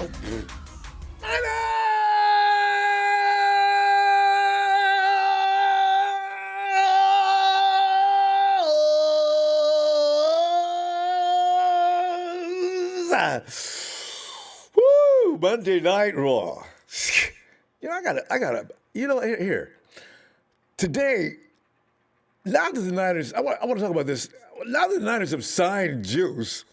Woo! Monday Night Raw. I gotta. Here today. Now that the Niners, I want to talk about this. Now that the Niners have signed Juice,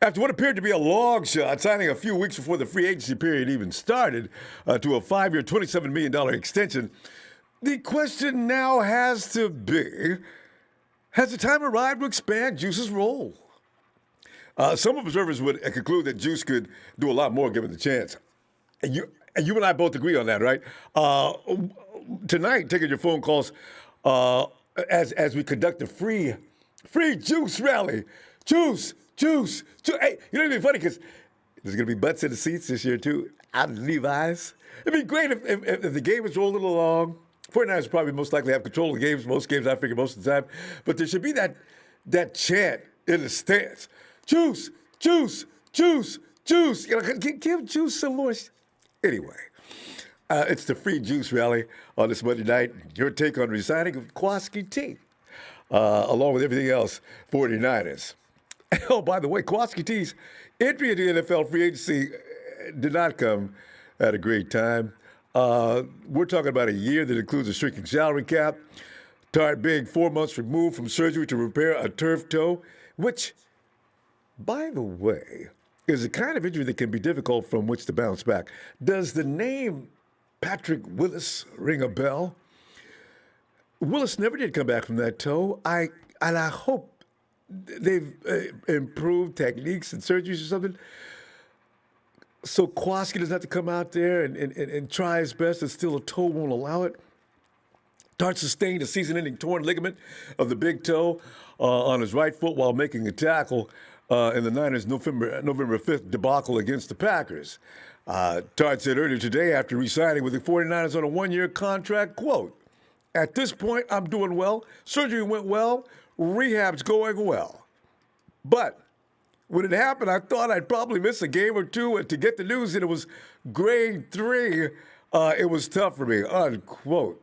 after what appeared to be a long shot, signing a few weeks before the free agency period even started, to a 5-year, $27 million extension, the question now has to be, has the time arrived to expand Juice's role? Some observers would conclude that Juice could do a lot more given the chance. And you and I both agree on that, right? Tonight, taking your phone calls as we conduct the free Juice rally. Juice. Hey, it'd be funny because there's going to be butts in the seats this year, too, out of Levi's. It'd be great if the game was rolling along. 49ers probably most likely have control of the games. Most games, I figure, most of the time. But there should be that chant in the stands. Juice. Give Juice some more. Anyway, it's the free Juice rally on this Monday night. Your take on resigning of Jaquiski Tartt, along with everything else 49ers. Oh, by the way, Jaquiski Tartt's entry into the NFL free agency did not come at a great time. We're talking about a year that includes a shrinking salary cap, Tartt being 4 months removed from surgery to repair a turf toe, which, by the way, is a kind of injury that can be difficult from which to bounce back. Does the name Patrick Willis ring a bell? Willis never did come back from that toe. I hope they've improved techniques and surgeries or something, so Jaquiski doesn't have to come out there and try his best, and still a toe won't allow it. Tartt sustained a season-ending torn ligament of the big toe on his right foot while making a tackle in the Niners' November 5th debacle against the Packers. Tartt said earlier today, after re-signing with the 49ers on a one-year contract, quote, "At this point, I'm doing well. Surgery went well. Rehab's going well. But when it happened, I thought I'd probably miss a game or two to get the news that it was grade 3. It was tough for me," unquote.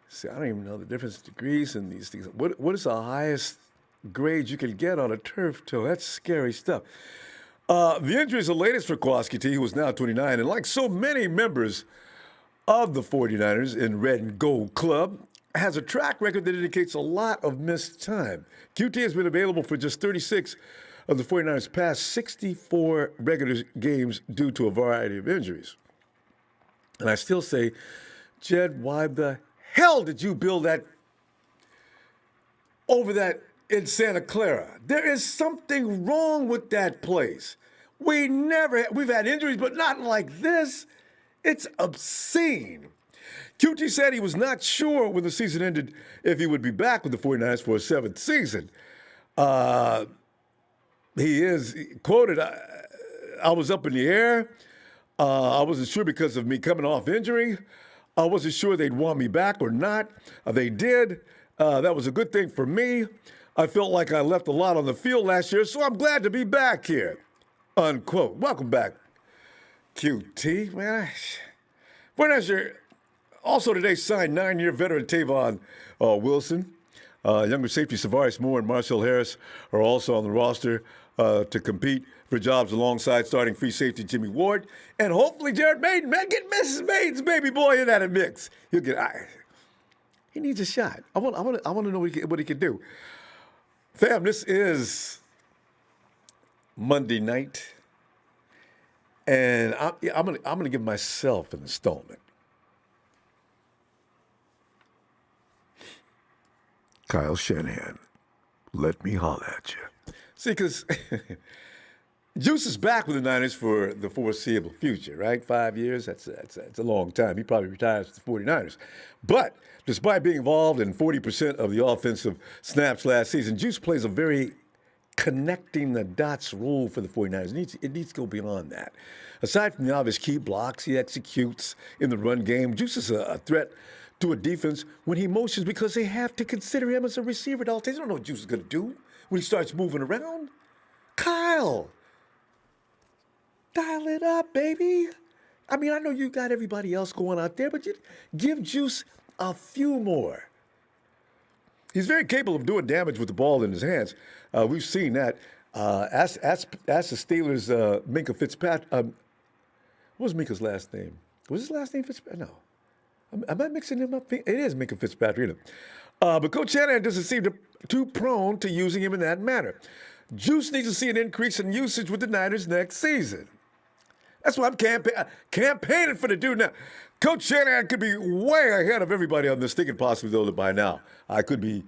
See, I don't even know the difference in degrees in these things. What is the highest grade you can get on a turf toe? That's scary stuff. The injury is the latest for Jaquiski Tartt, who is now 29, and like so many members of the 49ers in Red and Gold Club, has a track record that indicates a lot of missed time. QT has been available for just 36 of the 49ers' past 64 regular games due to a variety of injuries. And I still say, Jed, why the hell did you build that over that in Santa Clara? There is something wrong with that place. We've had injuries, but not like this. It's obscene. QT said he was not sure when the season ended if he would be back with the 49ers for a 7th season. He is quoted, I was up in the air. I wasn't sure because of me coming off injury. I wasn't sure they'd want me back or not. They did. That was a good thing for me. I felt like I left a lot on the field last year, so I'm glad to be back here, unquote. Welcome back, QT, man. 49ers also today signed 9-year veteran Tavon Wilson. Younger safety Savaris Moore and Marcel Harris are also on the roster to compete for jobs alongside starting free safety Jimmy Ward. And hopefully Jared Maiden, man, get Mrs. Maiden's baby boy in that mix. He needs a shot. I want to know what he can do. Fam, this is Monday night, and I'm gonna give myself an installment. Kyle Shanahan, let me holler at you. See, because Juice is back with the Niners for the foreseeable future, right? 5 years, that's a long time. He probably retires with the 49ers. But despite being involved in 40% of the offensive snaps last season, Juice plays a very connecting the dots role for the 49ers. It needs to go beyond that. Aside from the obvious key blocks he executes in the run game, Juice is a threat to a defense when he motions because they have to consider him as a receiver at all times. They don't know what Juice is going to do when he starts moving around. Kyle, Dial it up, baby. I mean, I know you got everybody else going out there, but you give Juice a few more. He's very capable of doing damage with the ball in his hands. We've seen that. Ask the Steelers' Minka Fitzpatrick. What was Minka's last name? Was his last name Fitzpatrick? No. Am I mixing him up? It is Minka Fitzpatrick, isn't it? But Coach Shanahan doesn't seem too prone to using him in that manner. Juice needs to see an increase in usage with the Niners next season. That's why I'm campaigning for the dude now. Coach Shanahan could be way ahead of everybody on this, thinking possibly, though, that by now I could be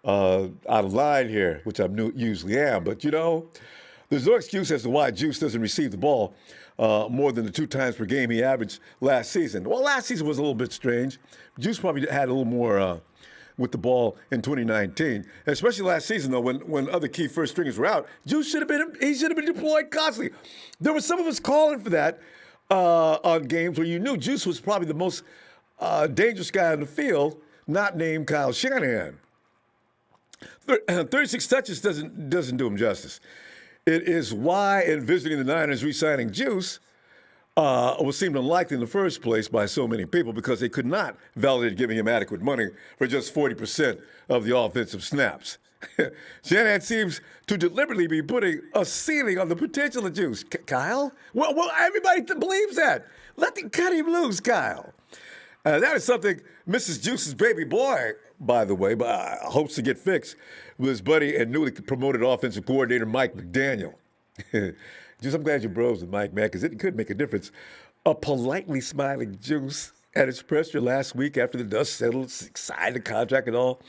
out of line here, which I usually am. But, there's no excuse as to why Juice doesn't receive the ball more than the 2 times per game he averaged last season. Well, last season was a little bit strange. Juice probably had a little more with the ball in 2019, especially last season, though, when other key first stringers were out. Juice should have been deployed constantly. There were some of us calling for that on games where you knew Juice was probably the most dangerous guy on the field, not named Kyle Shanahan. 36 touches doesn't do him justice. It is why, in visiting the Niners, re-signing Juice was seemed unlikely in the first place by so many people because they could not validate giving him adequate money for just 40% of the offensive snaps. Shanahan seems to deliberately be putting a ceiling on the potential of Juice. Kyle? Well, everybody believes that. Cut him loose, Kyle. That is something Mrs. Juice's baby boy, by the way, hopes to get fixed with his buddy and newly promoted offensive coordinator, Mike McDaniel. Juice, I'm glad you're bros with Mike, man, because it could make a difference. A politely smiling Juice at his presser last week after the dust settled, signed the contract and all.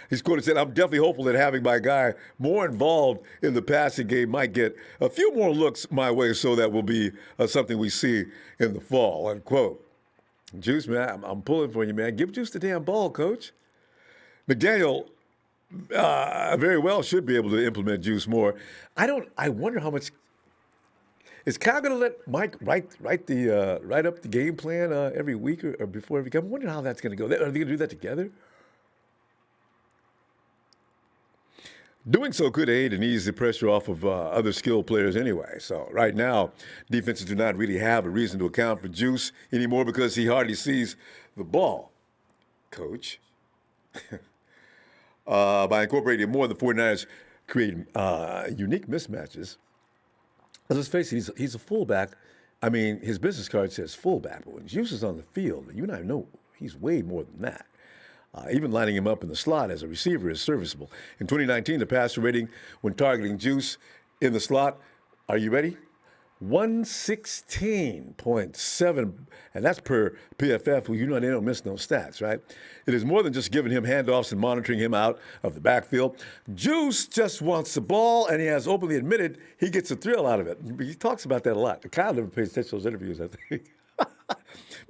He's quoted said, "I'm definitely hopeful that having my guy more involved in the passing game might get a few more looks my way, so that will be something we see in the fall," unquote. Juice, man, I'm pulling for you, man. Give Juice the damn ball, coach. McDaniel very well should be able to implement Juice more. I wonder how much. Is Kyle going to let Mike write up the game plan every week or before every game? I'm wondering how that's going to go. Are they going to do that together? Doing so could aid and ease the pressure off of other skilled players anyway. So right now, defenses do not really have a reason to account for Juice anymore because he hardly sees the ball, coach. By incorporating more, the 49ers create unique mismatches. Let's face it, he's a fullback. I mean, his business card says fullback, but when Juice is on the field, you and I know he's way more than that. Even lining him up in the slot as a receiver is serviceable. In 2019, the passer rating when targeting Juice in the slot, are you ready? 116.7, and that's per PFF, who they don't miss no stats, right? It is more than just giving him handoffs and monitoring him out of the backfield. Juice just wants the ball, and he has openly admitted he gets a thrill out of it. He talks about that a lot. Kyle never pays attention to those interviews, I think.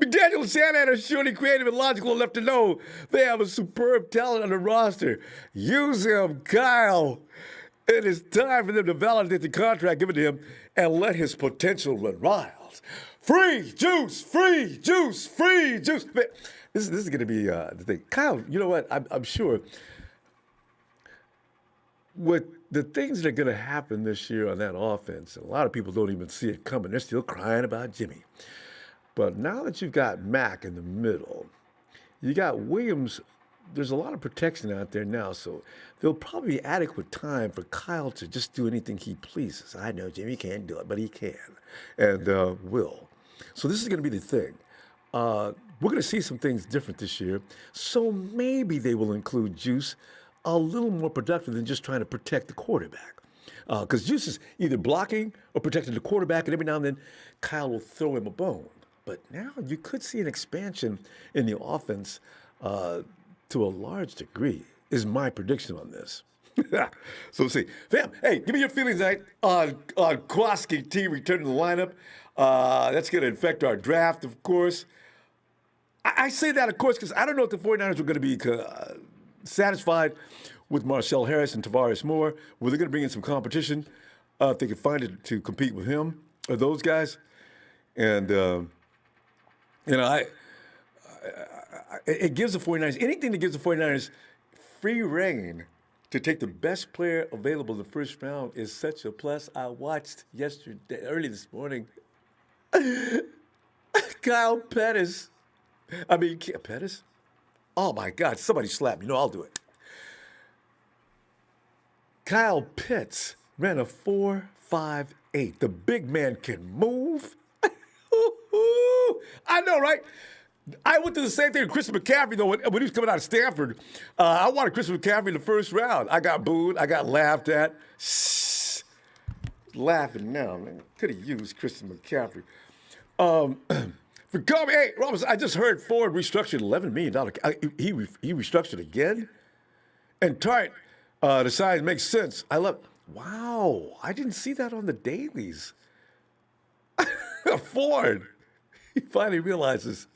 McDaniel and Shanahan are surely creative and logical enough to know they have a superb talent on the roster. Use him, Kyle. It is time for them to validate the contract given to him and let his potential run wild. Free Juice, free Juice, free Juice. Man, this is going to be the thing. Kyle, you know what? I'm sure with the things that are going to happen this year on that offense, a lot of people don't even see it coming. They're still crying about Jimmy. But now that you've got Mack in the middle, you got Williams. There's a lot of protection out there now, so there'll probably be adequate time for Kyle to just do anything he pleases. I know Jimmy can't do it, but he can, and will. So this is going to be the thing. We're going to see some things different this year, so maybe they will include Juice a little more productive than just trying to protect the quarterback. Because Juice is either blocking or protecting the quarterback, and every now and then Kyle will throw him a bone. But now you could see an expansion in the offense to a large degree, is my prediction on this. So let's see. Fam, hey, give me your feelings tonight on Jaquiski Tartt returning to the lineup. That's going to affect our draft, of course. I say that, of course, because I don't know if the 49ers are going to be satisfied with Marcel Harris and Tavares Moore. Were they going to bring in some competition if they could find it to compete with him or those guys? And it gives the 49ers, anything that gives the 49ers free reign to take the best player available in the first round is such a plus. I watched early this morning, Kyle Pettis. Pettis? Oh, my God. Somebody slap me. No, I'll do it. Kyle Pitts ran a 4.58. The big man can move. I know, right? I went through the same thing with Christian McCaffrey, though, when he was coming out of Stanford. I wanted Christian McCaffrey in the first round. I got booed. I got laughed at. Shh. Laughing now, man. Could have used Christian McCaffrey. For Kobe, hey, Robinson, I just heard Ford restructured $11 million. He restructured again? And Tartt decides makes sense. Wow, I didn't see that on the dailies. Ford, he finally realizes.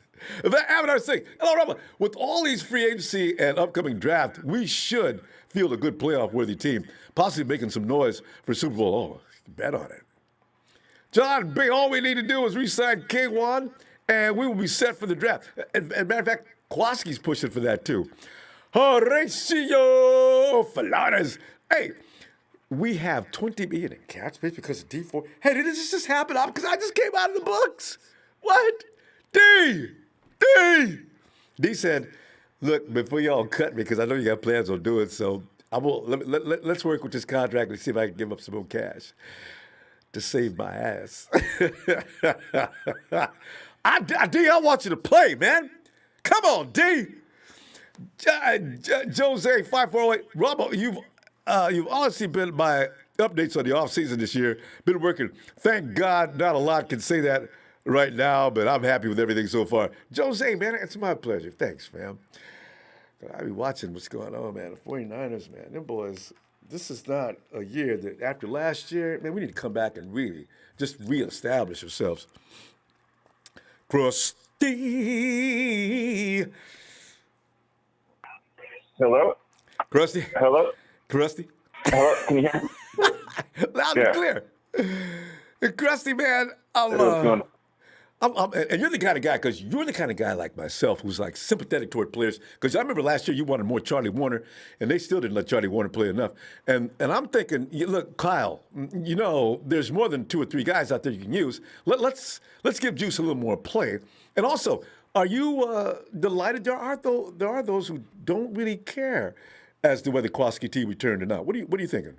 I was saying, hello, Robert. With all these free agency and upcoming draft, we should field a good playoff-worthy team, possibly making some noise for Super Bowl. Oh, bet on it. John B., all we need to do is re-sign K1, and we will be set for the draft. And matter of fact, Jaquiski's pushing for that, too. Horatio Faladas. Hey, we have $20 million in cap space because of D4. Hey, did this just happen? Because I just came out of the books. What? D said, look, before y'all cut me, because I know you got plans on doing so, let's work with this contract and see if I can give up some more cash to save my ass. D, I want you to play, man. Come on, D. Jose 5408, Ronbo, you've honestly been my updates on the offseason this year. Been working. Thank God, not a lot can say that right now, but I'm happy with everything so far. Jose, man, it's my pleasure. Thanks, fam. I be watching what's going on, man. The 49ers, man, them boys. This is not a year that after last year, man, we need to come back and really just reestablish ourselves. Krusty. Hello? Krusty? Hello? Krusty? Hello? Can you hear me? Loud and clear. Krusty, man, and you're the kind of guy, because you're the kind of guy like myself who's like sympathetic toward players. Because I remember last year you wanted more Charlie Warner, and they still didn't let Charlie Warner play enough. And I'm thinking, look, Kyle, there's more than 2 or 3 guys out there you can use. Let's give Juice a little more play. And also, are you delighted? There are those who don't really care as to whether Jaquiski Tartt returned or not. What are you thinking?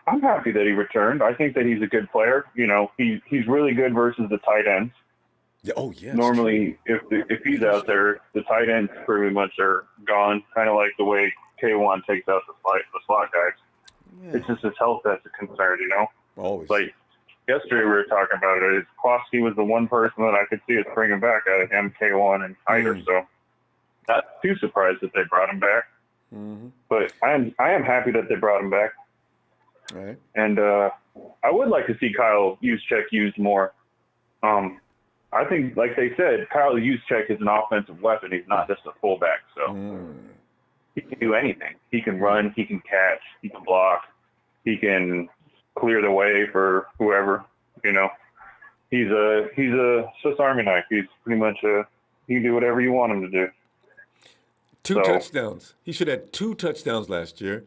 I'm happy that he returned. I think that he's a good player. He's really good versus the tight ends. Yeah. Oh, yeah. Normally, if he's out there, the tight ends pretty much are gone. Kind of like the way K1 takes out the slot guys. Yeah. It's just his health that's a concern. Always. Like yesterday, we were talking about it. Jaquiski was the one person that I could see us bringing back out of him, K1 and Hyder. So not too surprised that they brought him back. Mm-hmm. But I am happy that they brought him back. Right. And I would like to see Kyle Juszczyk used more. I think, like they said, Kyle Juszczyk is an offensive weapon. He's not just a fullback. So he can do anything. He can run. He can catch. He can block. He can clear the way for whoever. He's a Swiss Army knife. He's pretty much he can do whatever you want him to do. 2 touchdowns. He should have 2 touchdowns last year.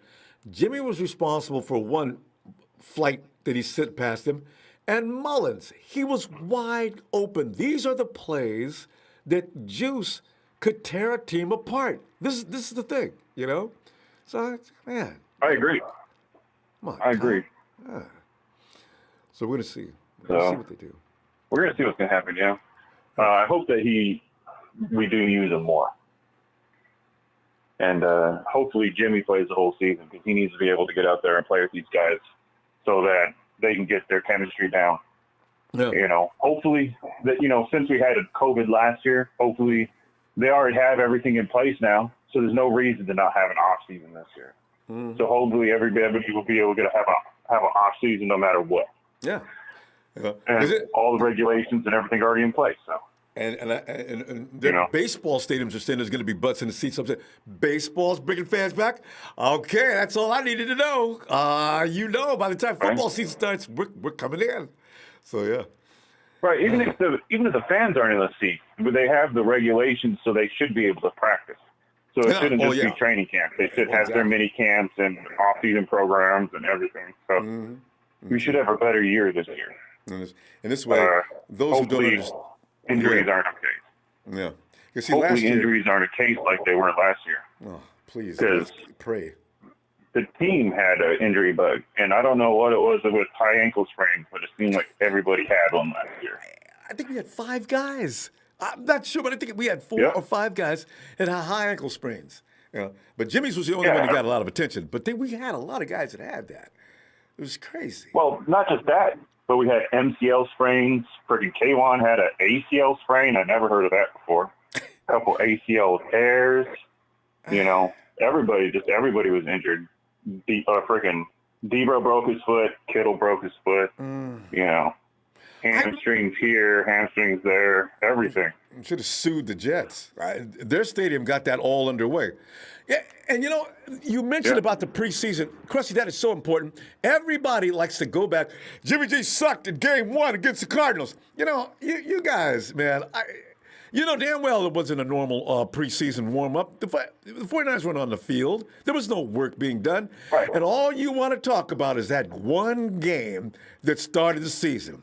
Jimmy was responsible for 1 flight that he sent past him. And Mullins, he was wide open. These are the plays that Juice could tear a team apart. This is the thing, So, man. I agree. I agree. Yeah. So we're going to see. We're going to see what they do. We're going to see what's going to happen, yeah. I hope that we do use him more. And hopefully Jimmy plays the whole season because he needs to be able to get out there and play with these guys so that they can get their chemistry down. Yeah. Hopefully that, since we had COVID last year, hopefully they already have everything in place now. So there's no reason to not have an off season this year. Mm-hmm. So hopefully everybody will be able to have an off season no matter what. Yeah. And all the regulations and everything already in place. So. And their baseball stadiums are saying there's going to be butts in the seats. I'm saying, baseball's bringing fans back? Okay, that's all I needed to know. By the time football season starts, we're coming in. So, yeah. Right, even if the fans aren't in the seats, but they have the regulations, so they should be able to practice. So it shouldn't just be training camps. They should have their mini camps and off-season programs and everything. So we should have a better year this year. In this way, those who don't hopefully understand. injuries aren't a case. Yeah. You see, last Hopefully year, injuries aren't a case like they were last year. oh, please, Because pray. the team had an injury bug, and I don't know what it was with high ankle sprains, but it seemed like everybody had one last year. I think we had 5 guys. I'm not sure, but I think we had 4 Yep. or 5 guys that had high ankle sprains. You know, but Jimmy's was the only one that got a lot of attention. But we had a lot of guys that had that. It was crazy. Well, not just that, but we had MCL sprains. Freaking K1 had an ACL sprain. I never heard of that before. A couple ACL tears. You know, everybody was injured. Freaking Debo broke his foot. Kittle broke his foot. You know, hamstrings here, hamstrings there, everything. Should have sued the Jets. Their stadium got that all underway. Yeah, and you know, you mentioned about the preseason. Krusty, that is so important. Everybody likes to go back. Jimmy G sucked in game 1 against the Cardinals. You know, you guys, man, you know damn well it wasn't a normal preseason warm-up. The 49ers weren't on the field. There was no work being done. Right. And all you want to talk about is that one game that started the season.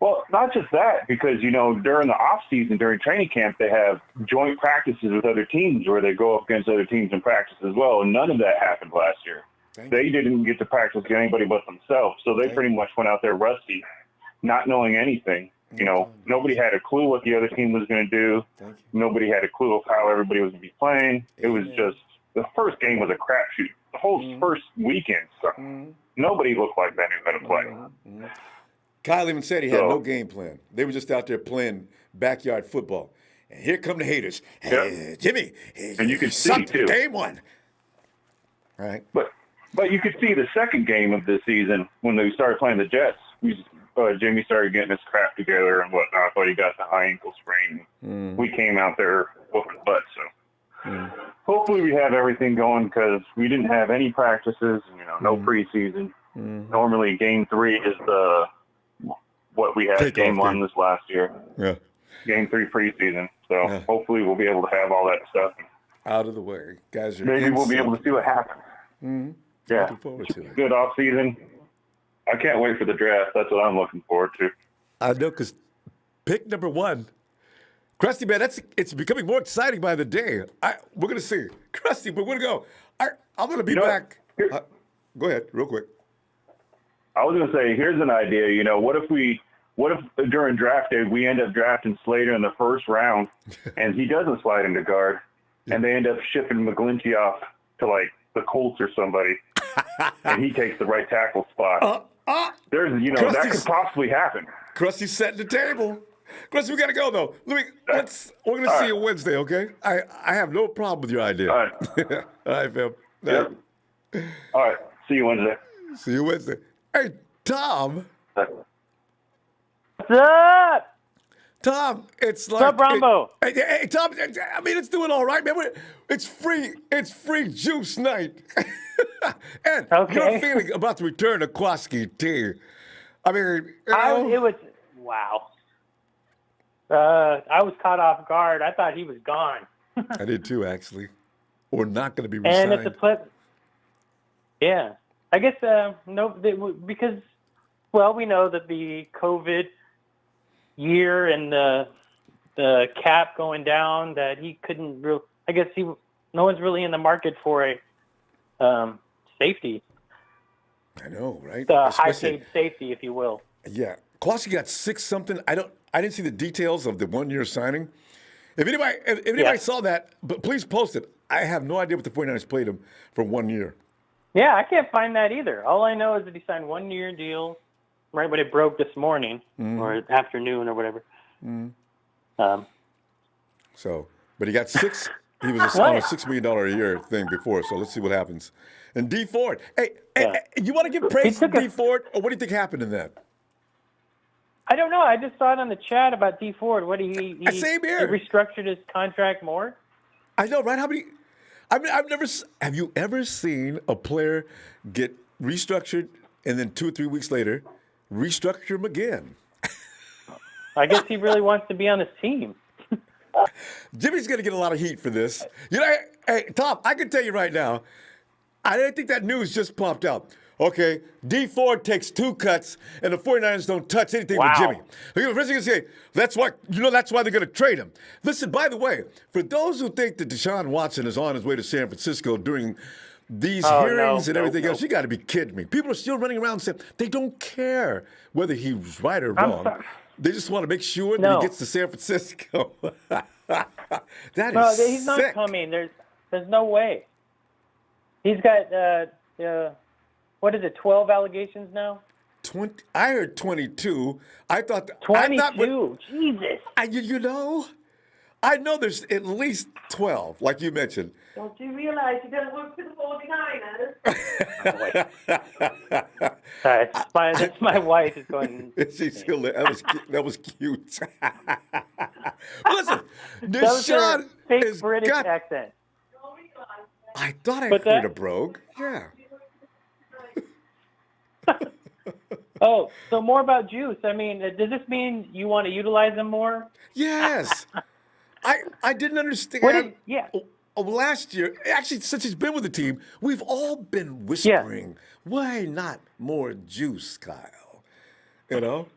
Well, not just that, because, you know, during the off season, during training camp, they have joint practices with other teams where they go up against other teams in practice as well. And none of that happened last year. They didn't get to practice with anybody but themselves. So they pretty much went out there rusty, not knowing anything. You know, nobody had a clue what the other team was going to do. Nobody had a clue of how everybody was going to be playing. It was just, the first game was a crapshoot. The whole first weekend, so nobody looked like they knew how to play. Kyle even said he had no game plan. They were just out there playing backyard football. And here come the haters. Hey, Jimmy, and you could see, too. Game 1. All right. But you could see the second game of this season when they started playing the Jets. Jimmy started getting his crap together and whatnot, but he got the high ankle sprain. We came out there whooping butt, so hopefully we have everything going because we didn't have any practices, you know, no preseason. Normally game 3 is what we had game 1 this last year. Yeah. Game 3 preseason. So hopefully we'll be able to have all that stuff out of the way. Guys are maybe we'll be able to see what happens. Yeah. Looking forward to it. Good off season. I can't wait for the draft. That's what I'm looking forward to. I know, because pick number 1, Krusty, man, it's becoming more exciting by the day. We're going to see. Krusty, we're going to go. I'm going to be back. Go ahead, real quick. I was going to say, here's an idea. You know, what if during draft day we end up drafting Slater in the first round, and he doesn't slide into guard, and they end up shipping McGlinchey off to like the Colts or somebody, and he takes the right tackle spot. There's, you know, that could possibly happen. Krusty's setting the table. Krusty, we got to go though. We're going to see you Wednesday, okay? I have no problem with your idea. All right. All right, fam. Yep. All right. See you Wednesday. See you Wednesday. Hey, Tom. What's up? Tom, it's like. What's up, Ronbo? Hey, Tom, I mean, it's doing all right, man. It's free juice night. And you're feeling about to return to Jaquiski Tartt. I mean, it was, wow. I was caught off guard. I thought he was gone. I did too, actually. Or not going to be resigned. And it's a yeah. I guess, because, well, we know that the COVID year and the cap going down, that he couldn't really, I guess no one's really in the market for a safety. I know, right? The high-paid safety, if you will. Yeah. Jaquiski got 6 something. I didn't see the details of the 1-year signing. If anybody saw that, but please post it. I have no idea what the 49ers played him for 1 year. Yeah, I can't find that either. All I know is that he signed 1-year deal right when it broke this morning or afternoon or whatever. But he got 6. He was on a $6 million a year thing before, so let's see what happens. And D Ford, hey, you want to give praise to D Ford, or what do you think happened in that? I don't know. I just saw it on the chat about D Ford. What he same here. He restructured his contract more. I know, right? How many? I mean, have you ever seen a player get restructured and then 2 or 3 weeks later restructure him again? I guess he really wants to be on this team. Jimmy's going to get a lot of heat for this. You know, hey, Tom, I can tell you right now, I didn't think that news just popped out. Okay, D Ford takes 2 cuts, and the 49ers don't touch anything with Jimmy. First thing you say, that's why they're going to trade him. Listen, by the way, for those who think that Deshaun Watson is on his way to San Francisco during these hearings and everything else, you got to be kidding me. People are still running around saying they don't care whether he's right or wrong. They just want to make sure that he gets to San Francisco. That is sick. He's not coming. There's no way. He's got what is it? 12 allegations now. 20. I heard 22. I thought 22. Jesus. I know there's at least 12, like you mentioned. Don't you realize you don't work for the 49ers? Sorry, that's my wife is going. She's still there. That was cute. Listen, That was her Deshaun fake has British got. accent. I thought I What's heard that? a brogue. Yeah. Oh, so more about Juice. I mean, does this mean you want to utilize him more? Yes. I didn't understand. Last year, actually, since he's been with the team, we've all been whispering, why not more Juice, Kyle? You know?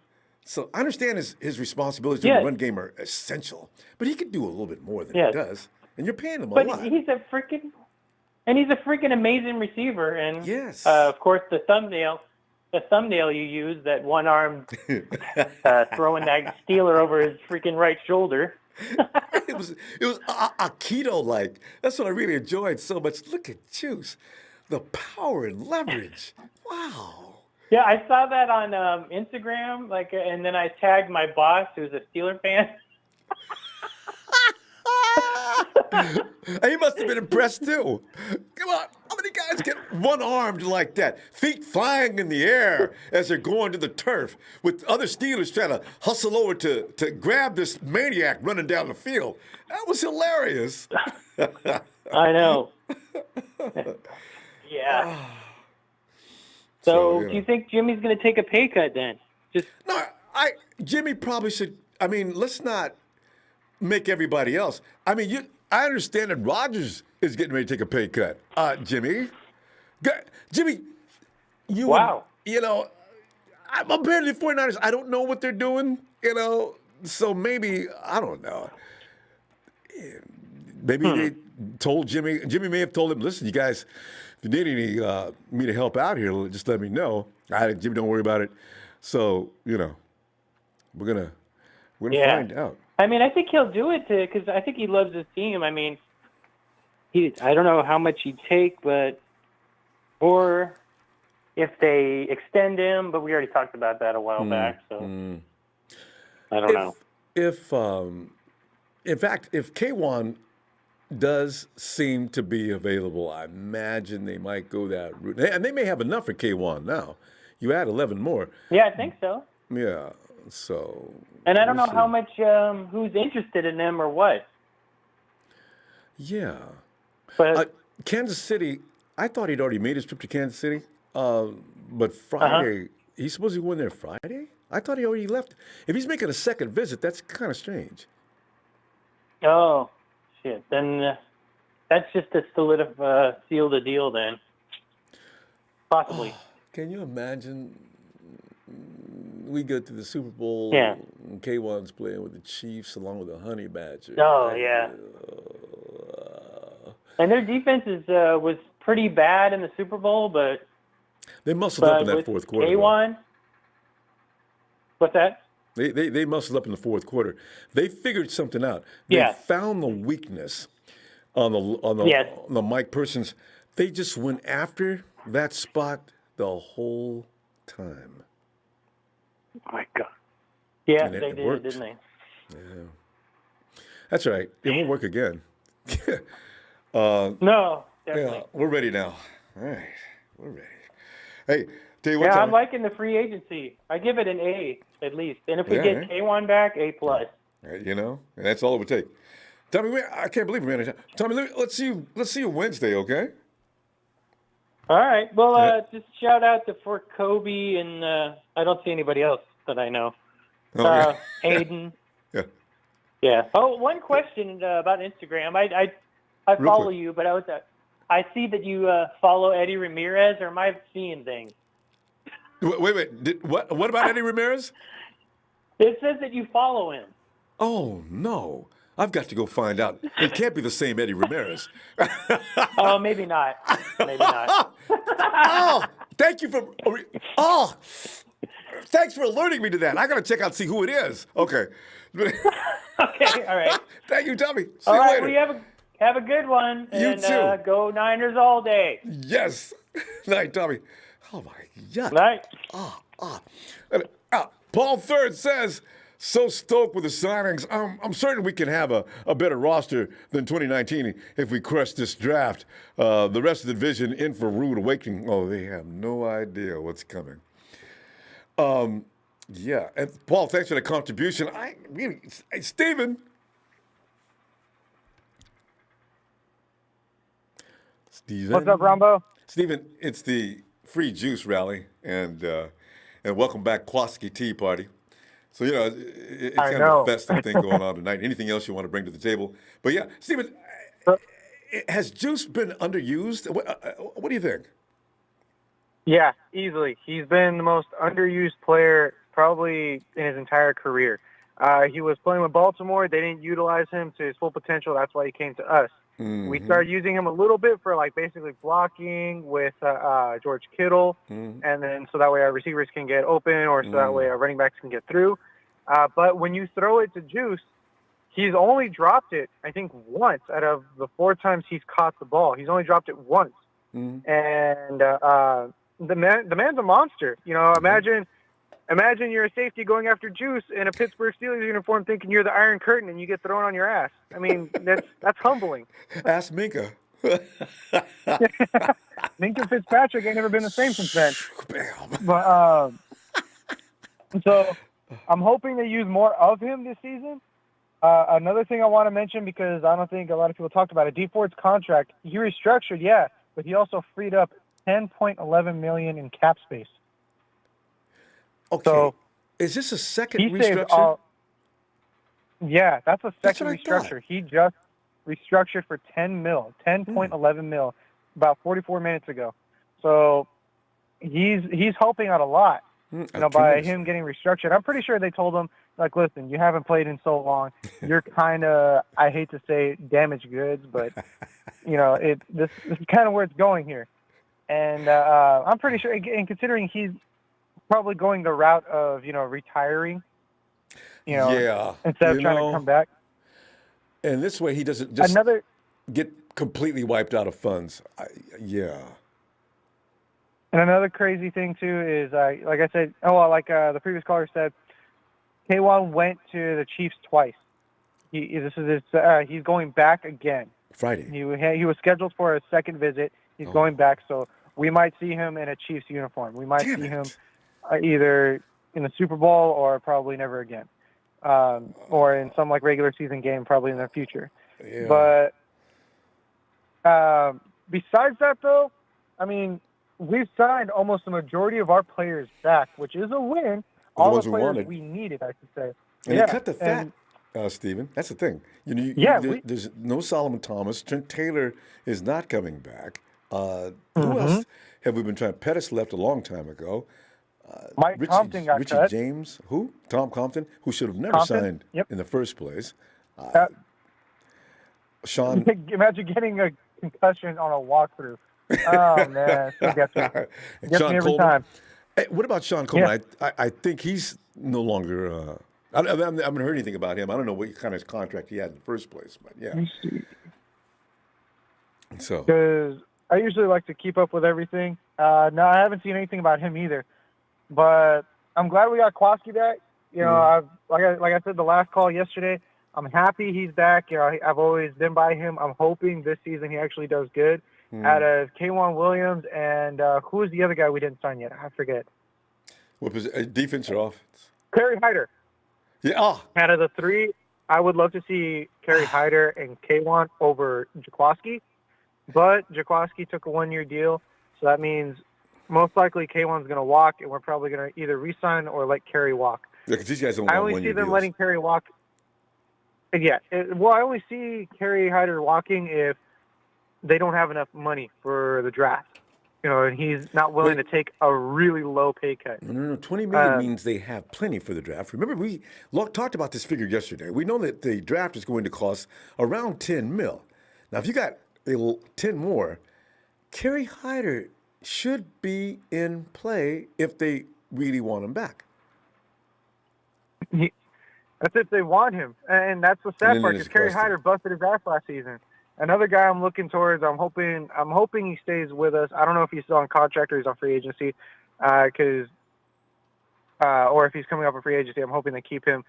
So I understand his responsibilities in the run game are essential, but he could do a little bit more than he does, and you're paying him a lot. But he's a freaking amazing receiver, and yes, of course the thumbnail you use, that one arm throwing that Steeler over his freaking right shoulder. it was a keto like. That's what I really enjoyed so much. Look at Juice, the power and leverage. Wow. Yeah, I saw that on Instagram, and then I tagged my boss, who's a Steeler fan. He must have been impressed too. Come on, how many guys get one-armed like that? Feet flying in the air as they're going to the turf, with other Steelers trying to hustle over to grab this maniac running down the field. That was hilarious. I know. Yeah. So do you think Jimmy's going to take a pay cut then? No, Jimmy probably should. I mean, let's not make everybody else. I mean, I understand that Rodgers is getting ready to take a pay cut. Jimmy, Wow. I'm apparently the 49ers. I don't know what they're doing, so maybe, I don't know. Maybe they told Jimmy may have told him, listen, you guys, if you need me to help out here, just let me know. Jimmy, don't worry about it. So, we're gonna find out. I mean, I think he'll do it because I think he loves his team. I mean, I don't know how much he'd take, or if they extend him, but we already talked about that a while back, so I don't know. In fact, if K1 does seem to be available, I imagine they might go that route. And they may have enough for K1 now. You add 11 more. Yeah, I think so. Yeah, so. And I don't know how much, who's interested in them or what. Yeah. But Kansas City, I thought he'd already made his trip to Kansas City. But Friday, he's supposed to go in there Friday? I thought he already left. If he's making a second visit, that's kind of strange. Oh, shit. Then that's just to seal the deal then. Possibly. Oh, can you imagine? We go to the Super Bowl. Yeah. And K1's playing with the Chiefs along with the Honey Badger. Oh, yeah. And their defense was pretty bad in the Super Bowl, but they muscled up in that fourth quarter. K1. What's that? They muscled up in the fourth quarter. They figured something out. They found the weakness on the Mike Persons. They just went after that spot the whole time. Oh my God. Yeah, And they did, worked. didn't they? Yeah. That's right. It won't work again. No, definitely. Yeah, we're ready now. All right, we're ready. Hey, tell you what. Yeah, I'm liking the free agency. I give it an A at least. And if we get K1 back, A+. And that's all it would take. Tommy, I can't believe we're in. Tommy, let's see you Wednesday, okay? All right. Well, just shout out to Fort Kobe, and I don't see anybody else that I know. Okay. Hayden. Yeah. Yeah. Oh, one question about Instagram. I follow you, but I see that you follow Eddie Ramirez, or am I seeing things? Wait. What about Eddie Ramirez? It says that you follow him. Oh, no. I've got to go find out. It can't be the same Eddie Ramirez. Oh, maybe not. Maybe not. Oh, thank you for. Oh, thanks for alerting me to that. I got to check out, see who it is. Okay. Okay, all right. Thank you, Tommy. See All you right, later. well, have a good one. You and, too. Go Niners all day. Yes. Night, Tommy. Oh, my God. Night. Paul Third says, so stoked with the signings. I'm certain we can have a better roster than 2019 if we crush this draft. The rest of the division in for rude awakening. Oh, they have no idea what's coming. Yeah, and Paul, thanks for the contribution. Hey, Steven. What's up, Ronbo? Steven, it's the free juice rally, and welcome back, Jaquiski Tea Party. So, it's kind of a festive thing going on tonight. Anything else you want to bring to the table? But yeah, Steven, has Juice been underused? What do you think? Yeah, easily. He's been the most underused player probably in his entire career. He was playing with Baltimore. They didn't utilize him to his full potential. That's why he came to us. Mm-hmm. We started using him a little bit for basically blocking with George Kittle, and then so that way our receivers can get open, or so that way our running backs can get through. But when you throw it to Juice, he's only dropped it, I think, once out of the 4 times he's caught the ball. He's only dropped it once, and the man's a monster. Imagine you're a safety going after Juice in a Pittsburgh Steelers uniform, thinking you're the Iron Curtain, and you get thrown on your ass. I mean, that's humbling. Ask Minka. Minka Fitzpatrick ain't never been the same since then. Bam. But so I'm hoping they use more of him this season. Another thing I want to mention, because I don't think a lot of people talked about it, D Ford's contract, he restructured, yeah, but he also freed up $10.11 million in cap space. Okay. So is this a second he saved restructure? Yeah, that's a second That's what I restructure. thought. He just restructured for $10.11 million, about 44 minutes ago. So he's helping out a lot, by him getting restructured. I'm pretty sure they told him, listen, you haven't played in so long. You're kind of, I hate to say, damaged goods, but this is kind of where it's going here. And I'm pretty sure, and considering he's probably going the route of retiring, instead of trying to come back. And this way, he doesn't just get completely wiped out of funds. Yeah. And another crazy thing too is, like I said, the previous caller said, K1 went to the Chiefs twice. He's going back again. Friday. He was scheduled for a second visit. He's going back, so we might see him in a Chiefs uniform. We might see him either in the Super Bowl or probably never again, or in some regular season game probably in the future. Yeah. But besides that, though, I mean, we've signed almost the majority of our players back, which is a win. All the players we needed, I should say. And you cut the fat, Steven. That's the thing. There's no Solomon Thomas. Trent Taylor is not coming back. Who else have we been trying? Pettis left a long time ago. Compton got Richie cut. James, who? Tom Compton, who should have never signed in the first place. Sean. Imagine getting a concussion on a walkthrough. Oh, man. It gets me. Gets me every time. Hey, what about Sean Coleman? Yeah. I think he's no longer I haven't heard anything about him. I don't know what kind of contract he had in the first place, but yeah. So. Because I usually like to keep up with everything. No, I haven't seen anything about him either. But I'm glad we got Jaquiski back. Like I said the last call yesterday, I'm happy he's back. I've always been by him. I'm hoping this season he actually does good. Out of K'Wan Williams and who was the other guy we didn't sign yet? I forget. What was it, defense or offense? Kerry Hyder. Yeah. Out of the 3, I would love to see Kerry Hyder and K'Wan over Jaquiski. But Jaquiski took a 1-year deal, so that means most likely K1's going to walk, and we're probably going to either re-sign or let Kerry walk. Yeah, because these guys don't want 1-year deals. I only see them letting Kerry walk. Yeah. I only see Kerry Hyder walking if they don't have enough money for the draft. And he's not willing to take a really low pay cut. No. 20 million means they have plenty for the draft. Remember, we talked about this figure yesterday. We know that the draft is going to cost around 10 mil. Now, if you got 10 more, Kerry Hyder should be in play if they really want him back. That's if they want him, and that's the sad part, because Kerry Hyder busted his ass last season. Another guy I'm looking towards. I'm hoping he stays with us. I don't know if he's still on contract or he's on free agency, or if he's coming up for free agency. I'm hoping they keep him.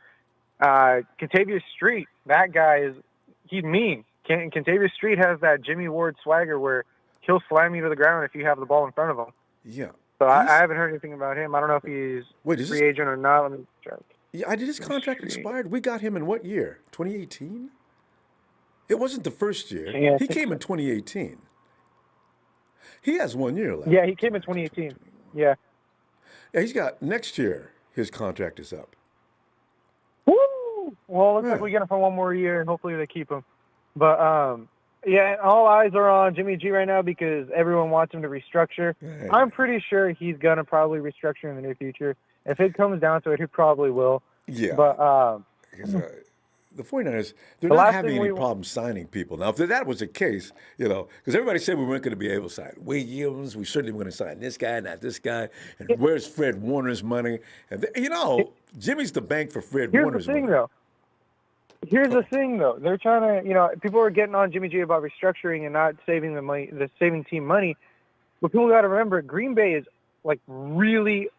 Contavious Street, that guy he's mean. Contavious Street has that Jimmy Ward swagger where he'll slam you to the ground if you have the ball in front of him. Yeah. So I haven't heard anything about him. I don't know if he's free agent or not. Let me check. Yeah, I did. His contract expired. We got him in what year? 2018? It wasn't the first year. Yeah, he came in 2018. He has 1 year left. Yeah, he came in 2018. Yeah. Yeah, he's got next year. His contract is up. Woo! Well, it looks like we get him for 1 more year, and hopefully they keep him. But yeah, all eyes are on Jimmy G right now because everyone wants him to restructure. Right. I'm pretty sure he's gonna probably restructure in the near future. If it comes down to it, he probably will. Yeah. But the 49ers, they're not having any problem signing people. Now, if that was the case, because everybody said we weren't going to be able to sign Williams, we certainly weren't going to sign this guy, not this guy, and where's Fred Warner's money? And, Jimmy's the bank for Fred Warner's money. Here's the thing, though. They're trying to, people are getting on Jimmy G about restructuring and not saving the money, saving team money. But people got to remember, Green Bay is, really,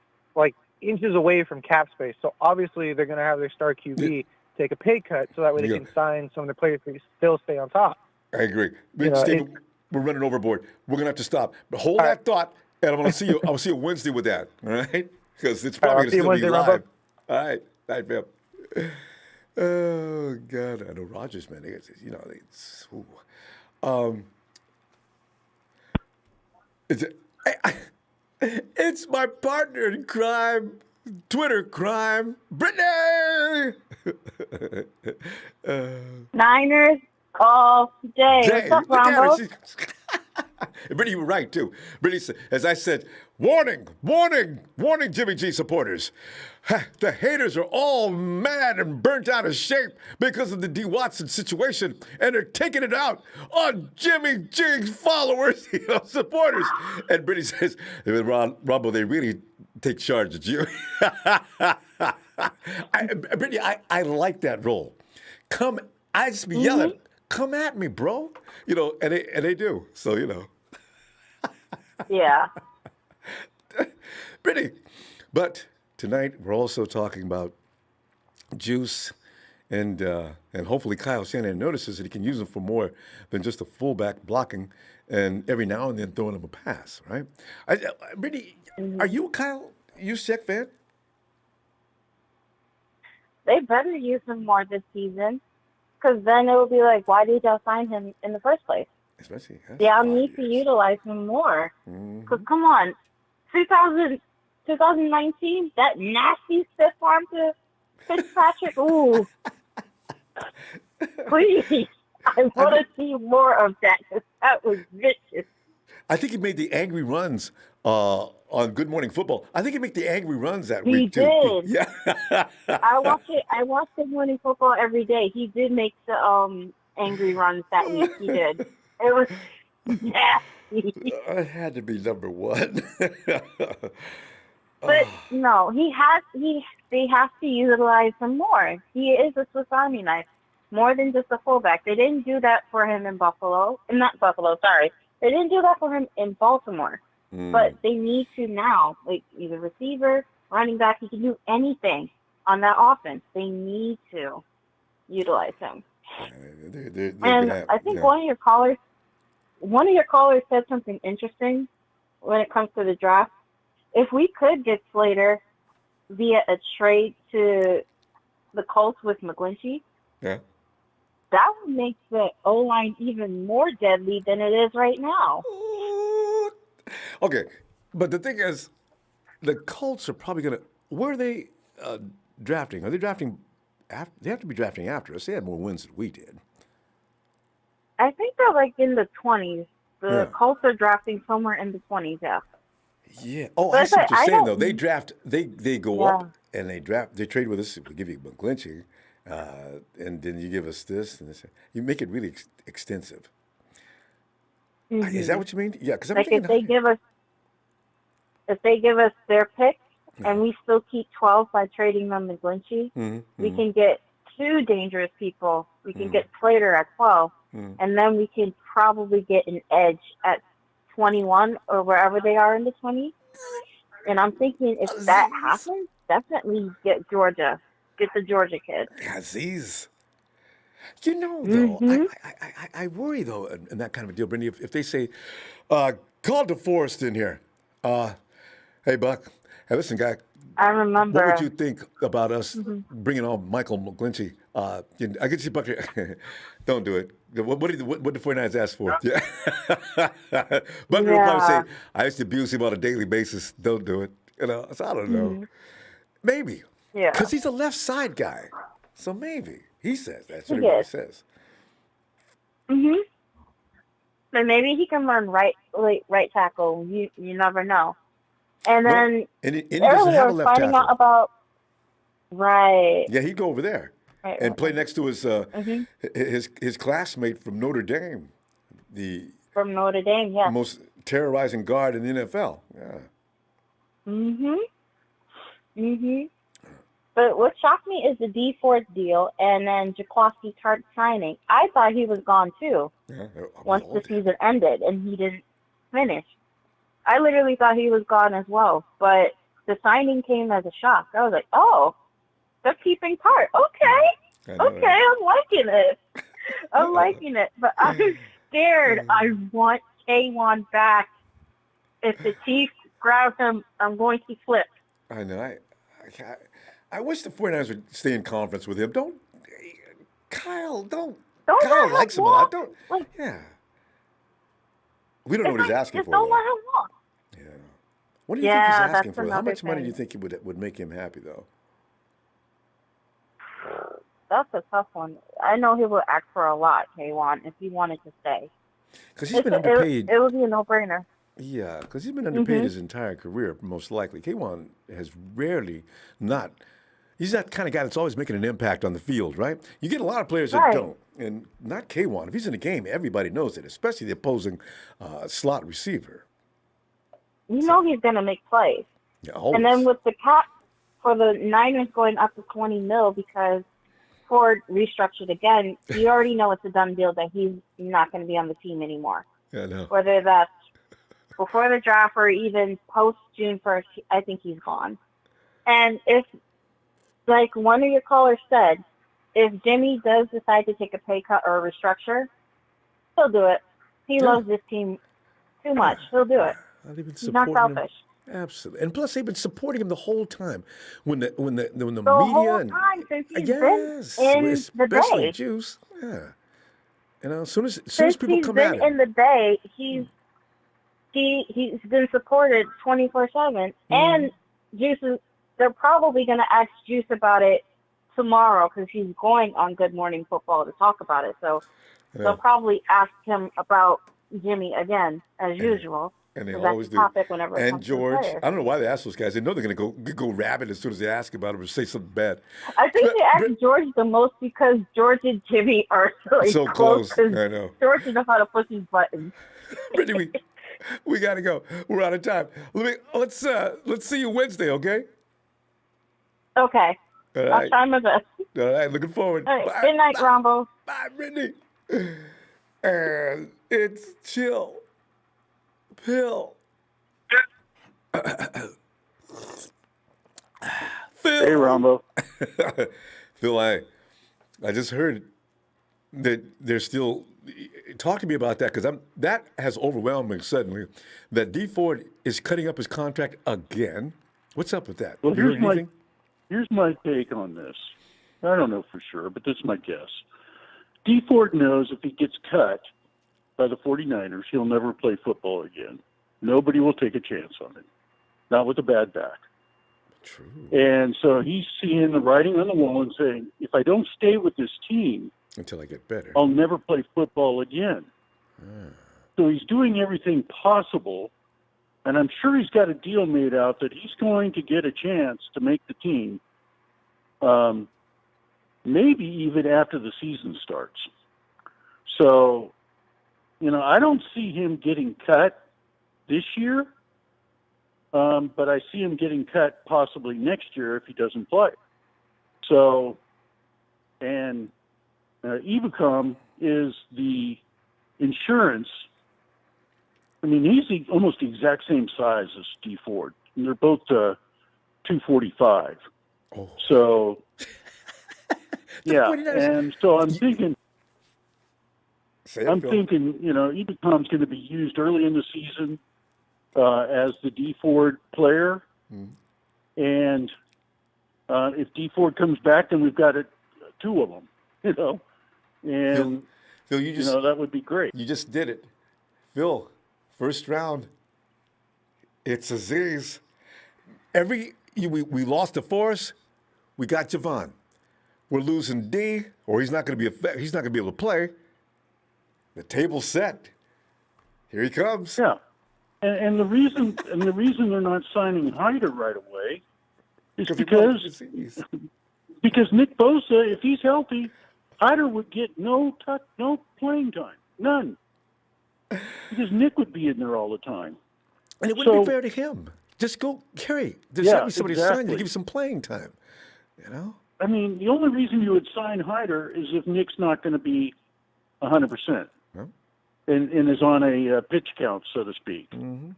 inches away from cap space. So, obviously, they're going to have their star QB take a pay cut so that way they can sign some of the players to still stay on top. I agree. Steve, we're running overboard. We're gonna have to stop. But hold that thought, and I'm gonna see you. I'll see you Wednesday with that. All right? Because it's probably gonna still be live. All right, night, Phil. Oh God, I know Rogers, man. It's my partner in crime. Twitter crime, Brittany. Niners all day. What's up, Ronbo? Brittany, you were right too. Brittany, as I said, warning, Jimmy G supporters. The haters are all mad and burnt out of shape because of the D. Watson situation, and they're taking it out on Jimmy G's followers, supporters. And Brittany says, Ronbo, they really take charge of Jimmy. Brittany, I like that role. I just be yelling, come at me, bro. And they do. So, Yeah. Brittany, but tonight we're also talking about Juice, and hopefully Kyle Shanahan notices that he can use him for more than just a fullback blocking and every now and then throwing him a pass, right? Brittany, are you a Kyle Juszczyk fan? They better use him more this season, because then it will be like, why did y'all sign him in the first place? Especially, y'all need to utilize him more. Because come on, 2019, that nasty stiff arm to Fitzpatrick. Ooh, please, I want to see more of that. That was vicious. I think he made the angry runs on Good Morning Football. I think he made the angry runs that week too. He did. Yeah. I watch Good Morning Football every day. He did make the angry runs that week. He did. It was nasty. It had to be number one. But no, they have to utilize him more. He is a Swiss Army knife, more than just a fullback. They didn't do that for him in Buffalo. Not Buffalo, sorry. They didn't do that for him in Baltimore. But they need to now, either receiver, running back, he can do anything on that offense. They need to utilize him. I think one of your callers said something interesting when it comes to the draft. If we could get Slater via a trade to the Colts with McGlinchey, that would make the O-line even more deadly than it is right now. Okay, but the thing is, the Colts are probably going to... Where are they drafting? Are they drafting... They have to be drafting after us. They had more wins than we did. I think they're in the 20s. The Colts are drafting somewhere in the 20s, yeah. Yeah. Oh, But I see what you're I saying, don't- though. They draft, they go Yeah. up and they trade with us. We give you McGlinchey, and then you give us this and this. You make it really extensive. Is that what you mean? Yeah, because I'm Like thinking. if they give us their pick and we still keep 12 by trading them McGlinchey, we can get two dangerous people. We can get Slater at 12, and then we can probably get an edge at 21 or wherever they are in the 20s. And I'm thinking if that happens, definitely get Georgia. Get the Georgia kid. Aziz. You know, though, I worry, though, in that kind of a deal, Brittany, if they say, call DeForest in here. Hey, Buck. Hey, listen, guy. I remember. What would you think about us bringing on Michael McGlinchey? I can see Buck here. Don't do it. What the 49ers ask for? Yeah. Buck will probably say, I used to abuse him on a daily basis. Don't do it. You know, so I don't know. Maybe. Yeah. Because he's a left side guy. So maybe. He says. That's what everybody says. But maybe he can learn right tackle. You never know. And then and he doesn't have a left finding tackle. out about Yeah, he'd go over there and play next to his his classmate from Notre Dame, from Notre Dame, yeah. most terrorizing guard in the NFL. Yeah. But what shocked me is the D Ford deal and then Jaquiski Tartt signing. I thought he was gone too. Yeah, once the season ended and he didn't finish. I literally thought he was gone as well, but the signing came as a shock. I was like, oh, they're keeping Tartt. Okay, I'm liking it. I'm liking it, but I'm scared. I want K1 back. If the Chiefs grab him, I'm going to flip. I know. I wish the 49ers would stay in conference with him. Kyle likes him a lot. Yeah. We don't know what he's asking for. Don't let him walk. Yeah. What do you think he's asking for? How another much money do thing. you think it would make him happy, though? That's a tough one. I know he would ask for a lot, K1, if he wanted to stay. Because he's been underpaid. It would be a no-brainer. Yeah, because he's been underpaid his entire career, most likely. K1 has rarely not. He's that kind of guy that's always making an impact on the field, right? You get a lot of players that don't, and not K1. If he's in the game, everybody knows it, especially the opposing slot receiver. You know he's going to make plays. Yeah, always. And then with the cap for the Niners going up to $20 million because Ford restructured again, you already know it's a done deal that he's not going to be on the team anymore. Yeah, I know. Whether that's before the draft or even post June 1st, I think he's gone. And if, like one of your callers said, if Jimmy does decide to take a pay cut or a restructure, he'll do it. He loves this team too much. He'll do it. He's not selfish. Absolutely, and plus they've been supporting him the whole time. When the media whole and time since he's been in especially the Bay. Juice, yeah. You know, as soon as people come at him, in the Bay, he's been supported 24/7, and Juice is. They're probably going to ask Juice about it tomorrow because he's going on Good Morning Football to talk about it. So they'll probably ask him about Jimmy again, as usual. And they So always that's the do. topic whenever it And comes to George, players. I don't know why they ask those guys. They know they're going to go rabid as soon as they ask about him or say something bad. I think they ask George the most because George and Jimmy are So close. 'cause I know. George knows how to push his buttons. Brittany, we got to go. We're out of time. Let's see you Wednesday, okay? Okay. All I'll right. try my best. All right. Looking forward. All right. Bye. Good night, Ronbo. Bye, Brittany. And it's Chill Pill. Phil. Hey, Ronbo. Phil, I just heard that they're still. Talk to me about that because that has overwhelmed me suddenly. That D Ford is cutting up his contract again. What's up with that? Well, Have you heard anything? here's my take on this. I don't know for sure, but this is my guess. D Ford knows if he gets cut by the 49ers, he'll never play football again. Nobody will take a chance on him. Not with a bad back. True. And so he's seeing the writing on the wall and saying, if I don't stay with this team, Until I get better. I'll never play football again. So he's doing everything possible, and I'm sure he's got a deal made out that he's going to get a chance to make the team, maybe even after the season starts. So, I don't see him getting cut this year, but I see him getting cut possibly next year if he doesn't play. So, and Ibukam is the insurance. I mean, he's almost the exact same size as D Ford. And they're both 245. Oh. So, yeah. 49ers. And so I'm thinking, Phil. Ibukam's going to be used early in the season as the D Ford player. And if D Ford comes back, then we've got two of them, And, Phil, you just, that would be great. You just did it. Phil, first round. It's Aziz. We lost to Forrest. We got Javon. We're losing D, or he's not going to be able to play. The table's set. Here he comes. Yeah, and the reason they're not signing Hyder right away is because Nick Bosa, if he's healthy, Hyder would get no playing time, none, because Nick would be in there all the time. And it wouldn't be fair to him. Just go, Kerry. There's got to be somebody to sign you to give you some playing time. I mean, the only reason you would sign Hyder is if Nick's not going to be 100%. And is on a pitch count, so to speak. Mm-hmm.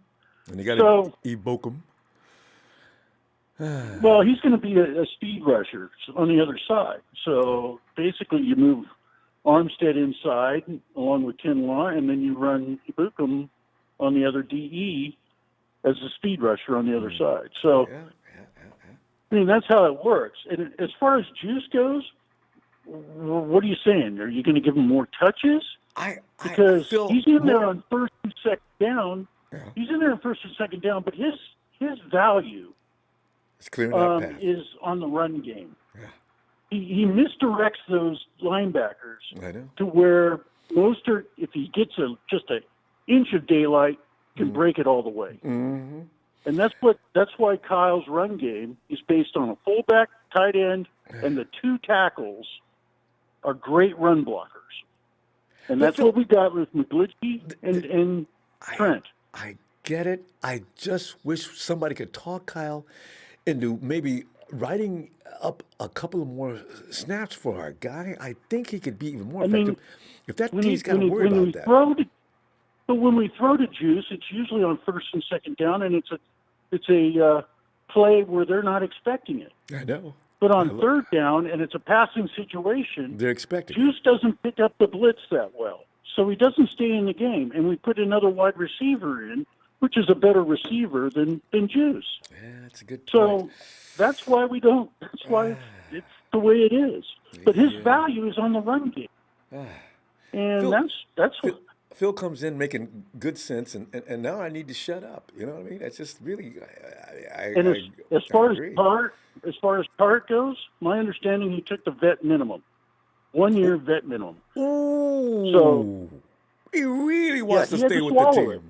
And you got to evoke him. Well, he's going to be a speed rusher on the other side. So basically, you move Armstead inside along with Kinlaw, and then you run Ibukum on the other DE as a speed rusher on the other side. So, I mean, that's how it works. And as far as Juice goes, what are you saying? Are you going to give him more touches? Because he's in there on first and second down. Yeah. He's in there on first and second down, but his value is on the run game. Yeah. He misdirects those linebackers to where Mostert, if he gets just an inch of daylight, can break it all the way. Mm-hmm. And that's why Kyle's run game is based on a fullback, tight end, and the two tackles are great run blockers. And that's what we got with McGlinchey and Trent. I get it. I just wish somebody could talk Kyle into maybe writing up a couple of more snaps for our guy. I think he could be even more effective. If that D's got to worry about that. But when we throw to Juice, it's usually on first and second down, and it's a play where they're not expecting it. I know. But on third down, and it's a passing situation, they're expecting Juice doesn't pick up the blitz that well. So he doesn't stay in the game. And we put another wide receiver in, which is a better receiver than Juice. Yeah, that's a good point. So that's why we don't. That's why it's the way it is. But his value is on the run game. And Phil, that's what. Phil comes in making good sense, and now I need to shut up. You know what I mean? That's just really. As far as Tartt goes, my understanding he took the vet minimum, 1 year vet minimum. Ooh. So he really wants to stay with the team. It.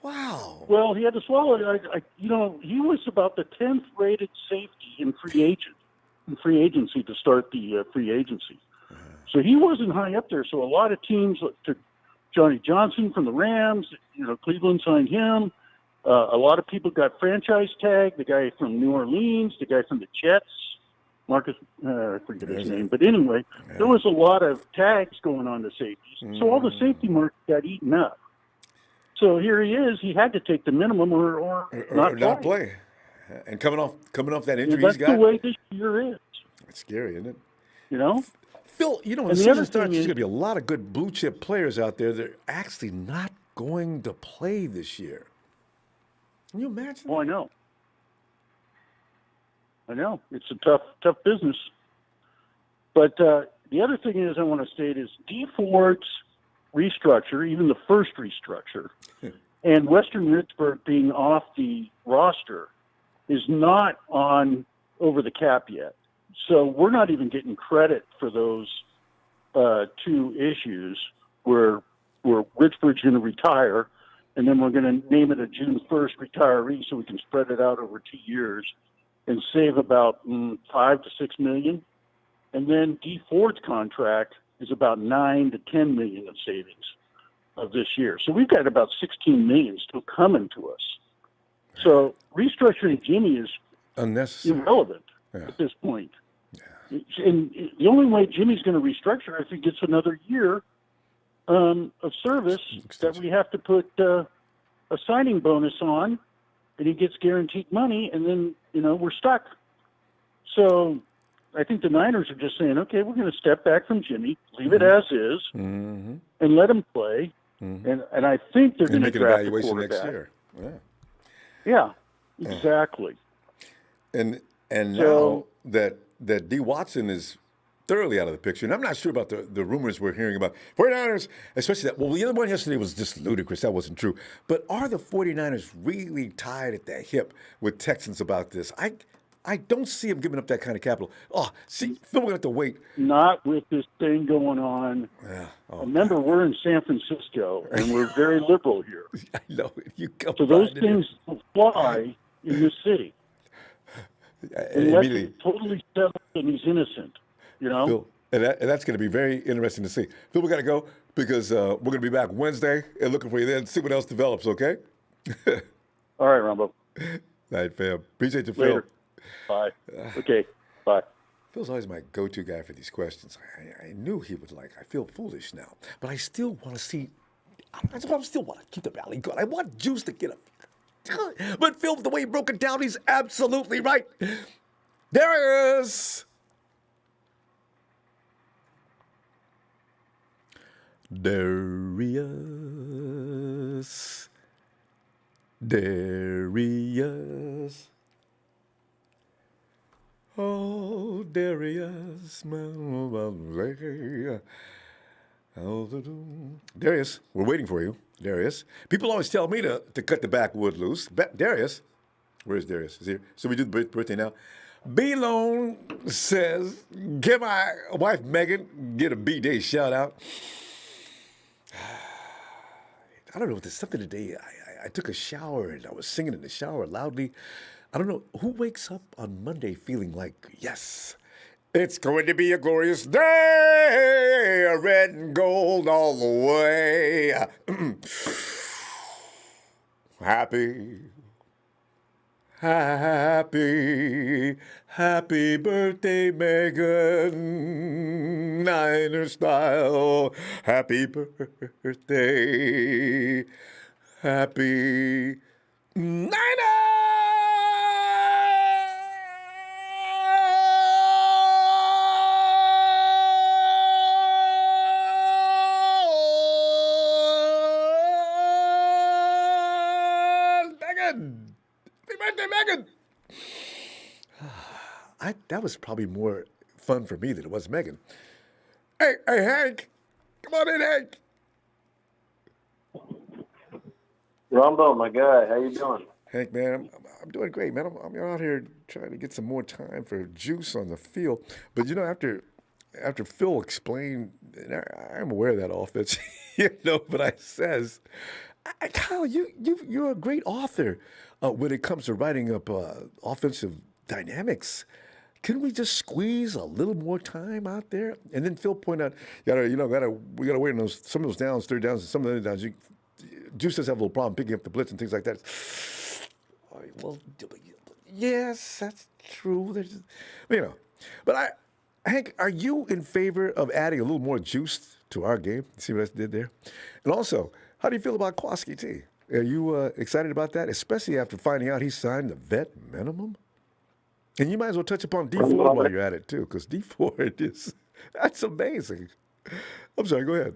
Wow. Well, he had to swallow it. He was about the 10th rated safety in free agency to start the free agency. So he wasn't high up there. So a lot of teams took Johnny Johnson from the Rams. Cleveland signed him. A lot of people got franchise tagged. The guy from New Orleans, the guy from the Jets, Marcus, I forget his name. But anyway, there was a lot of tags going on to safeties. So all the safety markets got eaten up. So here he is. He had to take the minimum or not play. And coming off that injury that's he's got. That's the way this year is. It's scary, isn't it? Phil, when the season starts, there's going to be a lot of good blue chip players out there that are actually not going to play this year. Can you imagine? Oh, I know. It's a tough business. But the other thing I want to state is D Ford's restructure, even the first restructure, and Western Pittsburgh being off the roster is not on over the cap yet. So we're not even getting credit for those two issues where Richford's going to retire, and then we're going to name it a June 1st retiree so we can spread it out over 2 years and save about $5 to $6 million. And then D Ford's contract is about $9 to $10 million of savings of this year. So we've got about $16 million still coming to us. So restructuring Jimmy is unnecessary, irrelevant at this point. Yeah. And the only way Jimmy's going to restructure is if he gets another year of service that we have to put a signing bonus on, and he gets guaranteed money, and then, we're stuck. So I think the Niners are just saying, okay, we're going to step back from Jimmy, leave it as is, and let him play. And I think they're going to draft a quarterback next year. Yeah, exactly. And now that D. Watson is thoroughly out of the picture, and I'm not sure about the rumors we're hearing about 49ers, especially that. Well, the other one yesterday was just ludicrous. That wasn't true. But are the 49ers really tied at the hip with Texans about this? I don't see them giving up that kind of capital. Oh, see, Phil, we're going to have to wait. Not with this thing going on. Yeah. Remember, we're in San Francisco, and we're very liberal here. I know. You come so those things will fly in this city. Unless he's totally settled and he's innocent, Phil, and that's going to be very interesting to see. Phil, we got to go because we're going to be back Wednesday and looking for you then. See what else develops, okay? All right, Ronbo. Night, fam. Appreciate you, Later. Phil. Bye. Okay. Bye. Phil's always my go-to guy for these questions. I knew he would I feel foolish now, but I still want to see. I still want to keep the rally going. I want Juice to get a. But Phil, the way he broke it down, he's absolutely right. There he is. Darius. Darius. Oh, Darius. Darius, we're waiting for you. Darius. People always tell me to cut the backwood loose. Darius. Where's Darius? Is he here? So we do the birthday now. B-Lone says, give my wife Megan, get a B-Day shout out. I don't know, there's something today. I took a shower and I was singing in the shower loudly. I don't know, who wakes up on Monday feeling like, yes, it's going to be a glorious day, red and gold all the way. Happy birthday, Megan, Niner style. Happy birthday, happy Niner. Megan. That was probably more fun for me than it was Megan. Hey, Hank. Come on in, Hank. Ronbo, my guy, how you doing? Hank, man, I'm doing great, man. I'm out here trying to get some more time for Juice on the field. But, after Phil explained, and I'm aware of that offense, but I says, Kyle, you're a great author when it comes to writing up offensive dynamics. Can we just squeeze a little more time out there? And then Phil pointed out, we gotta wait on some of those downs, third downs, and some of the other downs. Juice does have a little problem picking up the blitz and things like that. Well, yes, that's true. But Hank, are you in favor of adding a little more juice to our game? See what I did there? And also, how do you feel about Jaquiski Tartt? Are you excited about that, especially after finding out he signed the vet minimum? And you might as well touch upon D Ford while you're at it, too, because D Ford that's amazing. I'm sorry, go ahead.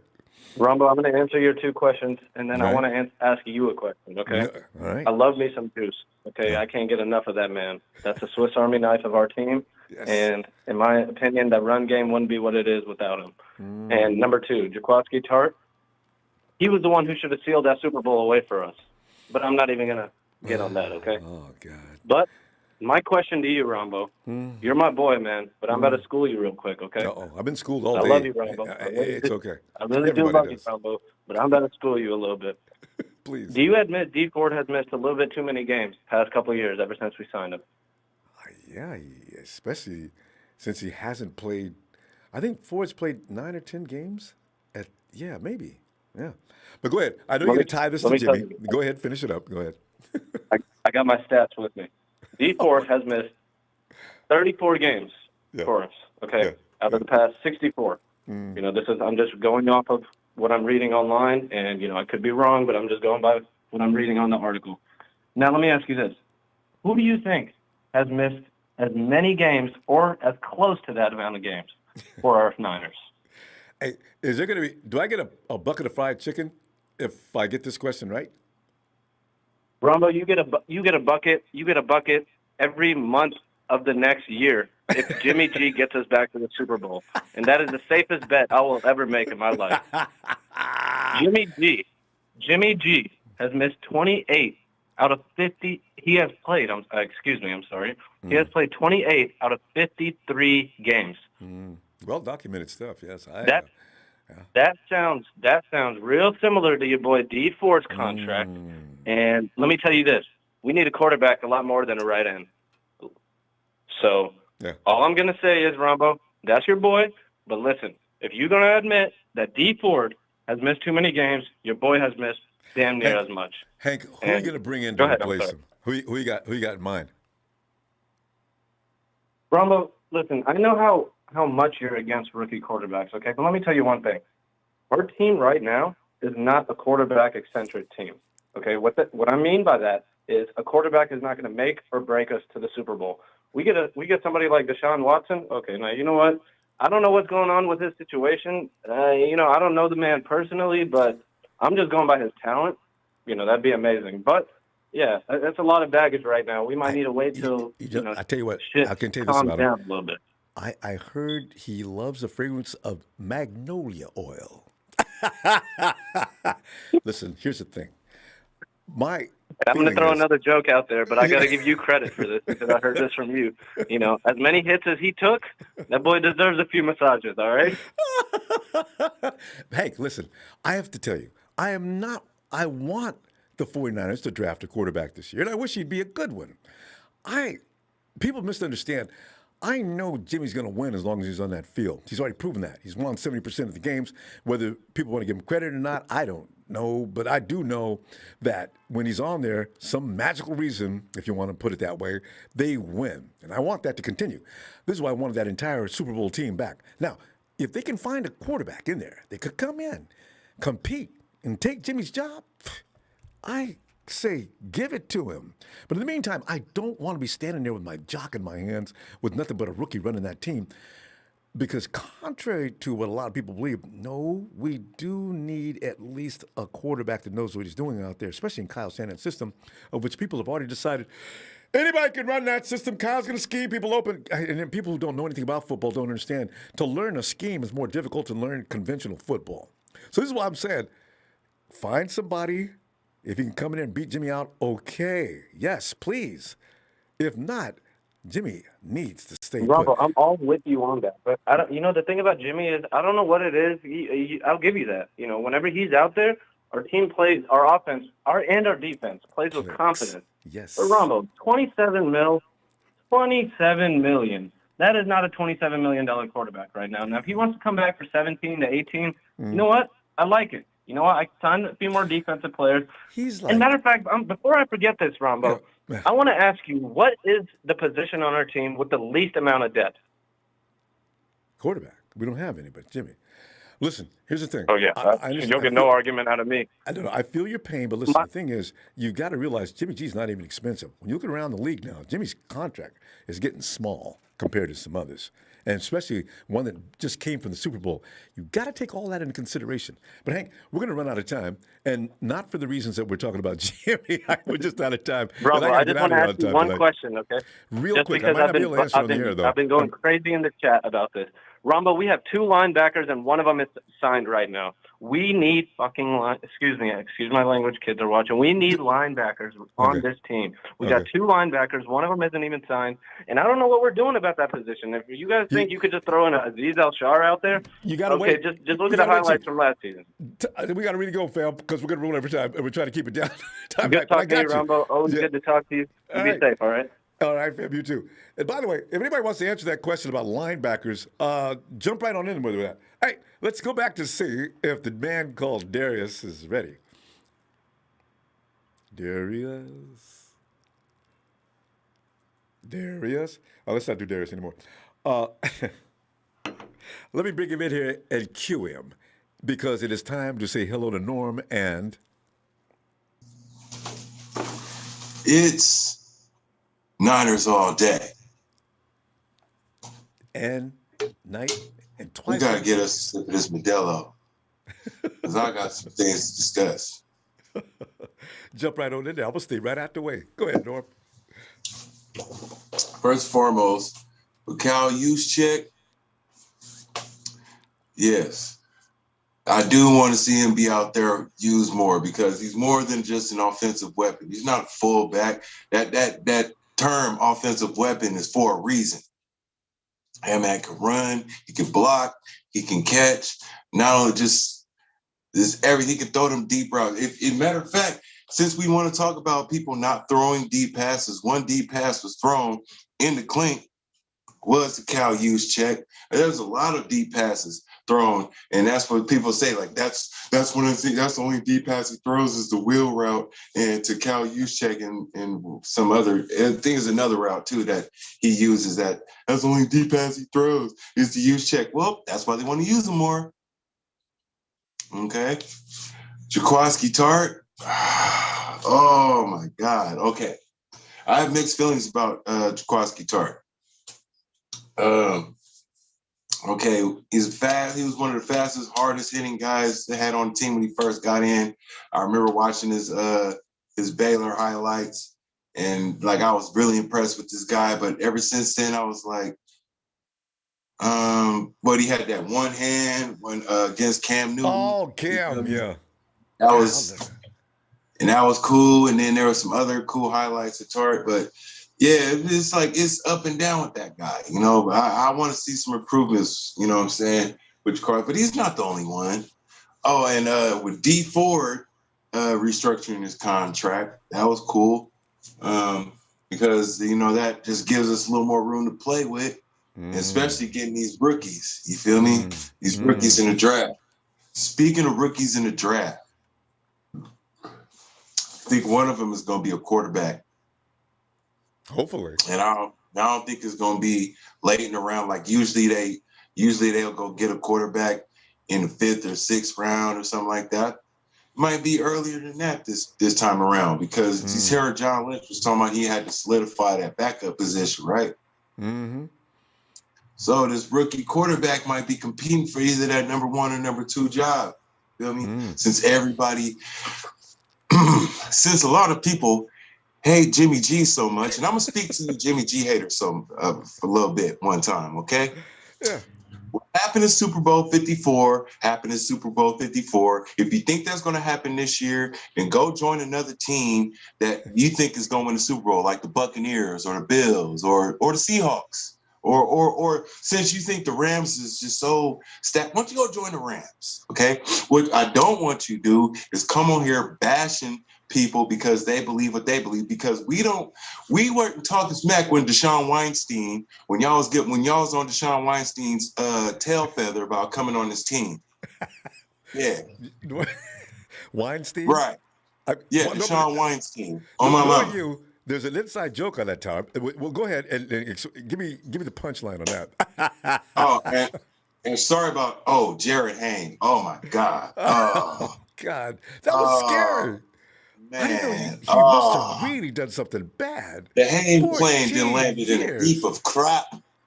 Ronbo, I'm going to answer your two questions, and then I want to ask you a question, okay? All right. I love me some Juice, okay? I can't get enough of that man. That's a Swiss Army knife of our team, and in my opinion, that run game wouldn't be what it is without him. And number two, Jaquiski Tartt, he was the one who should have sealed that Super Bowl away for us, but I'm not even going to get on that, okay? Oh, God. But My question to you, Ronbo. You're my boy, man, but I'm about to school you real quick, okay? Uh-oh. I've been schooled all I day. love you, Ronbo. It's okay. I really do Everybody love does. you, Ronbo, but I'm about to school you a little bit. Please. Do you admit D Ford has missed a little bit too many games past couple of years ever since we signed him? Yeah, especially since he hasn't played. I think Ford's played 9 or 10 games. Maybe. Yeah. But go ahead. I know you're going to tie this to Jimmy. Go ahead. Finish it up. Go ahead. I got my stats with me. D Ford has missed 34 games for us, okay, out of the past 64. You know, I'm just going off of what I'm reading online, and, you know, I could be wrong, but I'm just going by what I'm reading on the article. Now, let me ask you this. Who do you think has missed as many games or as close to that amount of games for our Niners? Hey, is there going to be? Do I get a bucket of fried chicken if I get this question right? Ronbo, you get a bucket every month of the next year if Jimmy G gets us back to the Super Bowl, and that is the safest bet I will ever make in my life. Jimmy G has missed 28 out of 50. He has played. I'm sorry. He has played 28 out of 53 games. Well documented stuff. Yes, that sounds real similar to your boy D Ford's contract. And let me tell you this: we need a quarterback a lot more than a right end. So all I'm gonna say is, Ronbo, that's your boy. But listen, if you're gonna admit that D Ford has missed too many games, your boy has missed damn near as much. Hank, who are you gonna bring in to replace him? Who you got in mind? Ronbo, listen, I know how much you're against rookie quarterbacks, okay? But let me tell you one thing. Our team right now is not a quarterback-eccentric team, okay? What I mean by that is a quarterback is not going to make or break us to the Super Bowl. We get somebody like Deshaun Watson. Okay, now you know what? I don't know what's going on with his situation. You know, I don't know the man personally, but I'm just going by his talent. You know, that'd be amazing. But yeah, that's a lot of baggage right now. We might need to wait till I tell you what, I can tell you this calm about down him. a little bit. I heard he loves the fragrance of magnolia oil. Listen, here's the thing. I'm going to throw another joke out there, but I got to give you credit for this because I heard this from you. You know, as many hits as he took, that boy deserves a few massages, all right? Hank, listen, I have to tell you, I want the 49ers to draft a quarterback this year, and I wish he'd be a good one. People misunderstand. I know Jimmy's going to win as long as he's on that field. He's already proven that. He's won 70% of the games. Whether people want to give him credit or not, I don't know. But I do know that when he's on there, some magical reason, if you want to put it that way, they win. And I want that to continue. This is why I wanted that entire Super Bowl team back. Now, if they can find a quarterback in there, they could come in, compete, and take Jimmy's job, I say give it to him. But in the meantime, I don't want to be standing there with my jock in my hands with nothing but a rookie running that team, because contrary to what a lot of people believe, no, we do need at least a quarterback that knows what he's doing out there, especially in Kyle Shanahan's system, of which people have already decided anybody can run that system. Kyle's going to scheme people open. And then people who don't know anything about football don't understand. To learn a scheme is more difficult than learn conventional football. So this is why I'm saying, find somebody. If he can come in there and beat Jimmy out, okay. Yes, please. If not, Jimmy needs to stay put. Ronbo, I'm all with you on that. But the thing about Jimmy is, I don't know what it is. I'll give you that. You know, whenever he's out there, our team plays, our offense, our defense plays with confidence. Yes. But Ronbo, $27 million. That is not a $27 million quarterback right now. Now, if he wants to come back for 17 to 18, you know what? I like it. You know what? I signed a few more defensive players. And matter of fact, before I forget this, Ronbo, I want to ask you, what is the position on our team with the least amount of depth? Quarterback. We don't have any, but Jimmy. Listen, here's the thing. Oh, yeah. You'll get no argument out of me. I don't know. I feel your pain, but listen, the thing is, you got to realize Jimmy G's not even expensive. When you look around the league now, Jimmy's contract is getting small compared to some others, and especially one that just came from the Super Bowl. You got to take all that into consideration. But Hank, we're going to run out of time, and not for the reasons that we're talking about Jimmy. We're just out of time. Bro, I just want to ask you one question, okay? Real just quick. Because I might not be able to answer on the air, though. I've been going crazy in the chat about this. Ronbo, we have 2 linebackers and one of them is signed right now. We need excuse my language, kids are watching. We need linebackers on this team. We got 2 linebackers. One of them isn't even signed. And I don't know what we're doing about that position. If you guys think you could just throw in a Aziz Al-Shar out there, you got to wait. Just look at the highlights from last season. We got to really go, fam, because we're going to roll every time. And we're trying to keep it down. Good talking to you, Ronbo. Always good to talk to you. Be safe, all right? All right, fam, you too. And by the way, if anybody wants to answer that question about linebackers, jump right on in with that. Hey, let's go back to see if the man called Darius is ready. Darius. Oh, let's not do Darius anymore. Let me bring him in here and cue him, because it is time to say hello to Norm and... It's Niners all day. And night and twice. We got to get us a sip of this Modelo, because I got some things to discuss. Jump right on in there. I'm going to stay right out the way. Go ahead, Norm. First and foremost, with Kyle Juszczyk, yes, I do want to see him be out there used more, because he's more than just an offensive weapon. He's not a fullback. That term offensive weapon is for a reason. That man can run, he can block, he can catch. Not only just this, everything, he can throw them deep routes. If matter of fact, since we want to talk about people not throwing deep passes, one deep pass was thrown in the clink was the Kyle Juszczyk. There's a lot of deep passes thrown, and that's what people say. Like that's one of the things. That's the only deep pass he throws is the wheel route, and to Kyle Juszczyk and some other. I think there's another route too that he uses. That's the only deep pass he throws is the Juszczyk. Well, that's why they want to use him more. Okay, Jaquiski Tartt. Oh my God. Okay, I have mixed feelings about Jaquiski Tartt. Okay, he's fast. He was one of the fastest, hardest hitting guys they had on the team when he first got in. I remember watching his Baylor highlights, and like I was really impressed with this guy. But ever since then, I was like, but he had that one hand when against Cam Newton. Oh, Cam, yeah. That was cool. And then there were some other cool highlights of Tartt, but. Yeah, it's like it's up and down with that guy, you know. But I want to see some improvements, you know what I'm saying, with Carter. But he's not the only one. Oh, and with D Ford restructuring his contract, that was cool, because you know that just gives us a little more room to play with, especially getting these rookies. You feel me? These rookies in the draft. Speaking of rookies in the draft, I think one of them is going to be a quarterback. Hopefully. And I don't think it's going to be late in the round. Like usually they'll go get a quarterback in the 5th or 6th round or something like that. It might be earlier than that this time around, because you heard John Lynch was talking about he had to solidify that backup position, right? Mm-hmm. So this rookie quarterback might be competing for either that number 1 or number 2 job. Feel me? Since since a lot of people hate Jimmy G so much, and I'm gonna speak to the Jimmy G haters for a little bit one time, okay? Yeah. What happened in Super Bowl 54 happened in Super Bowl 54. If you think that's gonna happen this year, then go join another team that you think is gonna win the Super Bowl, like the Buccaneers or the Bills or the Seahawks. Or since you think the Rams is just so stacked, why don't you go join the Rams, okay? What I don't want you to do is come on here bashing people because they believe what they believe, because we weren't talking smack when Deshaun Weinstein, when y'all was on Deshaun Weinstein's tail feather about coming on this team. Yeah. Weinstein? Right. Deshaun Weinstein. On my mama. There's an inside joke on that, Tom. Well, go ahead and give me the punchline on that. and sorry about Jared Hayne. Oh my God. Oh God, that was scary. Man, I didn't know he must have really done something bad. The Hayne plane then landed in a heap of crap.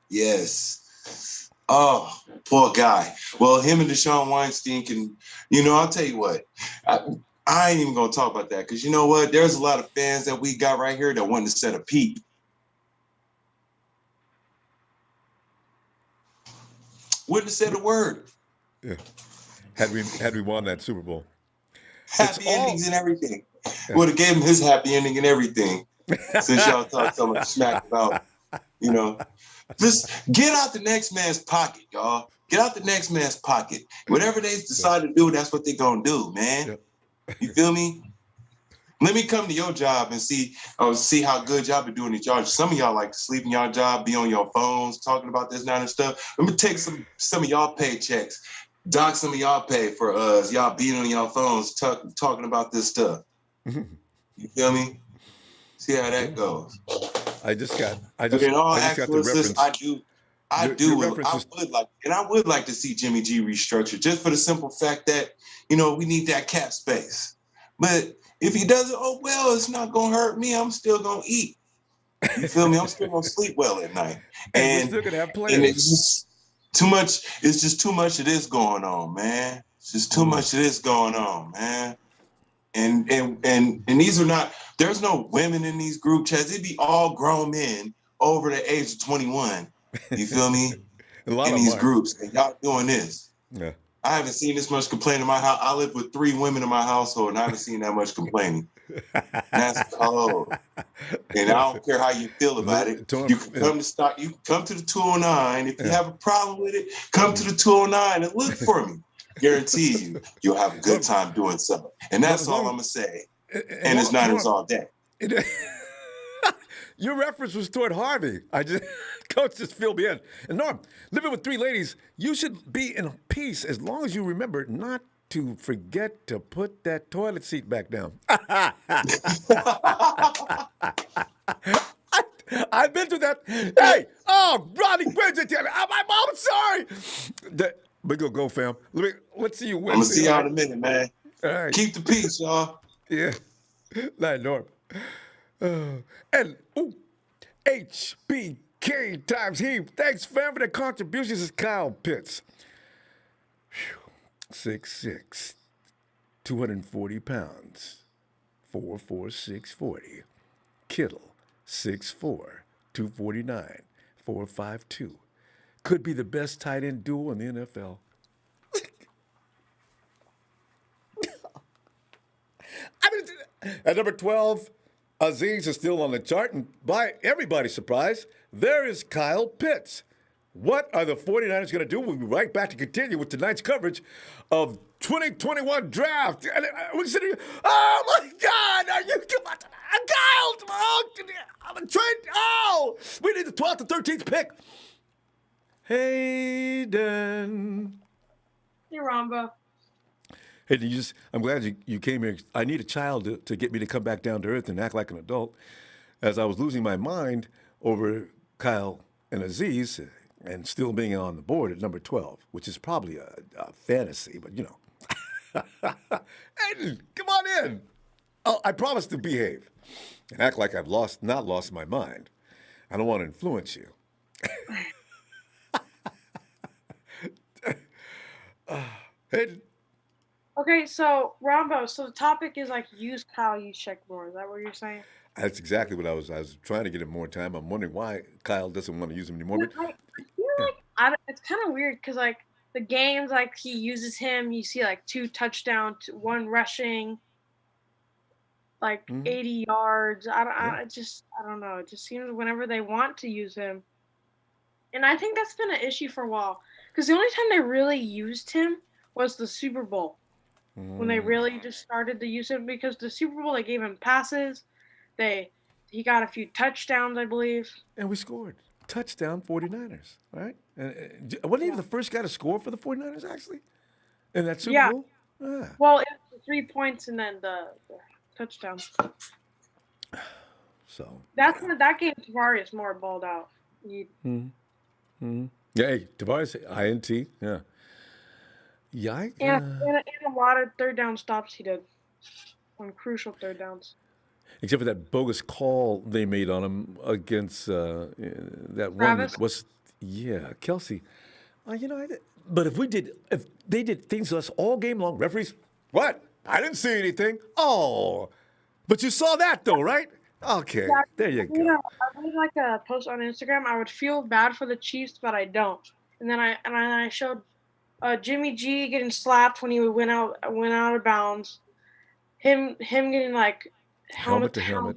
Yes. Oh, poor guy. Well, him and Deshaun Weinstein can, I'll tell you what. I ain't even going to talk about that, because you know what? There's a lot of fans that we got right here that want to set a peep. wouldn't have said a word. Yeah. Had we won that Super Bowl. Happy endings and everything. Would have gave him his happy ending and everything. Since y'all talk so much smack about, just get out the next man's pocket, y'all. Get out the next man's pocket. Whatever they decide to do, that's what they're gonna do, man. You feel me? Let me come to your job and see how good y'all be doing at y'all. Some of y'all like to sleep in y'all job, be on your phones, talking about this and stuff. Let me take some of y'all paychecks, dock some of y'all pay for y'all being on y'all phones, talking about this stuff. You feel me? See how that goes. I just got the reference. I would like to see Jimmy G restructured just for the simple fact that, we need that cap space. But if he does it, it's not gonna hurt me. I'm still gonna eat. You feel me? I'm still gonna sleep well at night. And we're still gonna have players. And it's just too much. It's just too much of this going on, man. It's just too much of this going on, man. And these are not. There's no women in these group chats. It'd be all grown men over the age of 21. You feel me? In these groups, and y'all doing this. Yeah. I haven't seen this much complaining in my house. I live with 3 women in my household, and I haven't seen that much complaining. That's cold. And I don't care how you feel about it. You can come to You can come to the 209. If you have a problem with it, come to the 209 and look for me. Guarantee you'll have a good time doing something. And that's all I'm gonna say. And it's Niners all day. Your reference was toward Harvey. Coach just filled me in. And Norm, living with 3 ladies, you should be in peace as long as you remember not to forget to put that toilet seat back down. I've been through that. Hey, Ronnie, I'm sorry. We're going to go, fam. Let's see you Wednesday. I'm going to see y'all in a minute, man. All right. Keep the peace, y'all. Yeah. Night, Norm. And HBK times heave. Thanks, fam, for the contributions. Is Kyle Pitts. 6'6", 240 pounds, 4'640". Kittle, 6'4", 249, 452. Could be the best tight end duo in the NFL. At number 12, Aziz is still on the chart, and by everybody's surprise, there is Kyle Pitts. What are the 49ers going to do? We'll be right back to continue with tonight's coverage of 2021 draft. And we're sitting here, oh my God, are you, Kyle, I'm a trade, we need the 12th to 13th pick. Hayden. Hey, Ronbo. Hey, I'm glad you came here. I need a child to get me to come back down to earth and act like an adult. As I was losing my mind over Kyle and Aziz and still being on the board at number 12, which is probably a fantasy, but Hayden, come on in. Oh, I promise to behave and act like I've not lost my mind. I don't want to influence you. Hayden. Okay, so Ronbo, so the topic is use Kyle Juszczyk more. Is that what you're saying? That's exactly what I was trying to get him more time. I'm wondering why Kyle doesn't want to use him anymore. But I feel it's kind of weird because the games he uses him, you see 2 touchdowns, 1 rushing, 80 yards. I don't know. It just seems whenever they want to use him, and I think that's been an issue for a while because the only time they really used him was the Super Bowl. When they really just started to use him, because the Super Bowl, they gave him passes. He got a few touchdowns, I believe. And we scored. Touchdown 49ers, right? Wasn't he the first guy to score for the 49ers, actually? In that Super Bowl? Ah. Well, it was 3 points and then the touchdown. So. That game, Tavares more balled out. Yeah, hey, Tavares, INT, yeah. Yeah, and a lot of third down stops he did on crucial third downs. Except for that bogus call they made on him against that Travis? one Kelsey. But if they did things to us all game long, referees, what? I didn't see anything. Oh, but you saw that though, right? Okay, there you go. I made a post on Instagram. I would feel bad for the Chiefs, but I don't. and then I showed Jimmy G getting slapped when he went out of bounds. Him getting like helmet to helmet.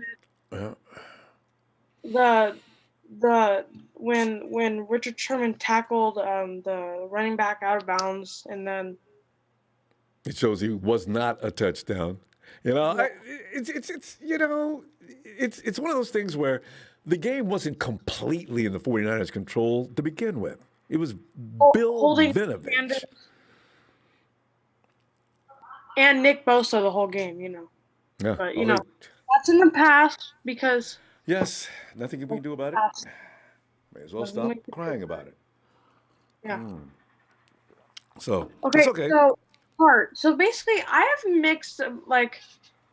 Yeah. The when Richard Sherman tackled the running back out of bounds, and then it shows he was not a touchdown. You know, Yeah. it's one of those things where the game wasn't completely in the 49ers' control to begin with. It was Bill holding Vinovich. Sanders and Nick Bosa the whole game, you know. Yeah. But you know, that's in the past because Yes, nothing we can do about it. May as well stop crying about it. Yeah. So Okay. it's okay. So basically, I have mixed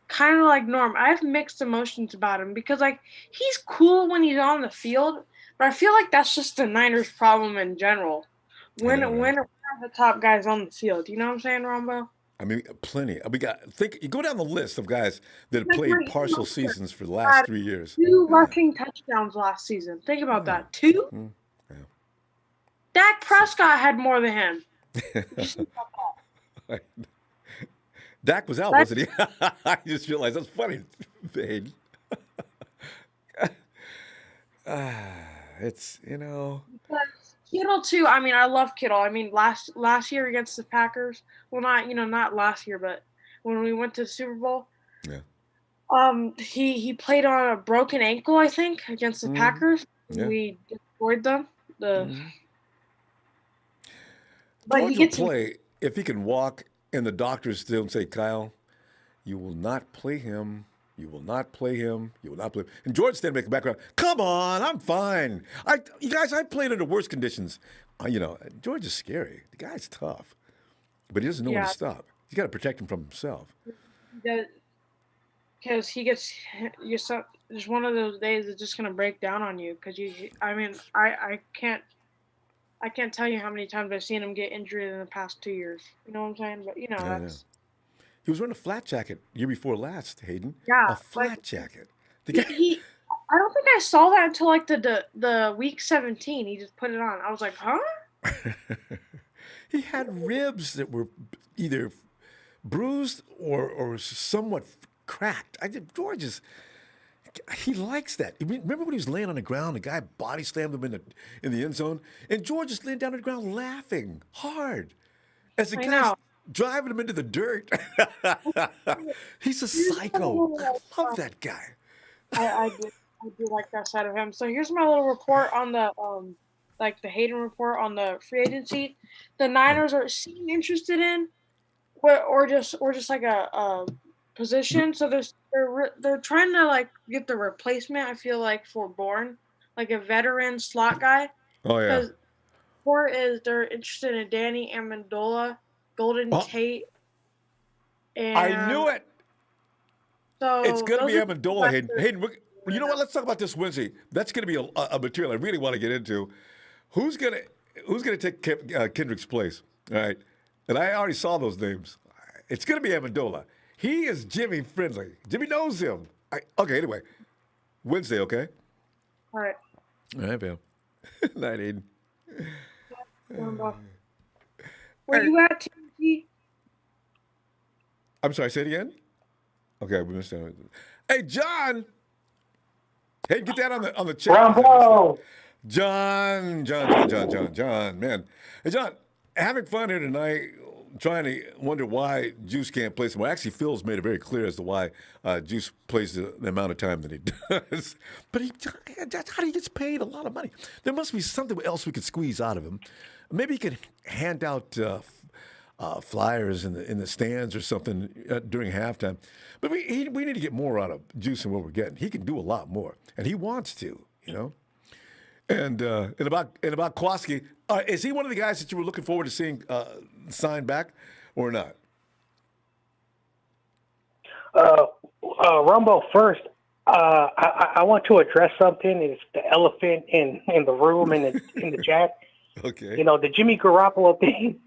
kind of like Norm. I have mixed emotions about him because like he's cool when he's on the field, but I feel like that's just the Niners' problem in general. When are the top guys on the field? You know what I'm saying, Ronbo? I mean, plenty. You go down the list of guys that have played partial seasons for the last Had 3 years. 2 rushing touchdowns last season. Think about that. 2? Yeah. Dak Prescott had more than him. Dak was out, wasn't he? I just realized that's funny, Vane. It's, you know. Kittle too. I mean, I love Kittle. I mean, last year against the Packers. Well, not last year, but when we went to the Super Bowl. Yeah. He played on a broken ankle, I think, against the Packers. Yeah. We destroyed them. But George he gets will play if he can walk, and the doctors still say, Kyle, you will not play him. You will not play him. You will not play him. And George then make a background. Come on, I'm fine. You guys, I played under worse conditions. George is scary. The guy's tough, but he doesn't know when to stop. You got to protect him from himself. Because he gets just one of those days that's just gonna break down on you. Because I can't tell you how many times I've seen him get injured in the past 2 years. You know what I'm saying? But that's. He was wearing a flat jacket year before last, Hayden. Yeah, a flat jacket. I don't think I saw that until like the week 17. He just put it on. I was like, huh? He had ribs that were either bruised or somewhat cracked. George he likes that. Remember when he was laying on the ground, the guy body slammed him in the end zone, and George is laying down on the ground laughing hard as the guy's driving him into the dirt. He's a psycho. I love that guy. I do like that side of him. So here's my little report on the the Hayden report on the free agency. The Niners are seem interested in, or just like a position. So they're trying to like get the replacement. I feel like for Bourne, like a veteran slot guy. Oh yeah. Because they're interested in Danny Amendola, Golden Tate. And I knew it. So it's going to be Amendola, Hayden. You know what? Let's talk about this Wednesday. That's going to be a material I really want to get into. Who's going to take Kendrick's place? All right, and I already saw those names. It's going to be Amendola. He is Jimmy friendly. Jimmy knows him. Okay, anyway, Wednesday. Okay. All right. All right, Pam. Night, Hayden. Where you at, TG? I'm sorry. Say it again. Okay, we missed that. Hey, John. Hey, get that on the chat. Ronbo. John, man. Hey, John, having fun here tonight, trying to wonder why Juice can't play some more. Actually, Phil's made it very clear as to why Juice plays the amount of time that he does. But that's how he gets paid a lot of money. There must be something else we could squeeze out of him. Maybe he could hand out flyers in the stands or something during halftime. But we need to get more out of Juice than what we're getting. He can do a lot more, and he wants to, you know. And about Jaquiski, is he one of the guys that you were looking forward to seeing sign back or not? Ronbo, first, I want to address something. It's the elephant in the room in the chat. Okay. You know, the Jimmy Garoppolo thing,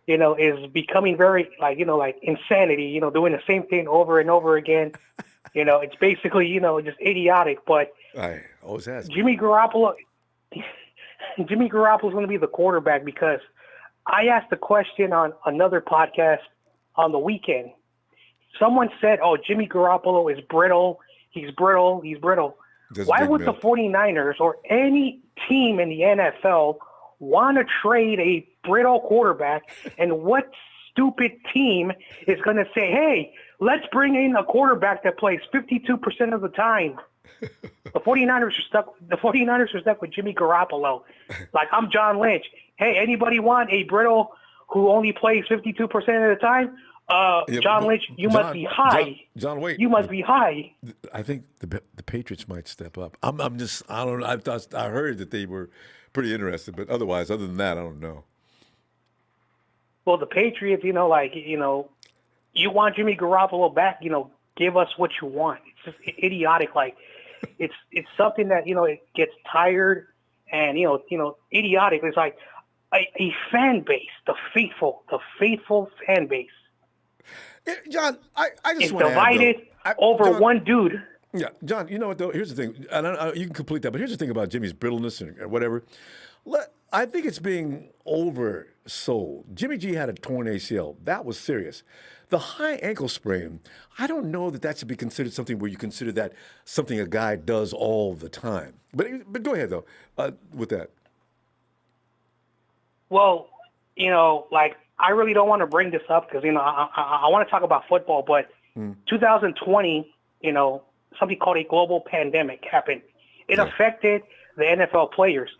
you know, is becoming very like insanity. You know, doing the same thing over and over again. You know, it's basically just idiotic. But I always has. Jimmy Garoppolo. Jimmy Garoppolo's going to be the quarterback because I asked the question on another podcast on the weekend. Someone said, oh, Jimmy Garoppolo is brittle. He's brittle. He's brittle. Why would the 49ers or any team in the NFL want to trade a brittle quarterback? And what stupid team is going to say, hey, let's bring in a quarterback that plays 52% of the time? The 49ers are stuck with Jimmy Garoppolo. Like, I'm John Lynch. Hey, anybody want a brittle who only plays 52% of the time? John Lynch, you must be high. John, wait. You must be high. I think the Patriots might step up. I don't know. I heard that they were pretty interested, but other than that, I don't know. Well, the Patriots, you want Jimmy Garoppolo back, give us what you want. It's just idiotic. Like, it's something that, it gets tired and, idiotic. It's like a fan base, the faithful fan base. Yeah, John, I just it's want to divided over John, one dude. Yeah, John, you know what, though? Here's the thing. You can complete that, but here's the thing about Jimmy's brittleness and whatever. I think it's being oversold. Jimmy G had a torn ACL. That was serious. The high ankle sprain, I don't know that should be considered something where you consider that something a guy does all the time. But go ahead, though, with that. Well, I really don't want to bring this up because, I want to talk about football, but 2020, something called a global pandemic happened. It affected the NFL players.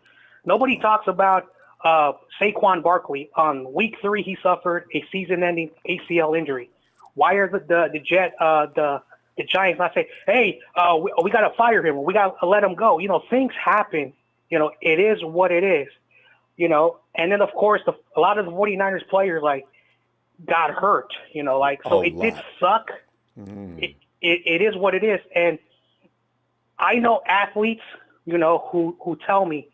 Nobody talks about Saquon Barkley. On week 3, he suffered a season-ending ACL injury. Why are the Giants not saying, hey, we got to fire him, we got to let him go? Things happen. It is what it is. And then, of course, a lot of the 49ers players, got hurt, so it did suck. It is what it is. And I know athletes, who tell me,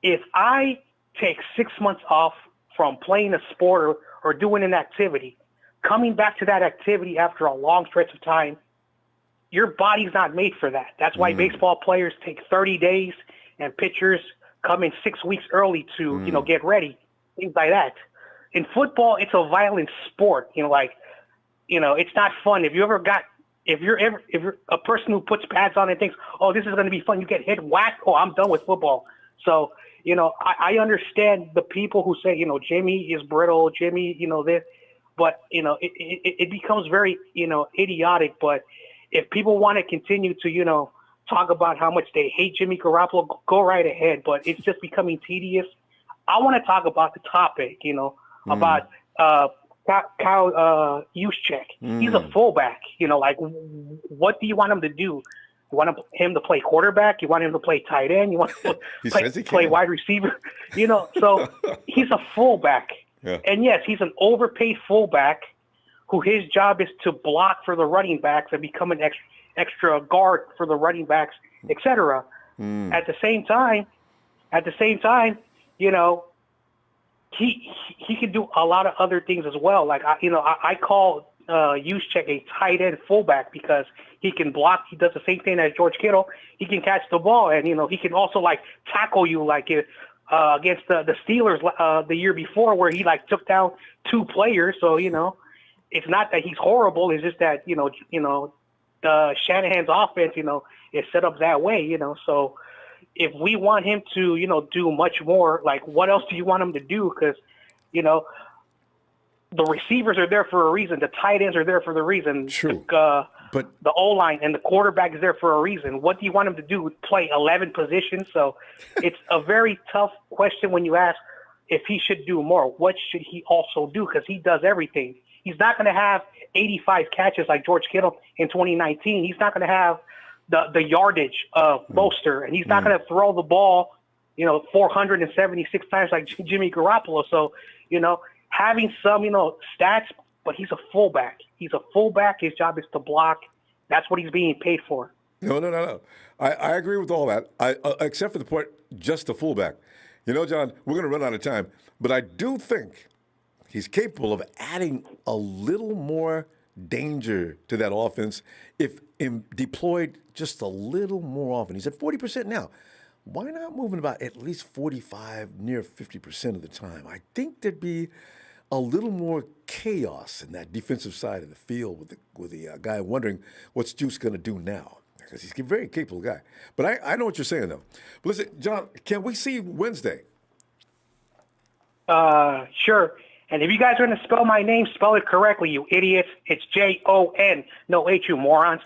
if I take 6 months off from playing a sport or doing an activity, coming back to that activity after a long stretch of time, your body's not made for that. That's why baseball players take 30 days and pitchers come in 6 weeks early to, get ready, things like that. In football, it's a violent sport. It's not fun. If you're a person who puts pads on and thinks, oh, this is going to be fun, you get hit, whack, oh, I'm done with football. So, I understand the people who say, Jimmy is brittle, Jimmy, this, but, it becomes very, idiotic. But if people want to continue to, talk about how much they hate Jimmy Garoppolo, go right ahead. But it's just becoming tedious. I want to talk about the topic, about Kyle Juszczyk. He's a fullback. What do you want him to do? You want him to play quarterback? You want him to play tight end? You want him to play wide receiver? So he's a fullback. Yeah. And yes, he's an overpaid fullback who his job is to block for the running backs and become an extra guard for the running backs, etc. At the same time, he can do a lot of other things as well. Like I call Juszczyk a tight end fullback because he can block. He does the same thing as George Kittle. He can catch the ball, and he can also tackle you against the Steelers the year before, where he took down 2 players. So it's not that he's horrible. It's just that the Shanahan's offense is set up that way. So if we want him to do much more, what else do you want him to do? Because the receivers are there for a reason. The tight ends are there for the reason. True. But the O-line and the quarterback is there for a reason. What do you want him to do? Play 11 positions? So it's a very tough question when you ask if he should do more. What should he also do? Because he does everything. He's not going to have 85 catches like George Kittle in 2019. He's not going to have the yardage of Mostert, and he's not going to throw the ball, 476 times like Jimmy Garoppolo. So, having some, stats, but he's a fullback. He's a fullback. His job is to block. That's what he's being paid for. No. I agree with all that, except for the point, just the fullback. John, we're going to run out of time, but I do think he's capable of adding a little more danger to that offense if deployed just a little more often. He's at 40% now, why not moving about at least 45, near 50% of the time? I think there'd be a little more chaos in that defensive side of the field with the guy wondering what's Juice going to do now, because he's a very capable guy. But I know what you're saying, though. But listen, John, can we see Wednesday? Sure. And if you guys are going to spell my name, spell it correctly, you idiots. It's Jon, no H, you morons.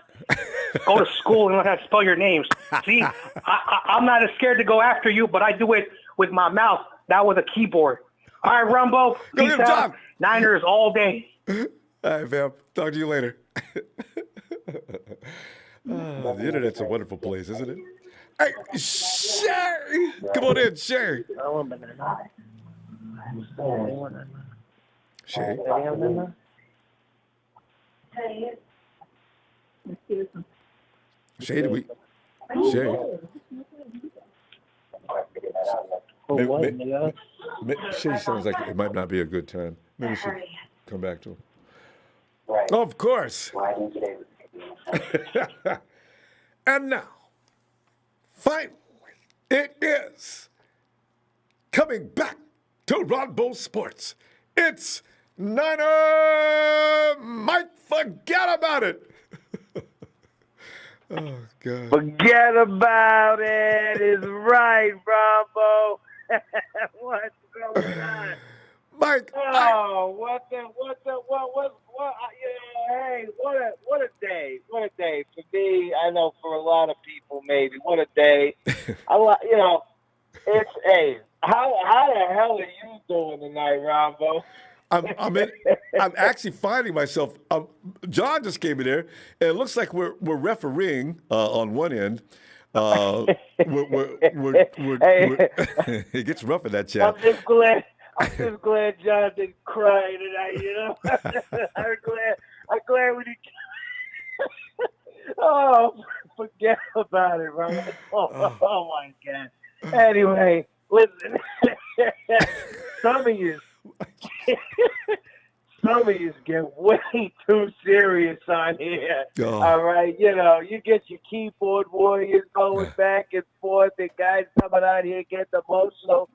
Go to school and learn how to spell your names. See, I'm not as scared to go after you, but I do it with my mouth, not with a keyboard. All right, Ronbo, peace out. John. Niners all day. All right, fam. Talk to you later. The internet's a wonderful place, isn't it? Hey, Sherry! Come on in, Sherry. Sherry? Sherry, Sherry. Sherry sounds like it might not be a good time. Maybe we should come back to him. Of course. And now, finally, it is coming back to Ronbo Sports. It's Niner Mike. Forget about it. Oh, God. Forget about it is right, Ronbo. What's going on? Mike. Oh, what? Hey, what a day for me. I know for a lot of people, maybe. What a day. How the hell are you doing tonight, Ronbo? I'm actually finding myself. John just came in there, and it looks like we're refereeing on one end. It gets rough in that chat. I'm just glad John didn't cry tonight. You know, I'm glad we didn't. Oh, forget about it, Ron. Oh my God. Anyway, listen. Some of you get way too serious on here. Oh. All right, you get your keyboard warriors going back and forth, and guys coming out here getting emotional.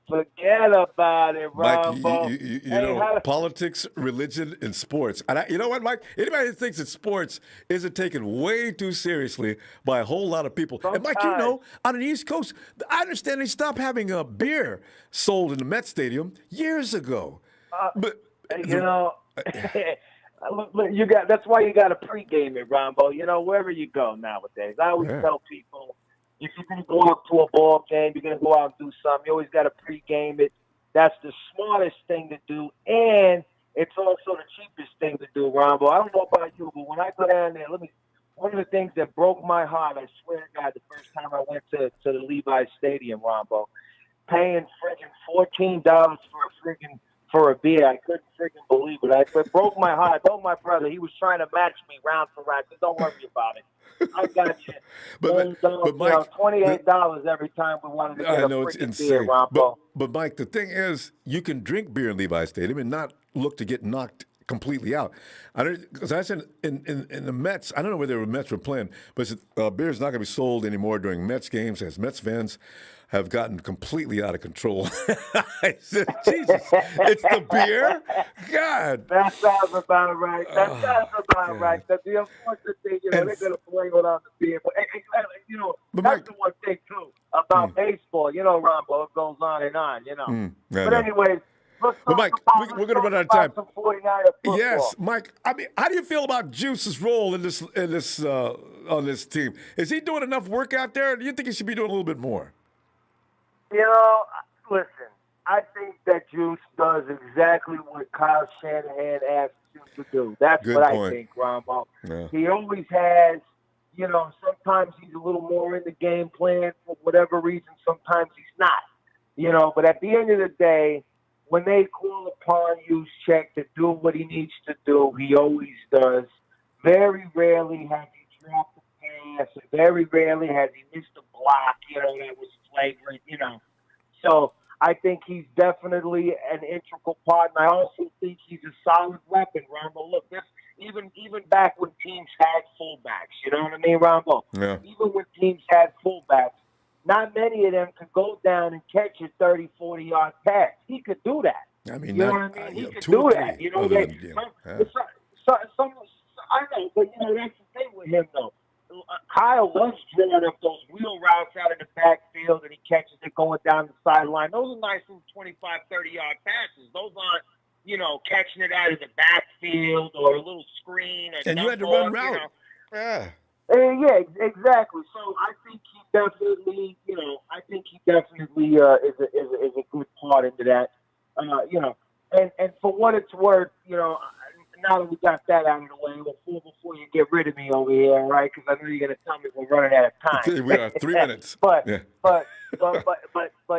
Forget about it, Ronbo. Mike, you know, politics, religion, and sports. And you know what, Mike? Anybody that thinks that sports isn't taken way too seriously by a whole lot of people. Sometimes. And Mike, you know, on the East Coast, I understand they stopped having a beer sold in the Met Stadium years ago. Look, that's why you got to pregame it, Ronbo. You know, wherever you go nowadays. I always tell people, if you're going to go up to a ball game, you're going to go out and do something, you always got to pregame it. That's the smartest thing to do, and it's also the cheapest thing to do, Ronbo. I don't know about you, but when I go down there, one of the things that broke my heart, I swear to God, the first time I went to the Levi's Stadium, Ronbo, paying freaking $14 for a beer. I couldn't freaking believe it. It broke my heart. I told my brother, he was trying to match me round for round. Don't worry about it. I got you. But Mike, $28 every time we wanted to get I know, it's insane. beer, Ronbo. But Mike, the thing is, you can drink beer in Levi's Stadium and not look to get knocked completely out. Because I said in the Mets, I don't know whether the Mets were playing, but beer's not going to be sold anymore during Mets games, as Mets fans have gotten completely out of control. I said, Jesus, it's the beer? God. That sounds about right. Right. The unfortunate thing, they're going to blame it on the beer. But, that's the one thing, too, about baseball. Ronbo, it goes on and on, But anyways, but Mike, we're going to run out of time. Yes, Mike. I mean, how do you feel about Juice's role in this on this team? Is he doing enough work out there? Or do you think he should be doing a little bit more? Listen, I think that Juice does exactly what Kyle Shanahan asked him to do. That's Good what point. I think, Ronbo. Yeah. He always has, sometimes he's a little more in the game plan for whatever reason. Sometimes he's not, But at the end of the day, when they call upon Juszczyk to do what he needs to do, he always does. Very rarely has he dropped a pass. Very rarely has he missed a block, that was flagrant, So I think he's definitely an integral part, and I also think he's a solid weapon, Ronbo. Look, even back when teams had fullbacks, you know what I mean, Ronbo? Yeah. Even when teams had fullbacks, not many of them could go down and catch a 30, 40-yard pass. He could do that. I mean, You know not, what I mean? He could 2 or do 3. that. You know, other they, than, I know, but you know that's the thing with him though. Kyle loves drawing up those wheel routes out of the backfield, and he catches it going down the sideline. Those are nice little 25, 30-yard passes. Those aren't, you know, catching it out of the backfield or a little screen. And you had to run route. You know. Yeah. Yeah, exactly. So I think he definitely, you know, is a good part into that. You know, and for what it's worth, you know, now that we got that out of the way, before you get rid of me over here, right? Because I know you're gonna tell me we're running out of time. We are 3 minutes. but, yeah. but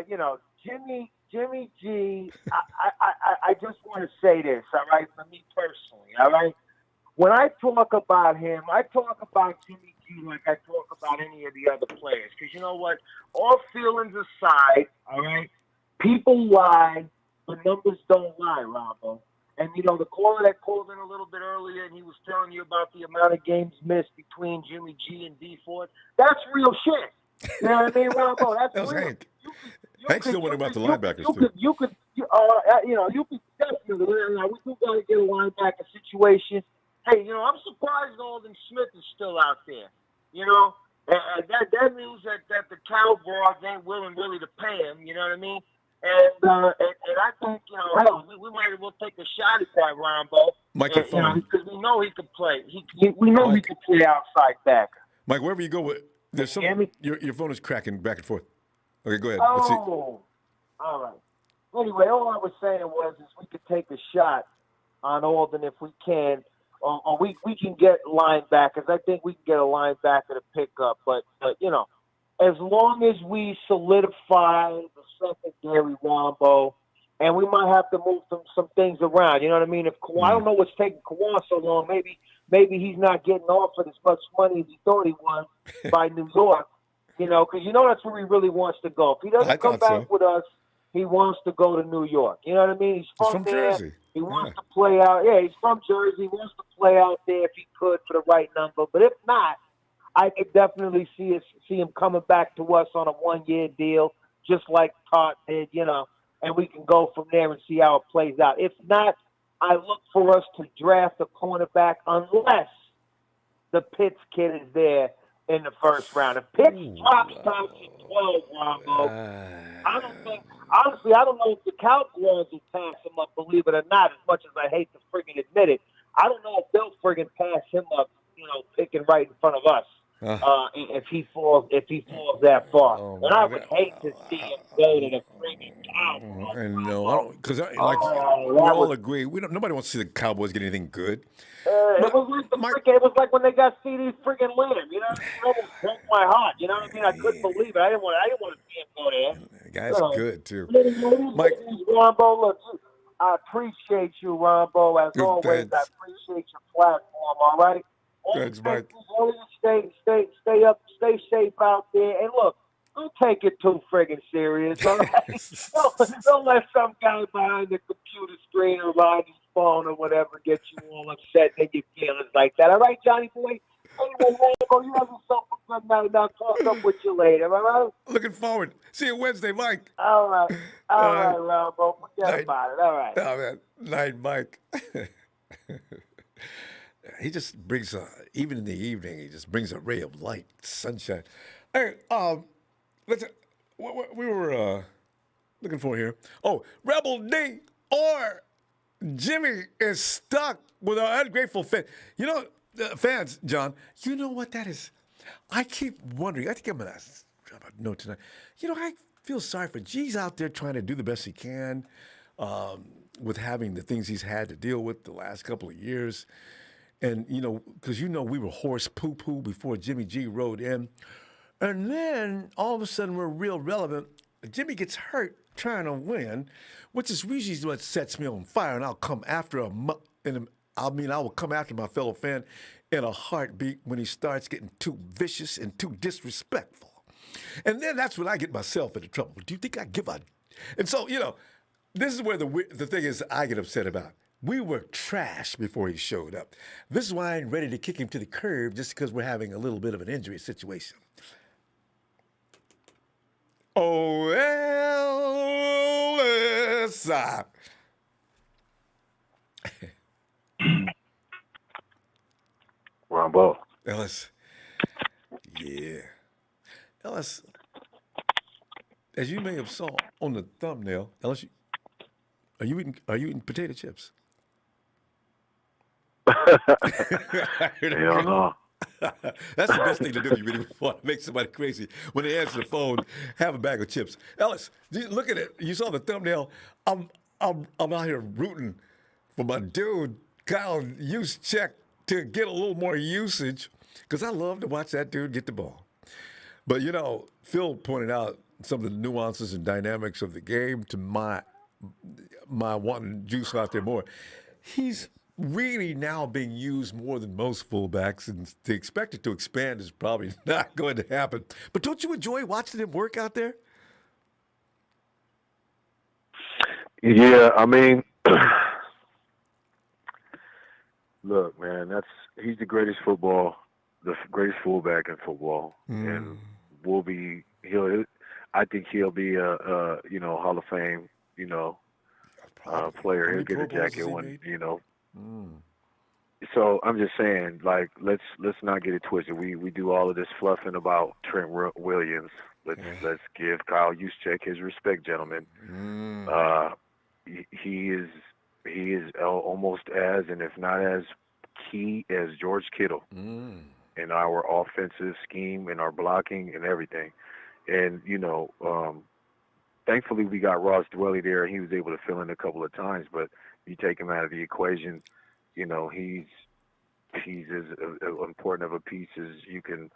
you know, Jimmy G. I just want to say this, all right, for me personally, all right. When I talk about him, I talk about Jimmy G like I talk about any of the other players. Because you know what? All feelings aside, all right, people lie, but numbers don't lie, Ronbo. And, you know, the caller that called in a little bit earlier, and he was telling you about the amount of games missed between Jimmy G and D Ford, that's real shit. You know what I mean, Ronbo? That's that was real. Hank. Hank still wondering about the linebackers, too. You could definitely, we do got to get a linebacker situation. Hey, you know, I'm surprised Alden Smith is still out there. You know, that means that the Cowboys ain't willing really to pay him. You know what I mean? And I think, you know, hell, we might as well take a shot at that, Ronbo. Microphone. Because we know he could play. We know he could play outside back. Mike, wherever you go, there's some. Your phone is cracking back and forth. Okay, go ahead. Let's see. All right. Anyway, all I was saying was we could take a shot on Alden if we can. Or we can get linebackers. I think we can get a linebacker to pick up. But you know, as long as we solidify the secondary, Ronbo, and we might have to move some things around. You know what I mean? If I don't know what's taking Kawhi so long, maybe he's not getting offered as much money as he thought he was by New York. You know, because you know that's where he really wants to go. If he doesn't come back with us, he wants to go to New York. You know what I mean? He's from there. Jersey. He wants to play out. Yeah, he's from Jersey. He wants to play out there if he could for the right number. But if not, I could definitely see him coming back to us on a 1-year deal, just like Tartt did, you know, and we can go from there and see how it plays out. If not, I look for us to draft a cornerback unless the Pitts kid is there in the first round. If Pitts drops down to 12, Ronbo, honestly, I don't know if the Cowboys will pass him up, believe it or not, as much as I hate to friggin' admit it. I don't know if they'll friggin' pass him up, you know, picking right in front of us. If he falls that far, and I would hate to see him go to the friggin' Cowboys. And no, because we all agree. Nobody wants to see the Cowboys get anything good. It was like when they got CD friggin' Lamb. You know, it almost broke my heart. You know what I mean? I couldn't believe it. I didn't want to see him go there. The guy's good too. Mike, Ronbo, look, I appreciate you, Ronbo. As always, I appreciate your platform. All right. Thanks, Mike. Stay up, stay safe out there, and look, don't take it too friggin' serious. All right? don't let some guy behind the computer screen or behind his phone or whatever get you all upset and your feelings like that. All right, Johnny boy. Anyway, Ronbo, you have yourself a good night. I'll talk up with you later. All right. Looking forward. See you Wednesday, Mike. All right, Ronbo. Forget about it. All right. Oh man, night, Mike. He just brings even in the evening, he just brings a ray of light, sunshine. Hey, we were looking for here. Oh, Rebel D or Jimmy is stuck with our ungrateful fan. You know, fans, John, you know what that is? I keep wondering. I think I'm going to note tonight. You know, I feel sorry for G's out there trying to do the best he can with having the things he's had to deal with the last couple of years. And, you know, because, you know, we were horse poo-poo before Jimmy G rode in. And then all of a sudden we're real relevant. Jimmy gets hurt trying to win, which is usually what sets me on fire. And I'll come after I will come after my fellow fan in a heartbeat when he starts getting too vicious and too disrespectful. And then that's when I get myself into trouble. Do you think I give a... And so, you know, this is where the thing is I get upset about. We were trash before he showed up. This is why I'm ready to kick him to the curb just because we're having a little bit of an injury situation. Oh, Ellis. Ronbo. Ellis. Yeah. Ellis, as you may have saw on the thumbnail, Ellis, are you eating potato chips? Hell no. That's the best thing to do if you really want to make somebody crazy. When they answer the phone, have a bag of chips. Ellis, look at it. You saw the thumbnail. I'm out here rooting for my dude, Kyle Juszczyk, to get a little more usage because I love to watch that dude get the ball. But, you know, Phil pointed out some of the nuances and dynamics of the game to my wanting Juice out there more. He's really now being used more than most fullbacks, and to expect it to expand is probably not going to happen. But don't you enjoy watching him work out there? Yeah, I mean, look, man, he's the greatest fullback in football, and I think he'll be a Hall of Fame, player. He'll get a jacket when, So I'm just saying, like, let's not get it twisted. We do all of this fluffing about Trent Williams. Let's give Kyle Juszczyk his respect, gentlemen. He is almost as, and if not as key as George Kittle in our offensive scheme, in our blocking and everything. And, thankfully we got Ross Dwelly there. He was able to fill in a couple of times, but you take him out of the equation, he's as important of a piece as you can,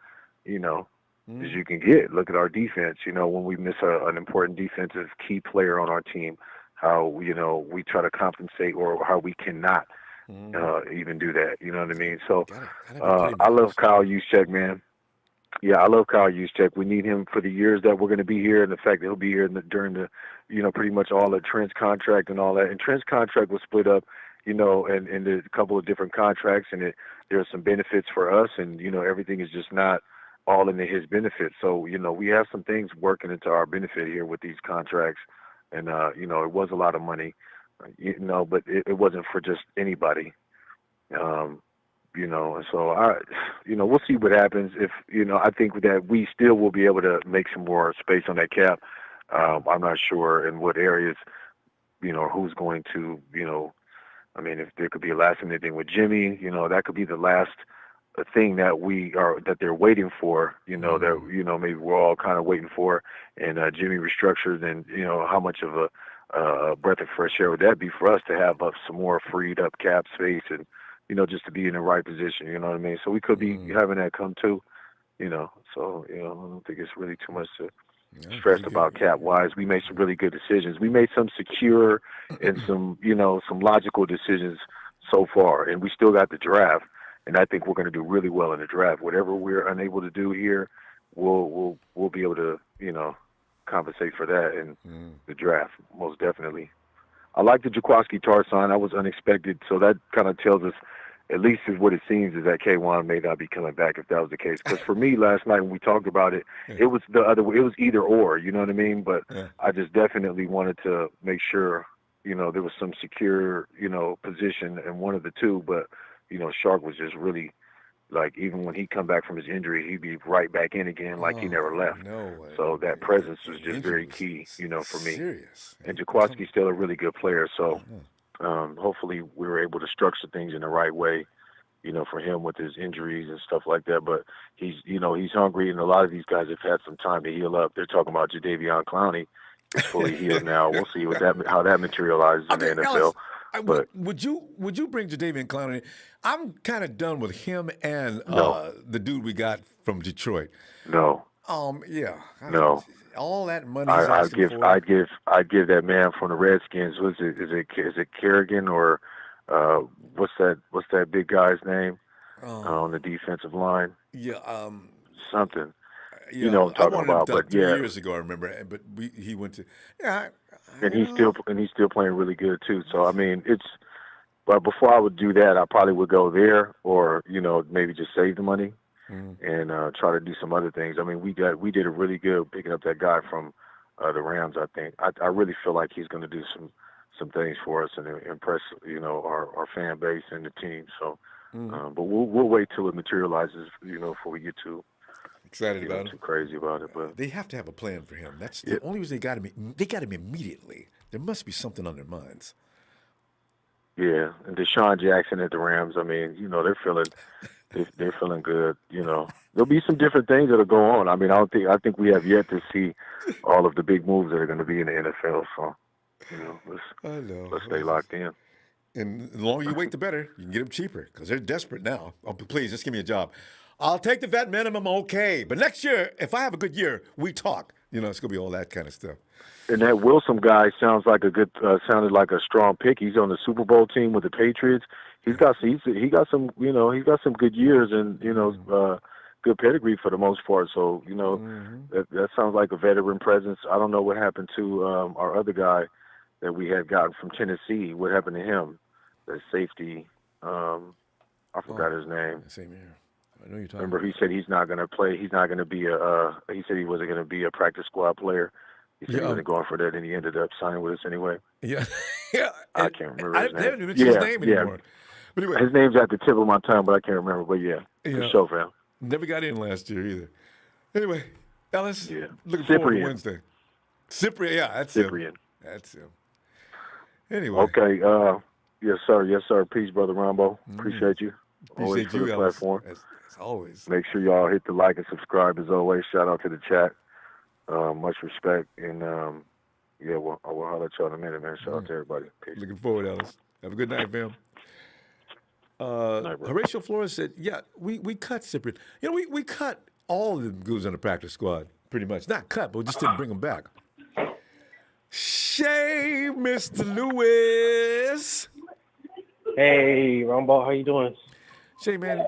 as you can get. Look at our defense. When we miss an important defensive key player on our team, how we try to compensate, or how we cannot even do that. You know what I mean? So I love Kyle Juszczyk, man. Yeah, I love Kyle Juszczyk. We need him for the years that we're going to be here, and the fact that he'll be here during the, pretty much all of Trent's contract and all that. And Trent's contract was split up, and a couple of different contracts, and there's some benefits for us, and everything is just not all into his benefit. So we have some things working into our benefit here with these contracts, and it was a lot of money, but it wasn't for just anybody. So we'll see what happens. If, I think that we still will be able to make some more space on that cap. I'm not sure in what areas, who's going to, if there could be a last minute thing with Jimmy, that could be the last thing that they're waiting for, that, maybe we're all kind of waiting for, and Jimmy restructures, and, how much of a breath of fresh air would that be for us to have some more freed up cap space, and, just to be in the right position, you know what I mean? So we could be having that come too, so, I don't think it's really too much to stress about cap-wise. We made some really good decisions. We made some secure and some, some logical decisions so far, and we still got the draft, and I think we're going to do really well in the draft. Whatever we're unable to do here, we'll be able to, compensate for that in the draft, most definitely. I like the Jaquiski Tartt sign. That was unexpected, so that kind of tells us, at least is what it seems, is that K1 may not be coming back if that was the case. Because for me, last night when we talked about it, it was the other way. It was either or, you know what I mean? But I just definitely wanted to make sure, there was some secure, position in one of the two. But, Shark was just really, like, even when he come back from his injury, he'd be right back in again like he never left. So that presence was just very key, for me. Serious. And Jaquiski's still a really good player, so hopefully we were able to structure things in the right way, for him with his injuries and stuff like that. But he's hungry, and a lot of these guys have had some time to heal up. They're talking about Jadeveon Clowney is fully healed now. We'll see how that materializes in the NFL. But would you bring Jadeveon Clowney? I'm kind of done with him and the dude we got from Detroit. No. Yeah. No. All that money. I'd give that man from the Redskins. Is it Kerrigan, or what's that big guy's name on the defensive line? Yeah. Something. Yeah, what I'm talking about. But 3 years ago, I remember. But he went to and he's still playing really good too. So I mean, but before I would do that, I probably would go there, or maybe just save the money and try to do some other things. I mean, we did a really good picking up that guy from the Rams. I think I really feel like he's going to do some things for us and impress our fan base and the team. So, but we'll wait till it materializes. Before we get too excited about too crazy about it. But they have to have a plan for him. That's the only reason they got him. They got him immediately. There must be something on their minds. Yeah, and Deshaun Jackson at the Rams. I mean, they're feeling good. There'll be some different things that'll go on. I mean, I think we have yet to see all of the big moves that are going to be in the NFL. So, let's stay locked in. And the longer you wait, the better. You can get them cheaper because they're desperate now. Oh, please, just give me a job. I'll take the vet minimum, okay. But next year, if I have a good year, we talk. It's going to be all that kind of stuff. And that Wilson guy sounded like a strong pick. He's on the Super Bowl team with the Patriots. He got some good years and good pedigree for the most part. So that sounds like a veteran presence. I don't know what happened to our other guy that we had gotten from Tennessee. What happened to him? The safety. I forgot his name. Same here. I know you're talking. Remember, he said he's not going to play. He's not going to be he said he wasn't going to be a practice squad player. He said he wasn't going for that, and he ended up signing with us anyway. Yeah. I can't remember his name. I haven't mentioned his name anymore. But anyway, his name's at the tip of my tongue, but I can't remember. But good show, fam. Never got in last year either. Anyway, Ellis, looking Cyprian. forward to Wednesday. Cyprian, that's Cyprian. him. That's him. Anyway. Okay. Yes, sir. Yes, sir. Peace, Brother Ronbo. Appreciate you. Always for the platform. As always. Make sure y'all hit the like and subscribe as always. Shout out to the chat. Much respect. And, we'll holler at y'all in a minute, man. Shout out to everybody. Peace. Looking forward, Ellis. Have a good night, fam. Horatio Flores said, we cut Cyprian. We cut all the dudes on the practice squad, pretty much. Not cut, but we just didn't bring them back. Shay, Mr. Lewis. Hey, Ronbo, how you doing? Shay, man,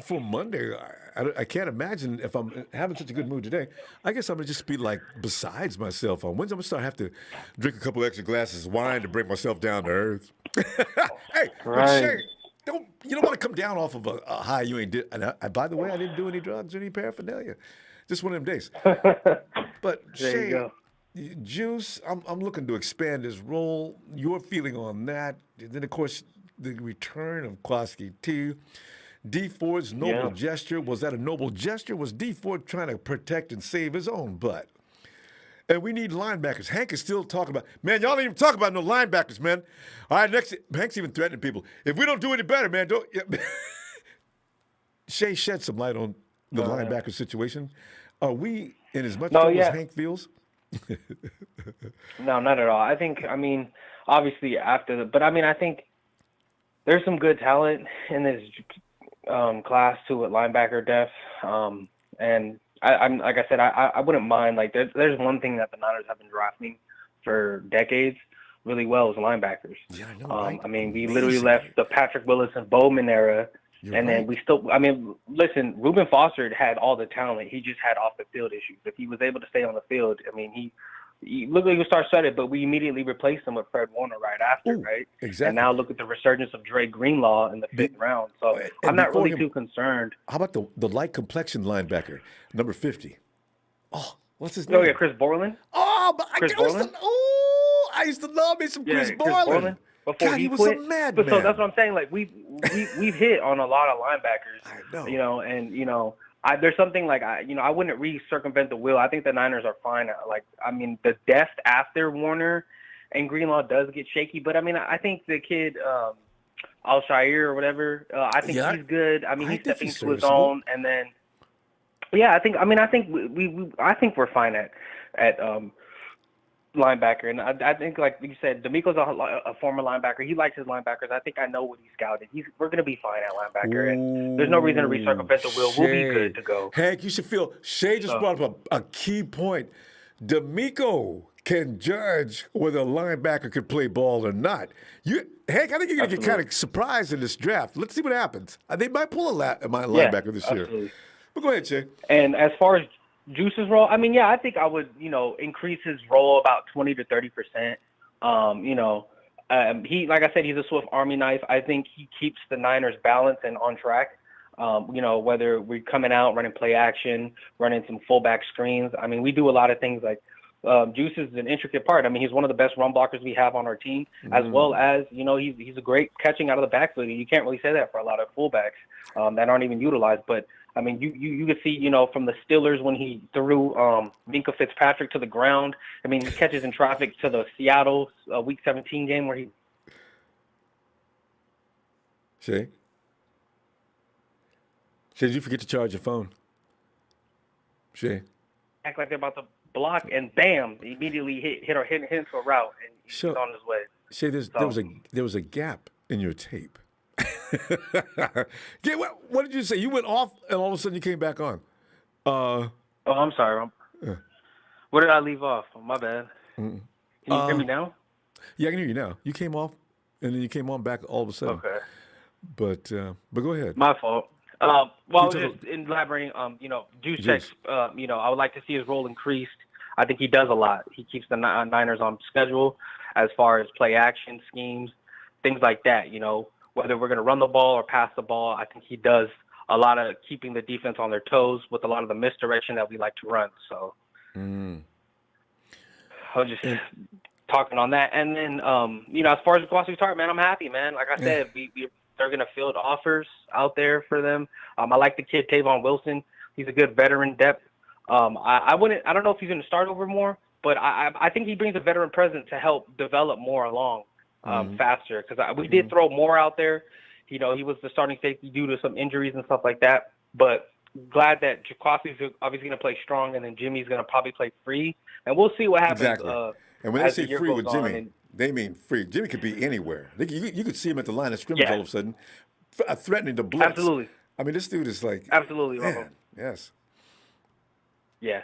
for Monday, I can't imagine if I'm having such a good mood today. I guess I'm going to just be like besides myself on Wednesday. I'm going to have to drink a couple extra glasses of wine to bring myself down to earth. Hey, right. Shay, you don't want to come down off of a high you ain't did. And by the way, I didn't do any drugs or any paraphernalia. Just one of them days. But there Shay, Juice, I'm looking to expand his role. Your feeling on that? And then, of course, the return of Jaquiski Tartt. D. Ford's noble gesture. Was that a noble gesture? Was D. Ford trying to protect and save his own butt? And we need linebackers. Hank is still talking about, man, y'all don't even talk about no linebackers, man. All right, next, Hank's even threatening people. If we don't do any better, man, don't. Yeah. Shay shed some light on the linebacker situation. Are we in as much trouble as Hank feels? No, not at all. I think, obviously I think there's some good talent in this class too at linebacker depth. And I'm like I said, I wouldn't mind. Like there's one thing that the Niners have been drafting for decades really well is linebackers. Yeah, I know. Right? We literally left the Patrick Willis and Bowman era. Then we still, listen, Reuben Foster had all the talent. He just had off the field issues. If he was able to stay on the field, he looked like he was star-studded, but we immediately replaced him with Fred Warner right after, right? Exactly. And now look at the resurgence of Dre Greenlaw in the 5th round. So I'm not really too concerned. How about the light complexion linebacker, number 50? Oh, what's his name? Oh, yeah, Chris Borland. Oh, but Chris Borland? I used to love me some Chris Borland. Before God, he was quit. a madman. So that's what I'm saying. Like we've hit on a lot of linebackers. I know. There's something like I wouldn't re-circumvent the wheel. I think the Niners are fine. The depth after Warner and Greenlaw does get shaky, but I think the kid Al-Shire or whatever. I think he's good. He's stepping to his own, and then I think we're fine at linebacker, and I think, like you said, D'Amico's a former linebacker. He likes his linebackers. I think I know what he scouted. We're going to be fine at linebacker, and there's no reason to recircumvent the wheel. We'll be good to go. Hank, you should feel. Shay just brought up a key point. D'Amico can judge whether a linebacker could play ball or not. Hank, I think you're going to get kind of surprised in this draft. Let's see what happens. They might pull a linebacker this year. But go ahead, Shay. And as far as Juice's role, I think I would, increase his role about 20 to 30%. He, like I said, he's a swift Army knife. I think he keeps the Niners balanced and on track. Whether we're coming out, running play action, running some fullback screens. We do a lot of things like Juice is an intricate part. I mean, he's one of the best run blockers we have on our team, as well as, he's a great catching out of the backfield. You can't really say that for a lot of fullbacks that aren't even utilized. But, I mean, you could see, from the Steelers when he threw Minkah Fitzpatrick to the ground. I mean, he catches in traffic to the Seattle Week 17 game where he. Shay, did you forget to charge your phone? Shay. Act like they're about to block, and bam, immediately hit into a route, and he's on his way. Shay, there was a gap in your tape. What did you say? You went off, and all of a sudden you came back on. I'm sorry. Where did I leave off? Oh, my bad. Can you hear me now? Yeah, I can hear you now. You came off, and then you came on back all of a sudden. Okay. But go ahead. My fault. Well, I was just elaborating. Juszczyk, I would like to see his role increased. I think he does a lot. He keeps the Niners on schedule as far as play action schemes, things like that. Whether we're going to run the ball or pass the ball, I think he does a lot of keeping the defense on their toes with a lot of the misdirection that we like to run. So I was just talking on that. And then, as far as Jaquiski Tartt, man, I'm happy, man. Like I said, they're going to field offers out there for them. I like the kid Tavon Wilson. He's a good veteran depth. I don't know if he's going to start over more, but I think he brings a veteran presence to help develop more along faster. Because we did throw more out there. He was the starting safety due to some injuries and stuff like that. But glad that Jaquiski's obviously going to play strong, and then Jimmy's going to probably play free. And we'll see what happens. Exactly. And when they say free with Jimmy, on. they mean free. Jimmy could be anywhere. You could see him at the line of scrimmage all of a sudden, threatening to blitz. Absolutely. I mean, this dude is like absolutely. Man, yes. Yeah.